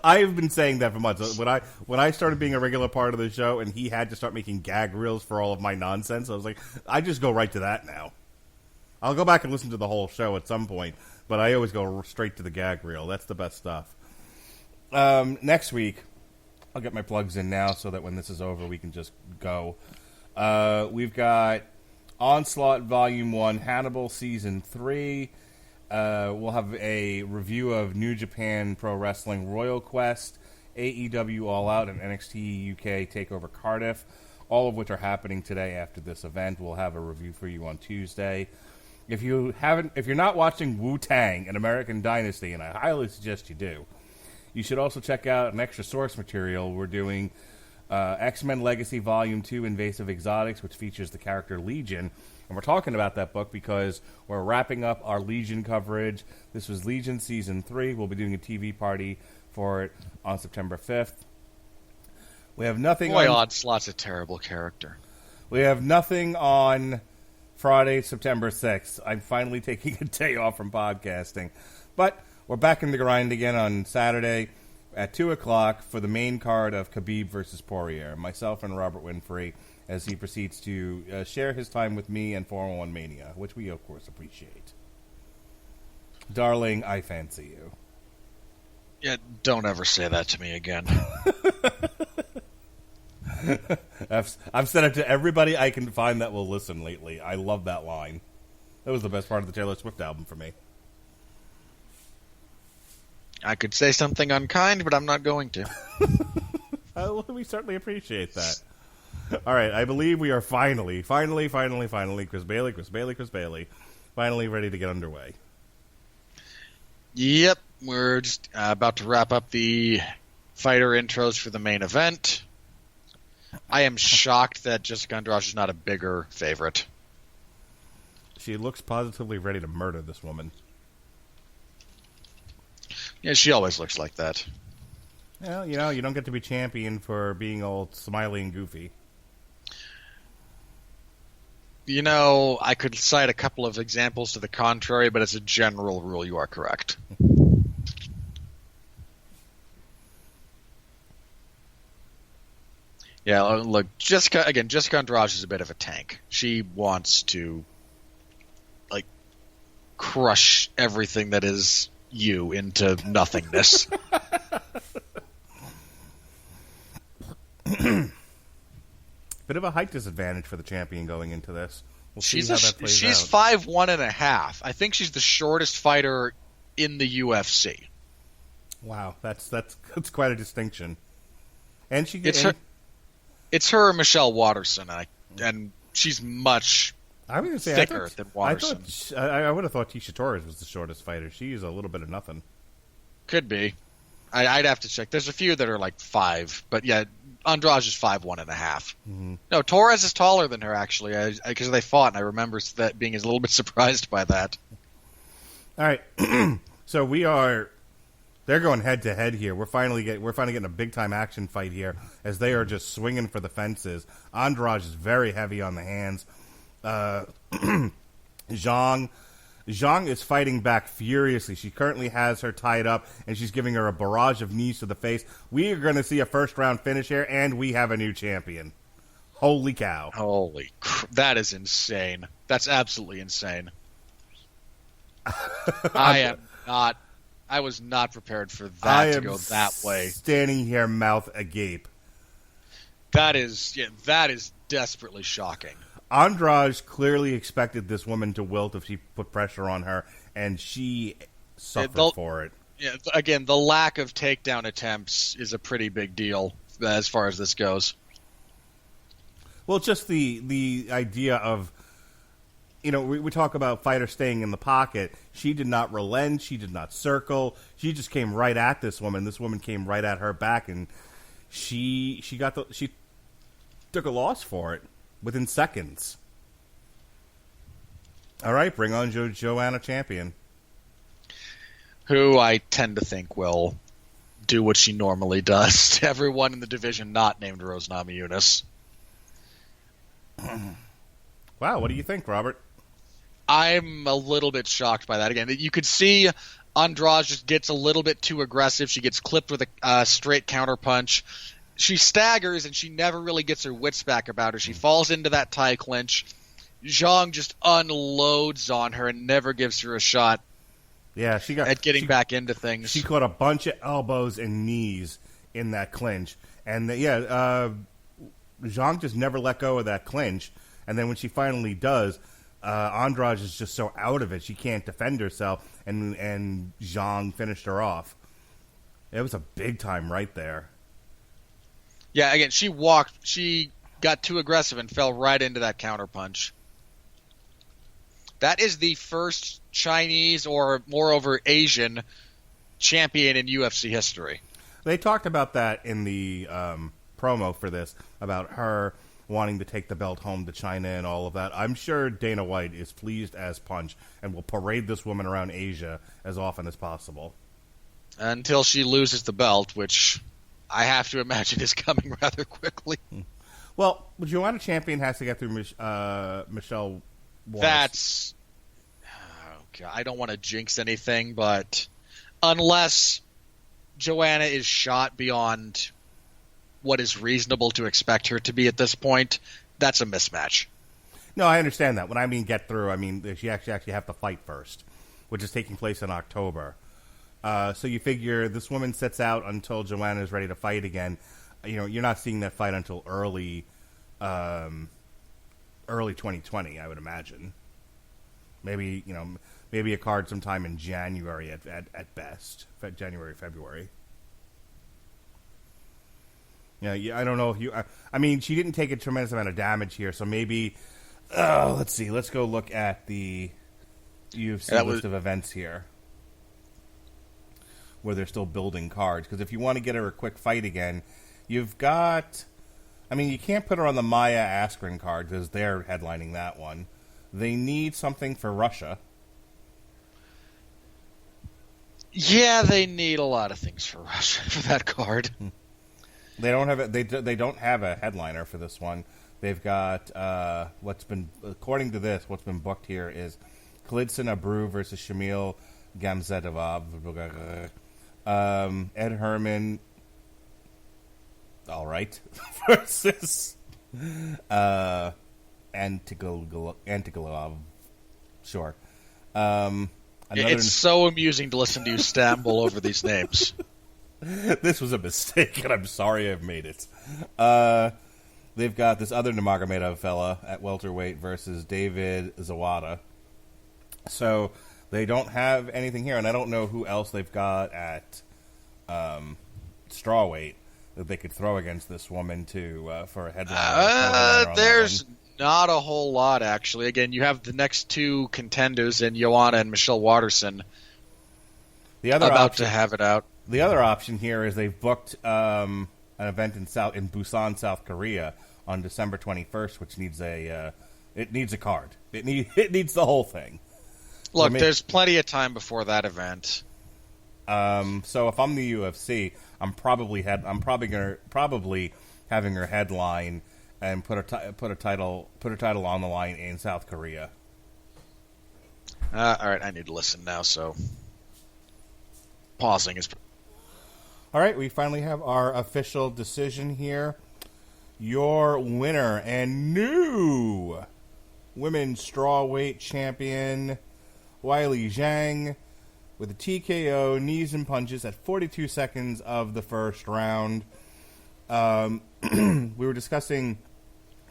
I've been saying that for months. When I started being a regular part of the show and he had to start making gag reels for all of my nonsense, I was like, I just go right to that now. I'll go back and listen to the whole show at some point, but I always go straight to the gag reel. That's the best stuff. Next week, I'll get my plugs in now so that when this is over, we can just go. We've got Onslaught Volume 1, Hannibal Season 3. We'll have a review of New Japan Pro Wrestling Royal Quest, AEW All Out, and NXT UK TakeOver Cardiff, all of which are happening today after this event. We'll have a review for you on Tuesday. If you're not watching Wu-Tang: An American Dynasty, and I highly suggest you do, you should also check out an extra source material. We're doing X-Men Legacy Volume 2, Invasive Exotics, which features the character Legion. And we're talking about that book because we're wrapping up our Legion coverage. This was Legion Season 3. We'll be doing a TV party for it on September 5th. We have nothing on... Onslaught's a terrible character. We have nothing on Friday, September 6th. I'm finally taking a day off from podcasting. But we're back in the grind again on Saturday at 2 o'clock for the main card of Khabib versus Poirier. Myself and Robert Winfree, as he proceeds to share his time with me and 401 Mania, which we, of course, appreciate. Darling, I fancy you. Yeah, don't ever say that to me again. I've said it to everybody I can find that will listen lately. I love that line. That was the best part of the Taylor Swift album for me. I could say something unkind, but I'm not going to. Well, we certainly appreciate that. All right, I believe we are finally, Chris Bailey, finally ready to get underway. Yep, we're just about to wrap up the fighter intros for the main event. I am shocked that Jessica Andrade is not a bigger favorite. She looks positively ready to murder this woman. Yeah, she always looks like that. Well, you don't get to be champion for being all smiley and goofy. I could cite a couple of examples to the contrary, but as a general rule, you are correct. Yeah, look, Jessica Andrade is a bit of a tank. She wants to, crush everything that is you into nothingness. Bit of a height disadvantage for the champion going into this. We'll see she's how that plays she's out. 5'1.5". I think she's the shortest fighter in the UFC. Wow, that's quite a distinction. And It's her and Michelle Watterson, and she's much thicker than Watterson. I would have thought Tisha Torres was the shortest fighter. She's a little bit of nothing. Could be. I'd have to check. There's a few that are 5, but yeah, Andrade is 5'1.5". Mm-hmm. No, Torres is taller than her, actually, because they fought, and I remember that being a little bit surprised by that. All right. So they're going head to head here. We're finally getting a big time action fight here as they are just swinging for the fences. Andrade is very heavy on the hands. Zhang is fighting back furiously. She currently has her tied up, and she's giving her a barrage of knees to the face. We are going to see a first-round finish here, and we have a new champion. Holy cow. That is insane. That's absolutely insane. I was not prepared for that to go that way. Standing here, mouth agape. That is desperately shocking. Andrade clearly expected this woman to wilt if she put pressure on her, and she suffered for it. Yeah, again, the lack of takedown attempts is a pretty big deal as far as this goes. Well, just the idea of, we talk about fighters staying in the pocket. She did not relent. She did not circle. She just came right at this woman. This woman came right at her back, and she took a loss for it within seconds. All right, bring on Joanna Champion, who I tend to think will do what she normally does to everyone in the division not named Rose Namajunas. Wow, what do you think, Robert? I'm a little bit shocked by that. Again, you could see Andrade just gets a little bit too aggressive. She gets clipped with a straight counterpunch. She staggers, and she never really gets her wits back about her. She falls into that tie clinch. Zhang just unloads on her and never gives her a shot. Yeah, at getting back into things. She caught a bunch of elbows and knees in that clinch. And, Zhang just never let go of that clinch. And then when she finally does, Andrade is just so out of it, she can't defend herself. And Zhang finished her off. It was a big time right there. Yeah, again, she got too aggressive and fell right into that counterpunch. That is the first Chinese or, moreover, Asian champion in UFC history. They talked about that in the promo for this, about her wanting to take the belt home to China and all of that. I'm sure Dana White is pleased as punch and will parade this woman around Asia as often as possible. Until she loses the belt, which I have to imagine is coming rather quickly. Well, Joanna Champion has to get through Michelle Wallace. That's... Oh, God, I don't want to jinx anything, but unless Joanna is shot beyond what is reasonable to expect her to be at this point, that's a mismatch. No, I understand that. When I mean get through, I mean she actually have to fight first, which is taking place in October. So you figure this woman sits out until Joanna is ready to fight again. You're not seeing that fight until early 2020, I would imagine. Maybe a card sometime in January at best, January, February. Yeah, I don't know if you. I mean, she didn't take a tremendous amount of damage here, so maybe. Let's see. Let's go look at the UFC list of events here, where they're still building cards. Because if you want to get her a quick fight again, you've got. I mean, you can't put her on the Maya Askren card because they're headlining that one. They need something for Russia. Yeah, they need a lot of things for Russia for that card. They don't have they don't have a headliner for this one. They've got according to this, what's been booked here is Klidson Abreu versus Shamil Gamzatov. Ed Herman, all right, versus Antigolov. Sure. It's so amusing to listen to you stumble over these names. This was a mistake, and I'm sorry I've made it. They've got this other Nurmagomedov fella at welterweight versus David Zawada. So they don't have anything here, and I don't know who else they've got at strawweight that they could throw against this woman for a headline. There's not a whole lot, actually. Again, you have the next two contenders in Joanna and Michelle Waterson to have it out. The other option here is they've booked an event in Busan, South Korea, on December 21st, which needs a card. It needs the whole thing. Look, there's plenty of time before that event. So if I'm the UFC, I'm probably having her headline and put a title on the line in South Korea. All right, I need to listen now, so pausing is. All right, we finally have our official decision here. Your winner and new women's strawweight champion, Weili Zhang, with a TKO, knees and punches at 42 seconds of the first round. We were discussing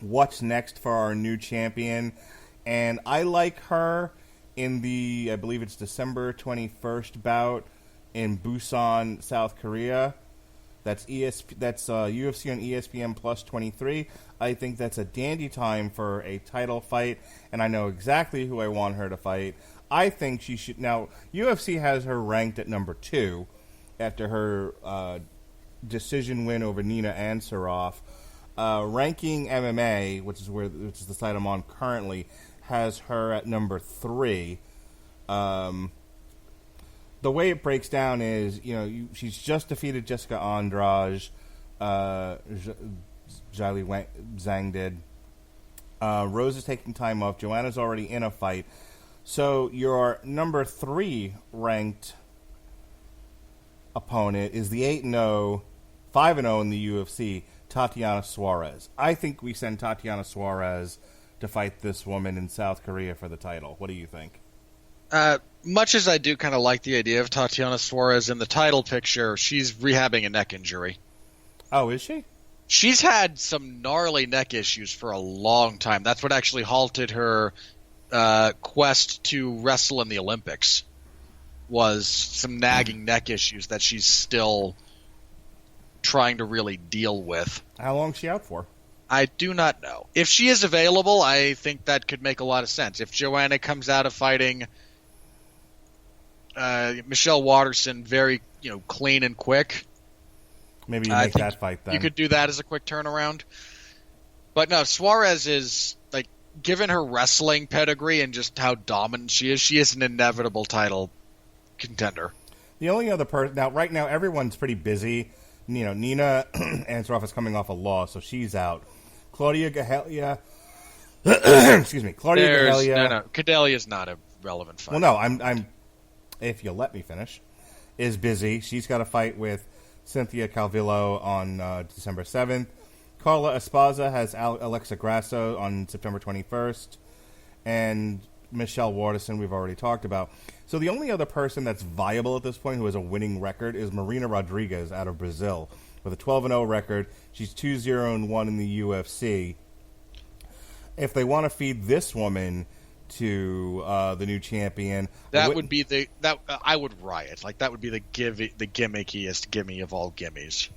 what's next for our new champion, and I like her in the, I believe it's December 21st bout in Busan, South Korea. That's UFC on ESPN Plus 23. I think that's a dandy time for a title fight, and I know exactly who I want her to fight. I think she should. Now, UFC has her ranked at number 2 after her decision win over Nina Ansaroff. Ranking MMA, which is the site I'm on currently, has her at number 3. The way it breaks down is, she's just defeated Jessica Andrade. Zhang did. Rose is taking time off. Joanna's already in a fight. So your number 3 ranked opponent is the 8-0, 5-0 in the UFC, Tatiana Suarez. I think we send Tatiana Suarez to fight this woman in South Korea for the title. What do you think? Much as I do kind of like the idea of Tatiana Suarez in the title picture, she's rehabbing a neck injury. Oh, is she? She's had some gnarly neck issues for a long time. That's what actually halted her quest to wrestle in the Olympics, was some nagging neck issues that she's still trying to really deal with. How long is she out for? I do not know. If she is available, I think that could make a lot of sense. If Joanna comes out of fighting Michelle Waterson very clean and quick, maybe you make that fight then. You could do that as a quick turnaround. But no, Suarez is, given her wrestling pedigree and just how dominant she is an inevitable title contender. The only other person right now everyone's pretty busy. Nina Ansaroff is coming off a loss, so she's out. Claudia Gadelia. Excuse me, Claudia Gadelia. No, Gadelia is not a relevant fight. Well, no, I'm. If you'll let me finish, is busy. She's got a fight with Cynthia Calvillo on December 7th. Carla Esparza has Alexa Grasso on September 21st. And Michelle Waterson, we've already talked about. So the only other person that's viable at this point who has a winning record is Marina Rodriguez out of Brazil. With a 12-0 record, she's 2-0-1 in the UFC. If they want to feed this woman to the new champion, I would riot. That would be the gimmickiest gimme of all gimmies.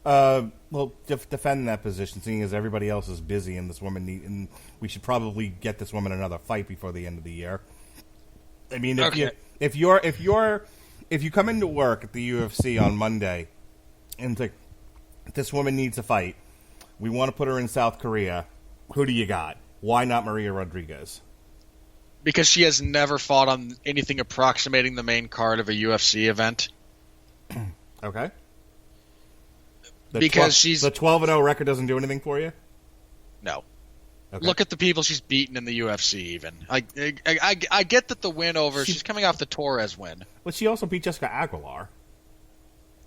Well, defend that position, seeing as everybody else is busy, and this woman and we should probably get this woman another fight before the end of the year. I mean, if you come into work at the UFC on Monday and think this woman needs a fight, we want to put her in South Korea. Who do you got? Why not Maria Rodriguez? Because she has never fought on anything approximating the main card of a UFC event. Okay. Because she's the 12-0 record doesn't do anything for you? No. Okay. Look at the people she's beaten in the UFC. Even I get that the win over she's coming off the Torres win. But she also beat Jessica Aguilar.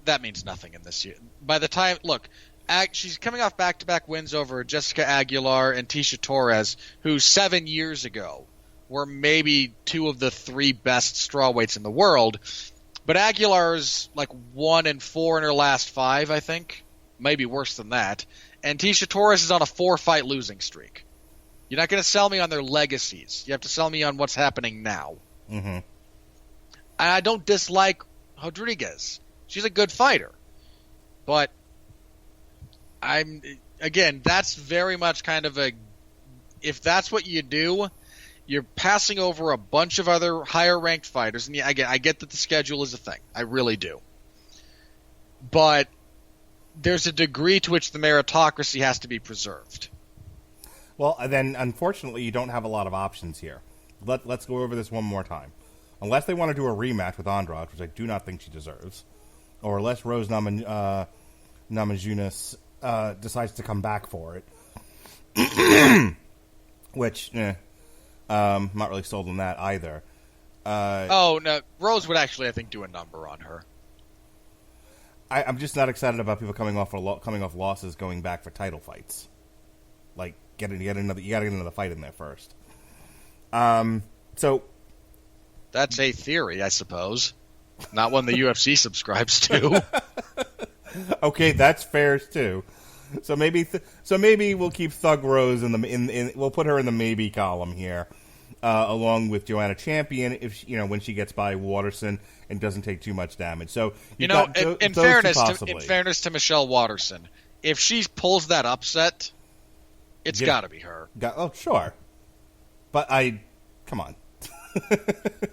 That means nothing in this year. By the time she's coming off back-to-back wins over Jessica Aguilar and Tisha Torres, who 7 years ago were maybe 2 of the 3 best strawweights in the world. But Aguilar's 1-4 in her last 5, I think. Maybe worse than that. And Tisha Torres is on a 4-fight losing streak. You're not going to sell me on their legacies. You have to sell me on what's happening now. Mm-hmm. And I don't dislike Rodriguez. She's a good fighter. But that's very much kind of if that's what you do, you're passing over a bunch of other higher-ranked fighters. And I get that the schedule is a thing. I really do. But there's a degree to which the meritocracy has to be preserved. Well, then, unfortunately, you don't have a lot of options here. let's go over this one more time. Unless they want to do a rematch with Andrade, which I do not think she deserves, or unless Rose Namajunas decides to come back for it, which, not really sold on that either. No, Rose would actually, I think, do a number on her. I'm just not excited about people coming off losses going back for title fights. Like, you got to get another fight in there first. So that's a theory, I suppose. Not one the UFC subscribes to. Okay, that's fair too. So maybe we'll keep Thug Rose we'll put her in the maybe column here, along with Joanna Champion when she gets by Waterson and doesn't take too much damage. So in fairness to Michelle Waterson, if she pulls that upset, it's got to be her. Oh, sure, but come on.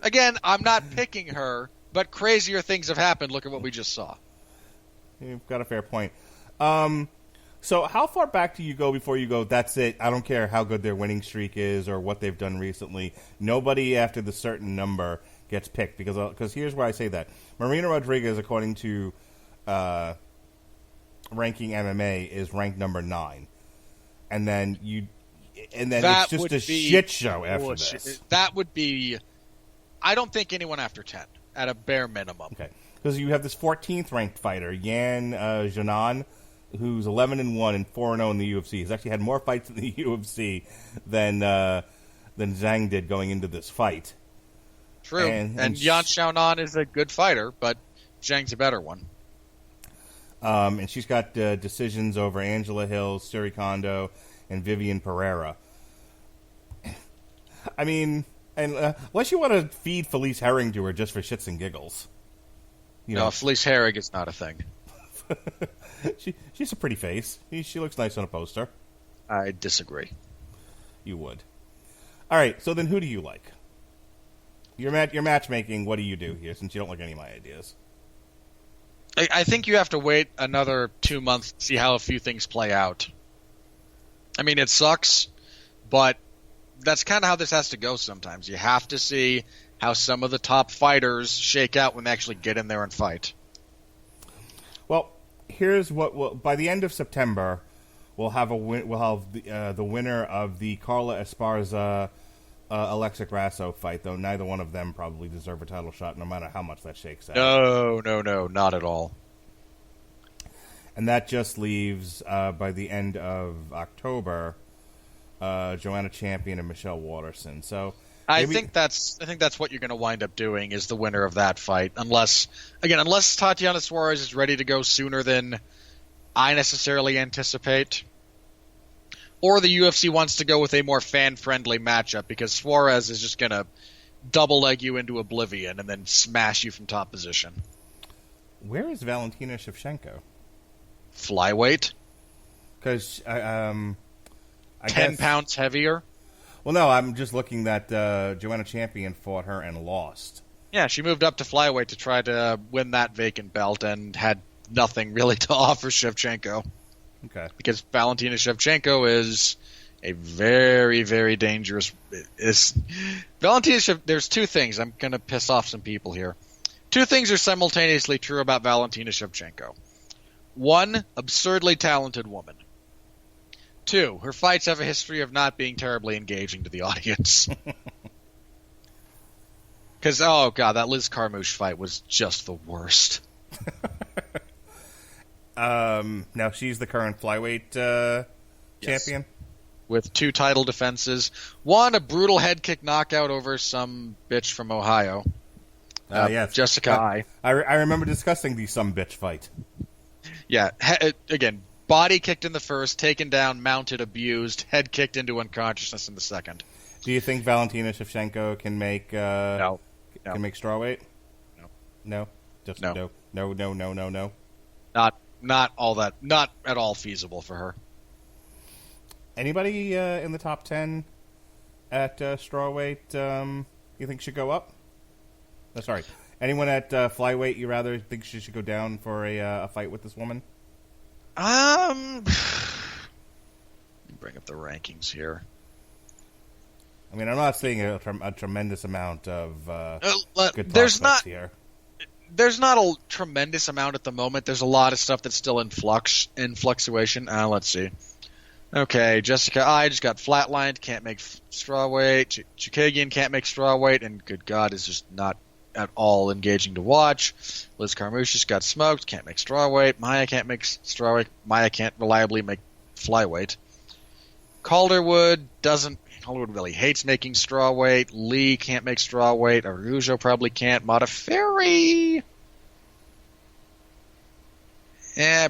Again, I'm not picking her, but crazier things have happened. Look at what we just saw. You've got a fair point. So how far back do you go before you go, that's it, I don't care how good their winning streak is or what they've done recently. Nobody after the certain number gets picked. Because here's why I say that. Marina Rodriguez, according to Ranking MMA, is ranked number 9. And then it's just a shit show after this. That would be... I don't think anyone after 10, at a bare minimum. Okay. Because you have this 14th ranked fighter, Yan Zhang, who's 11-1 and 4-0 in the UFC. He's actually had more fights in the UFC than Zhang did going into this fight. True. And Yan Xiaonan is a good fighter, but Zhang's a better one. And she's got decisions over Angela Hill, Suri Kondo, and Vivian Pereira. I mean, unless you want to feed Felice Herring to her just for shits and giggles. No, Felice Herring is not a thing. She's a pretty face. She looks nice on a poster. I disagree. You would. All right, so then who do you like? Your matchmaking, what do you do here, since you don't like any of my ideas? I think you have to wait another 2 months to see how a few things play out. I mean, it sucks, but that's kind of how this has to go sometimes. You have to see how some of the top fighters shake out when they actually get in there and fight. Well, here's what by the end of September, we'll have the winner of the Carla Esparza Alexa Grasso fight, though neither one of them probably deserve a title shot, no matter how much that shakes out. No, not at all. And that just leaves, by the end of October, Joanna Champion and Michelle Waterson. So I think that's what you're going to wind up doing is the winner of that fight, unless Tatiana Suarez is ready to go sooner than I necessarily anticipate. Or the UFC wants to go with a more fan-friendly matchup because Suarez is just going to double-leg you into oblivion and then smash you from top position. Where is Valentina Shevchenko? Flyweight? Because, I 10 pounds heavier? Well, no, I'm just looking that Joanna Champion fought her and lost. Yeah, she moved up to flyweight to try to win that vacant belt and had nothing really to offer Shevchenko. Okay. Because Valentina Shevchenko is a very, very dangerous... There's two things. I'm going to piss off some people here. Two things are simultaneously true about Valentina Shevchenko. One, absurdly talented woman. Two, her fights have a history of not being terribly engaging to the audience. Because, oh god, that Liz Carmouche fight was just the worst. Now she's the current flyweight champion? With 2 title defenses. One, a brutal head kick knockout over some bitch from Ohio. Yes. Jessica I. I remember discussing the some bitch fight. Yeah, again, body kicked in the first, taken down, mounted, abused, head kicked into unconsciousness in the second. Do you think Valentina Shevchenko can make No. Can make strawweight? No. No? Just No. No. Not at all feasible for her. Anybody in the top 10 at strawweight you think should go up? Oh, sorry. Anyone at flyweight you rather think she should go down for a fight with this woman? Let me bring up the rankings here. I mean, I'm not seeing a tremendous amount of good there's prospects here. There's not a tremendous amount at the moment. There's a lot of stuff that's still in fluctuation. Let's see. Okay, Jessica I just got flatlined, can't make strawweight. Chukagian can't make strawweight, and good God, is just not at all engaging to watch. Liz Carmouche just got smoked, can't make strawweight. Maya can't make strawweight. Maya can't reliably make flyweight. Calderwood really hates making strawweight. Lee can't make strawweight. Araujo probably can't. Modafferi,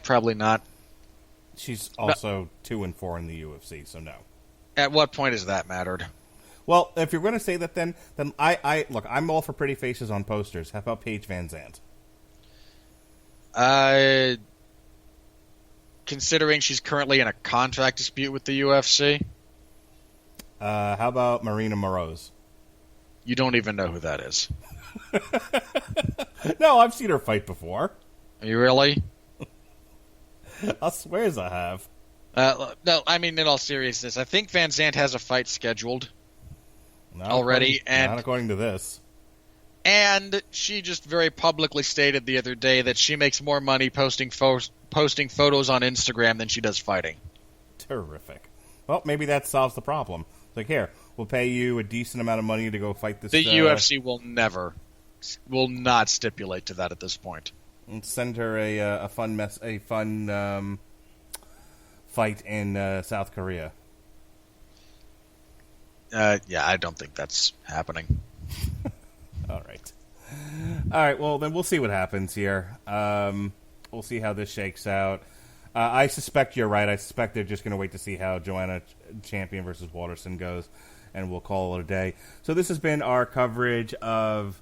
probably not. She's also 2-4 in the UFC, so no. At what point has that mattered? Well, if you're going to say that, then I look. I'm all for pretty faces on posters. How about Paige Van Zandt? Considering she's currently in a contract dispute with the UFC. How about Marina Moroz? You don't even know who that is. No, I've seen her fight before. Are you really? I swear I have. No, I mean, in all seriousness, I think Van Zandt has a fight scheduled already. Not according to this. And she just very publicly stated the other day that she makes more money posting photos on Instagram than she does fighting. Terrific. Well, maybe that solves the problem. It's like, here, we'll pay you a decent amount of money to go fight this. The UFC will not stipulate to that at this point. And send her a fun fight in South Korea. Yeah, I don't think that's happening. All right. Well, then we'll see what happens here. We'll see how this shakes out. I suspect you're right. I suspect they're just going to wait to see how Joanna Champion versus Waterson goes, and we'll call it a day. So this has been our coverage of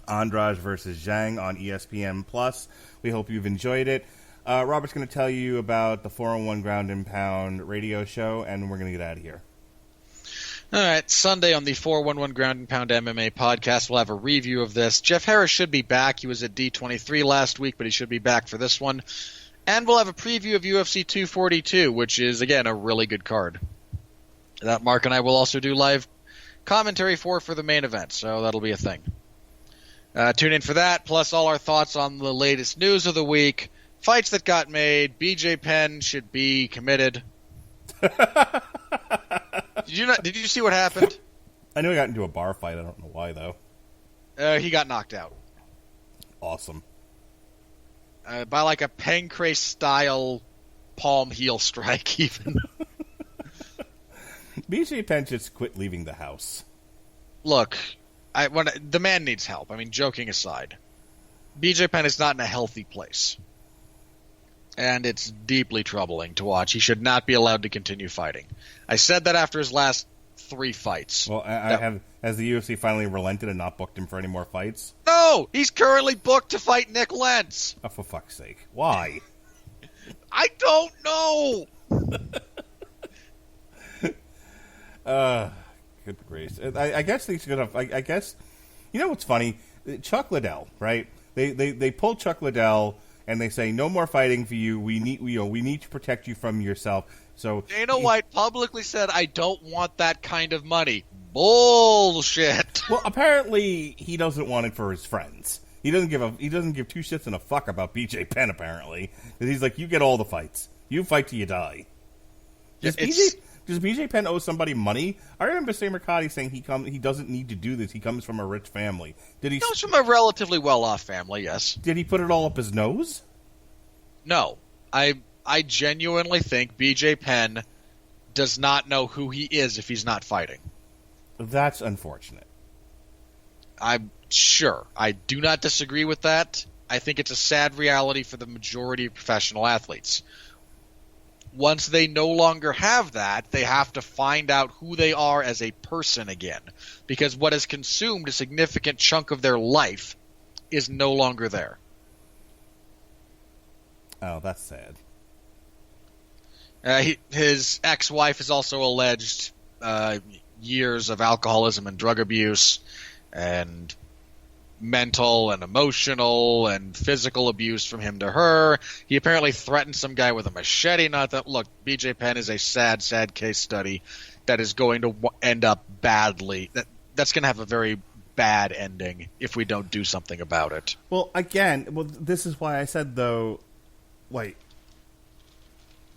Andrade versus Zhang on ESPN+. We hope you've enjoyed it. Robert's going to tell you about the 401 Ground and Pound radio show, and we're going to get out of here. All right, Sunday on the 411 Ground and Pound MMA podcast, we'll have a review of this. Jeff Harris should be back. He was at D23 last week, but he should be back for this one. And we'll have a preview of UFC 242, which is, again, a really good card. That Mark and I will also do live commentary for the main event, so that'll be a thing. Tune in for that, plus all our thoughts on the latest news of the week, fights that got made, BJ Penn should be committed. Did you see what happened? I know he got into a bar fight. I don't know why, though. He got knocked out. Awesome. By like a Pancrase-style palm heel strike, even. BJ Penn just quit leaving the house. Look, the man needs help. I mean, joking aside. BJ Penn is not in a healthy place. And it's deeply troubling to watch. He should not be allowed to continue fighting. I said that after his last 3 fights. Well, has the UFC finally relented and not booked him for any more fights? No! He's currently booked to fight Nick Lentz! Oh, for fuck's sake. Why? I don't know! Good grace. I guess these could have... I guess... You know what's funny? Chuck Liddell, right? They pull Chuck Liddell... And they say, no more fighting for you. We need to protect you from yourself. So Dana White publicly said, I don't want that kind of money. Bullshit. Well, apparently he doesn't want it for his friends. He doesn't give 2 shits and a fuck about BJ Penn, apparently. He's like, you get all the fights. You fight till you die. Does BJ Penn owe somebody money? I remember Sam Mercati saying he doesn't need to do this. He comes from a rich family. He comes from a relatively well-off family, yes. Did he put it all up his nose? No. I genuinely think BJ Penn does not know who he is if he's not fighting. That's unfortunate. I'm sure. I do not disagree with that. I think it's a sad reality for the majority of professional athletes. Once they no longer have that, they have to find out who they are as a person again. Because what has consumed a significant chunk of their life is no longer there. Oh, that's sad. His ex-wife has also alleged years of alcoholism and drug abuse. And mental and emotional and physical abuse from him to her. He apparently threatened some guy with a machete. Not that, look, BJ Penn is a sad, sad case study that is going to end up badly. That's going to have a very bad ending if we don't do something about it. Well, again, this is why I said, though, wait,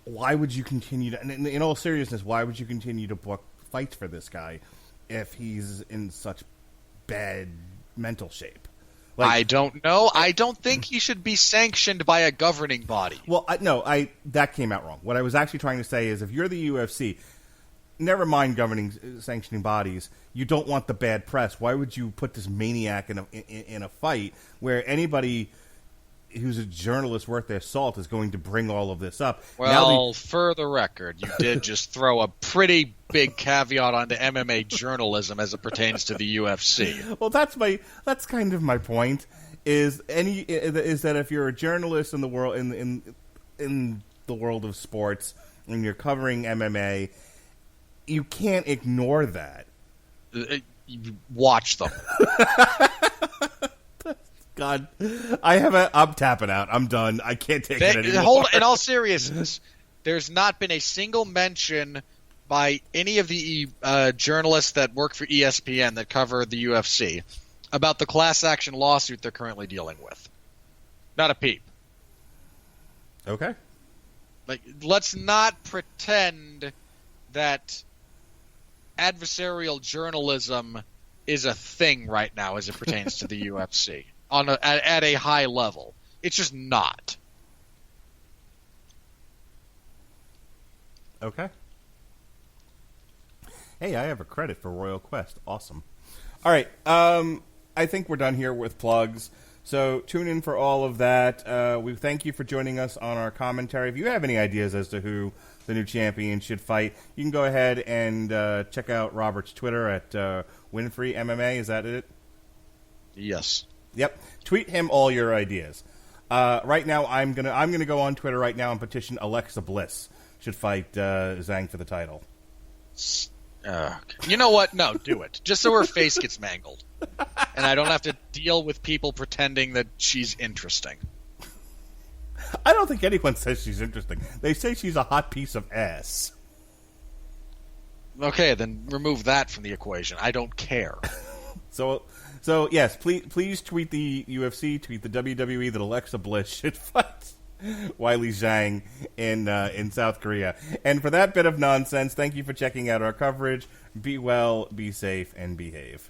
why would you continue to, and in all seriousness, why would you continue to book fights for this guy if he's in such bad mental shape? Like, I don't know. I don't think he should be sanctioned by a governing body. Well, that came out wrong. What I was actually trying to say is, if you're the UFC, never mind governing sanctioning bodies, you don't want the bad press. Why would you put this maniac in a fight where anybody who's a journalist worth their salt is going to bring all of this up? Well, for the record, you did just throw a pretty big caveat onto MMA journalism as it pertains to the UFC. Well, that's kind of my point. Is that if you're a journalist in the world in the world of sports and you're covering MMA, you can't ignore that. Watch them. God, I'm tapping out. I'm done. I can't take it anymore. In all seriousness, there's not been a single mention by any of the journalists that work for ESPN that cover the UFC about the class action lawsuit they're currently dealing with. Not a peep. Okay. Like, let's not pretend that adversarial journalism is a thing right now as it pertains to the UFC at a high level. It's just not. Okay. Hey, I have a credit for Royal Quest. Awesome. All right. I think we're done here with plugs. So tune in for all of that. We thank you for joining us on our commentary. If you have any ideas as to who the new champion should fight, you can go ahead and check out Robert's Twitter at Winfree MMA. Is that it? Yes. Yep. Tweet him all your ideas. Right now, I'm gonna go on Twitter right now and petition Alexa Bliss should fight Zhang for the title. You know what? No, do it. Just so her face gets mangled. And I don't have to deal with people pretending that she's interesting. I don't think anyone says she's interesting. They say she's a hot piece of ass. Okay, then remove that from the equation. I don't care. So yes, please tweet the UFC, tweet the WWE that Alexa Bliss should fight Weili Zhang in South Korea. And for that bit of nonsense, thank you for checking out our coverage. Be well, be safe, and behave.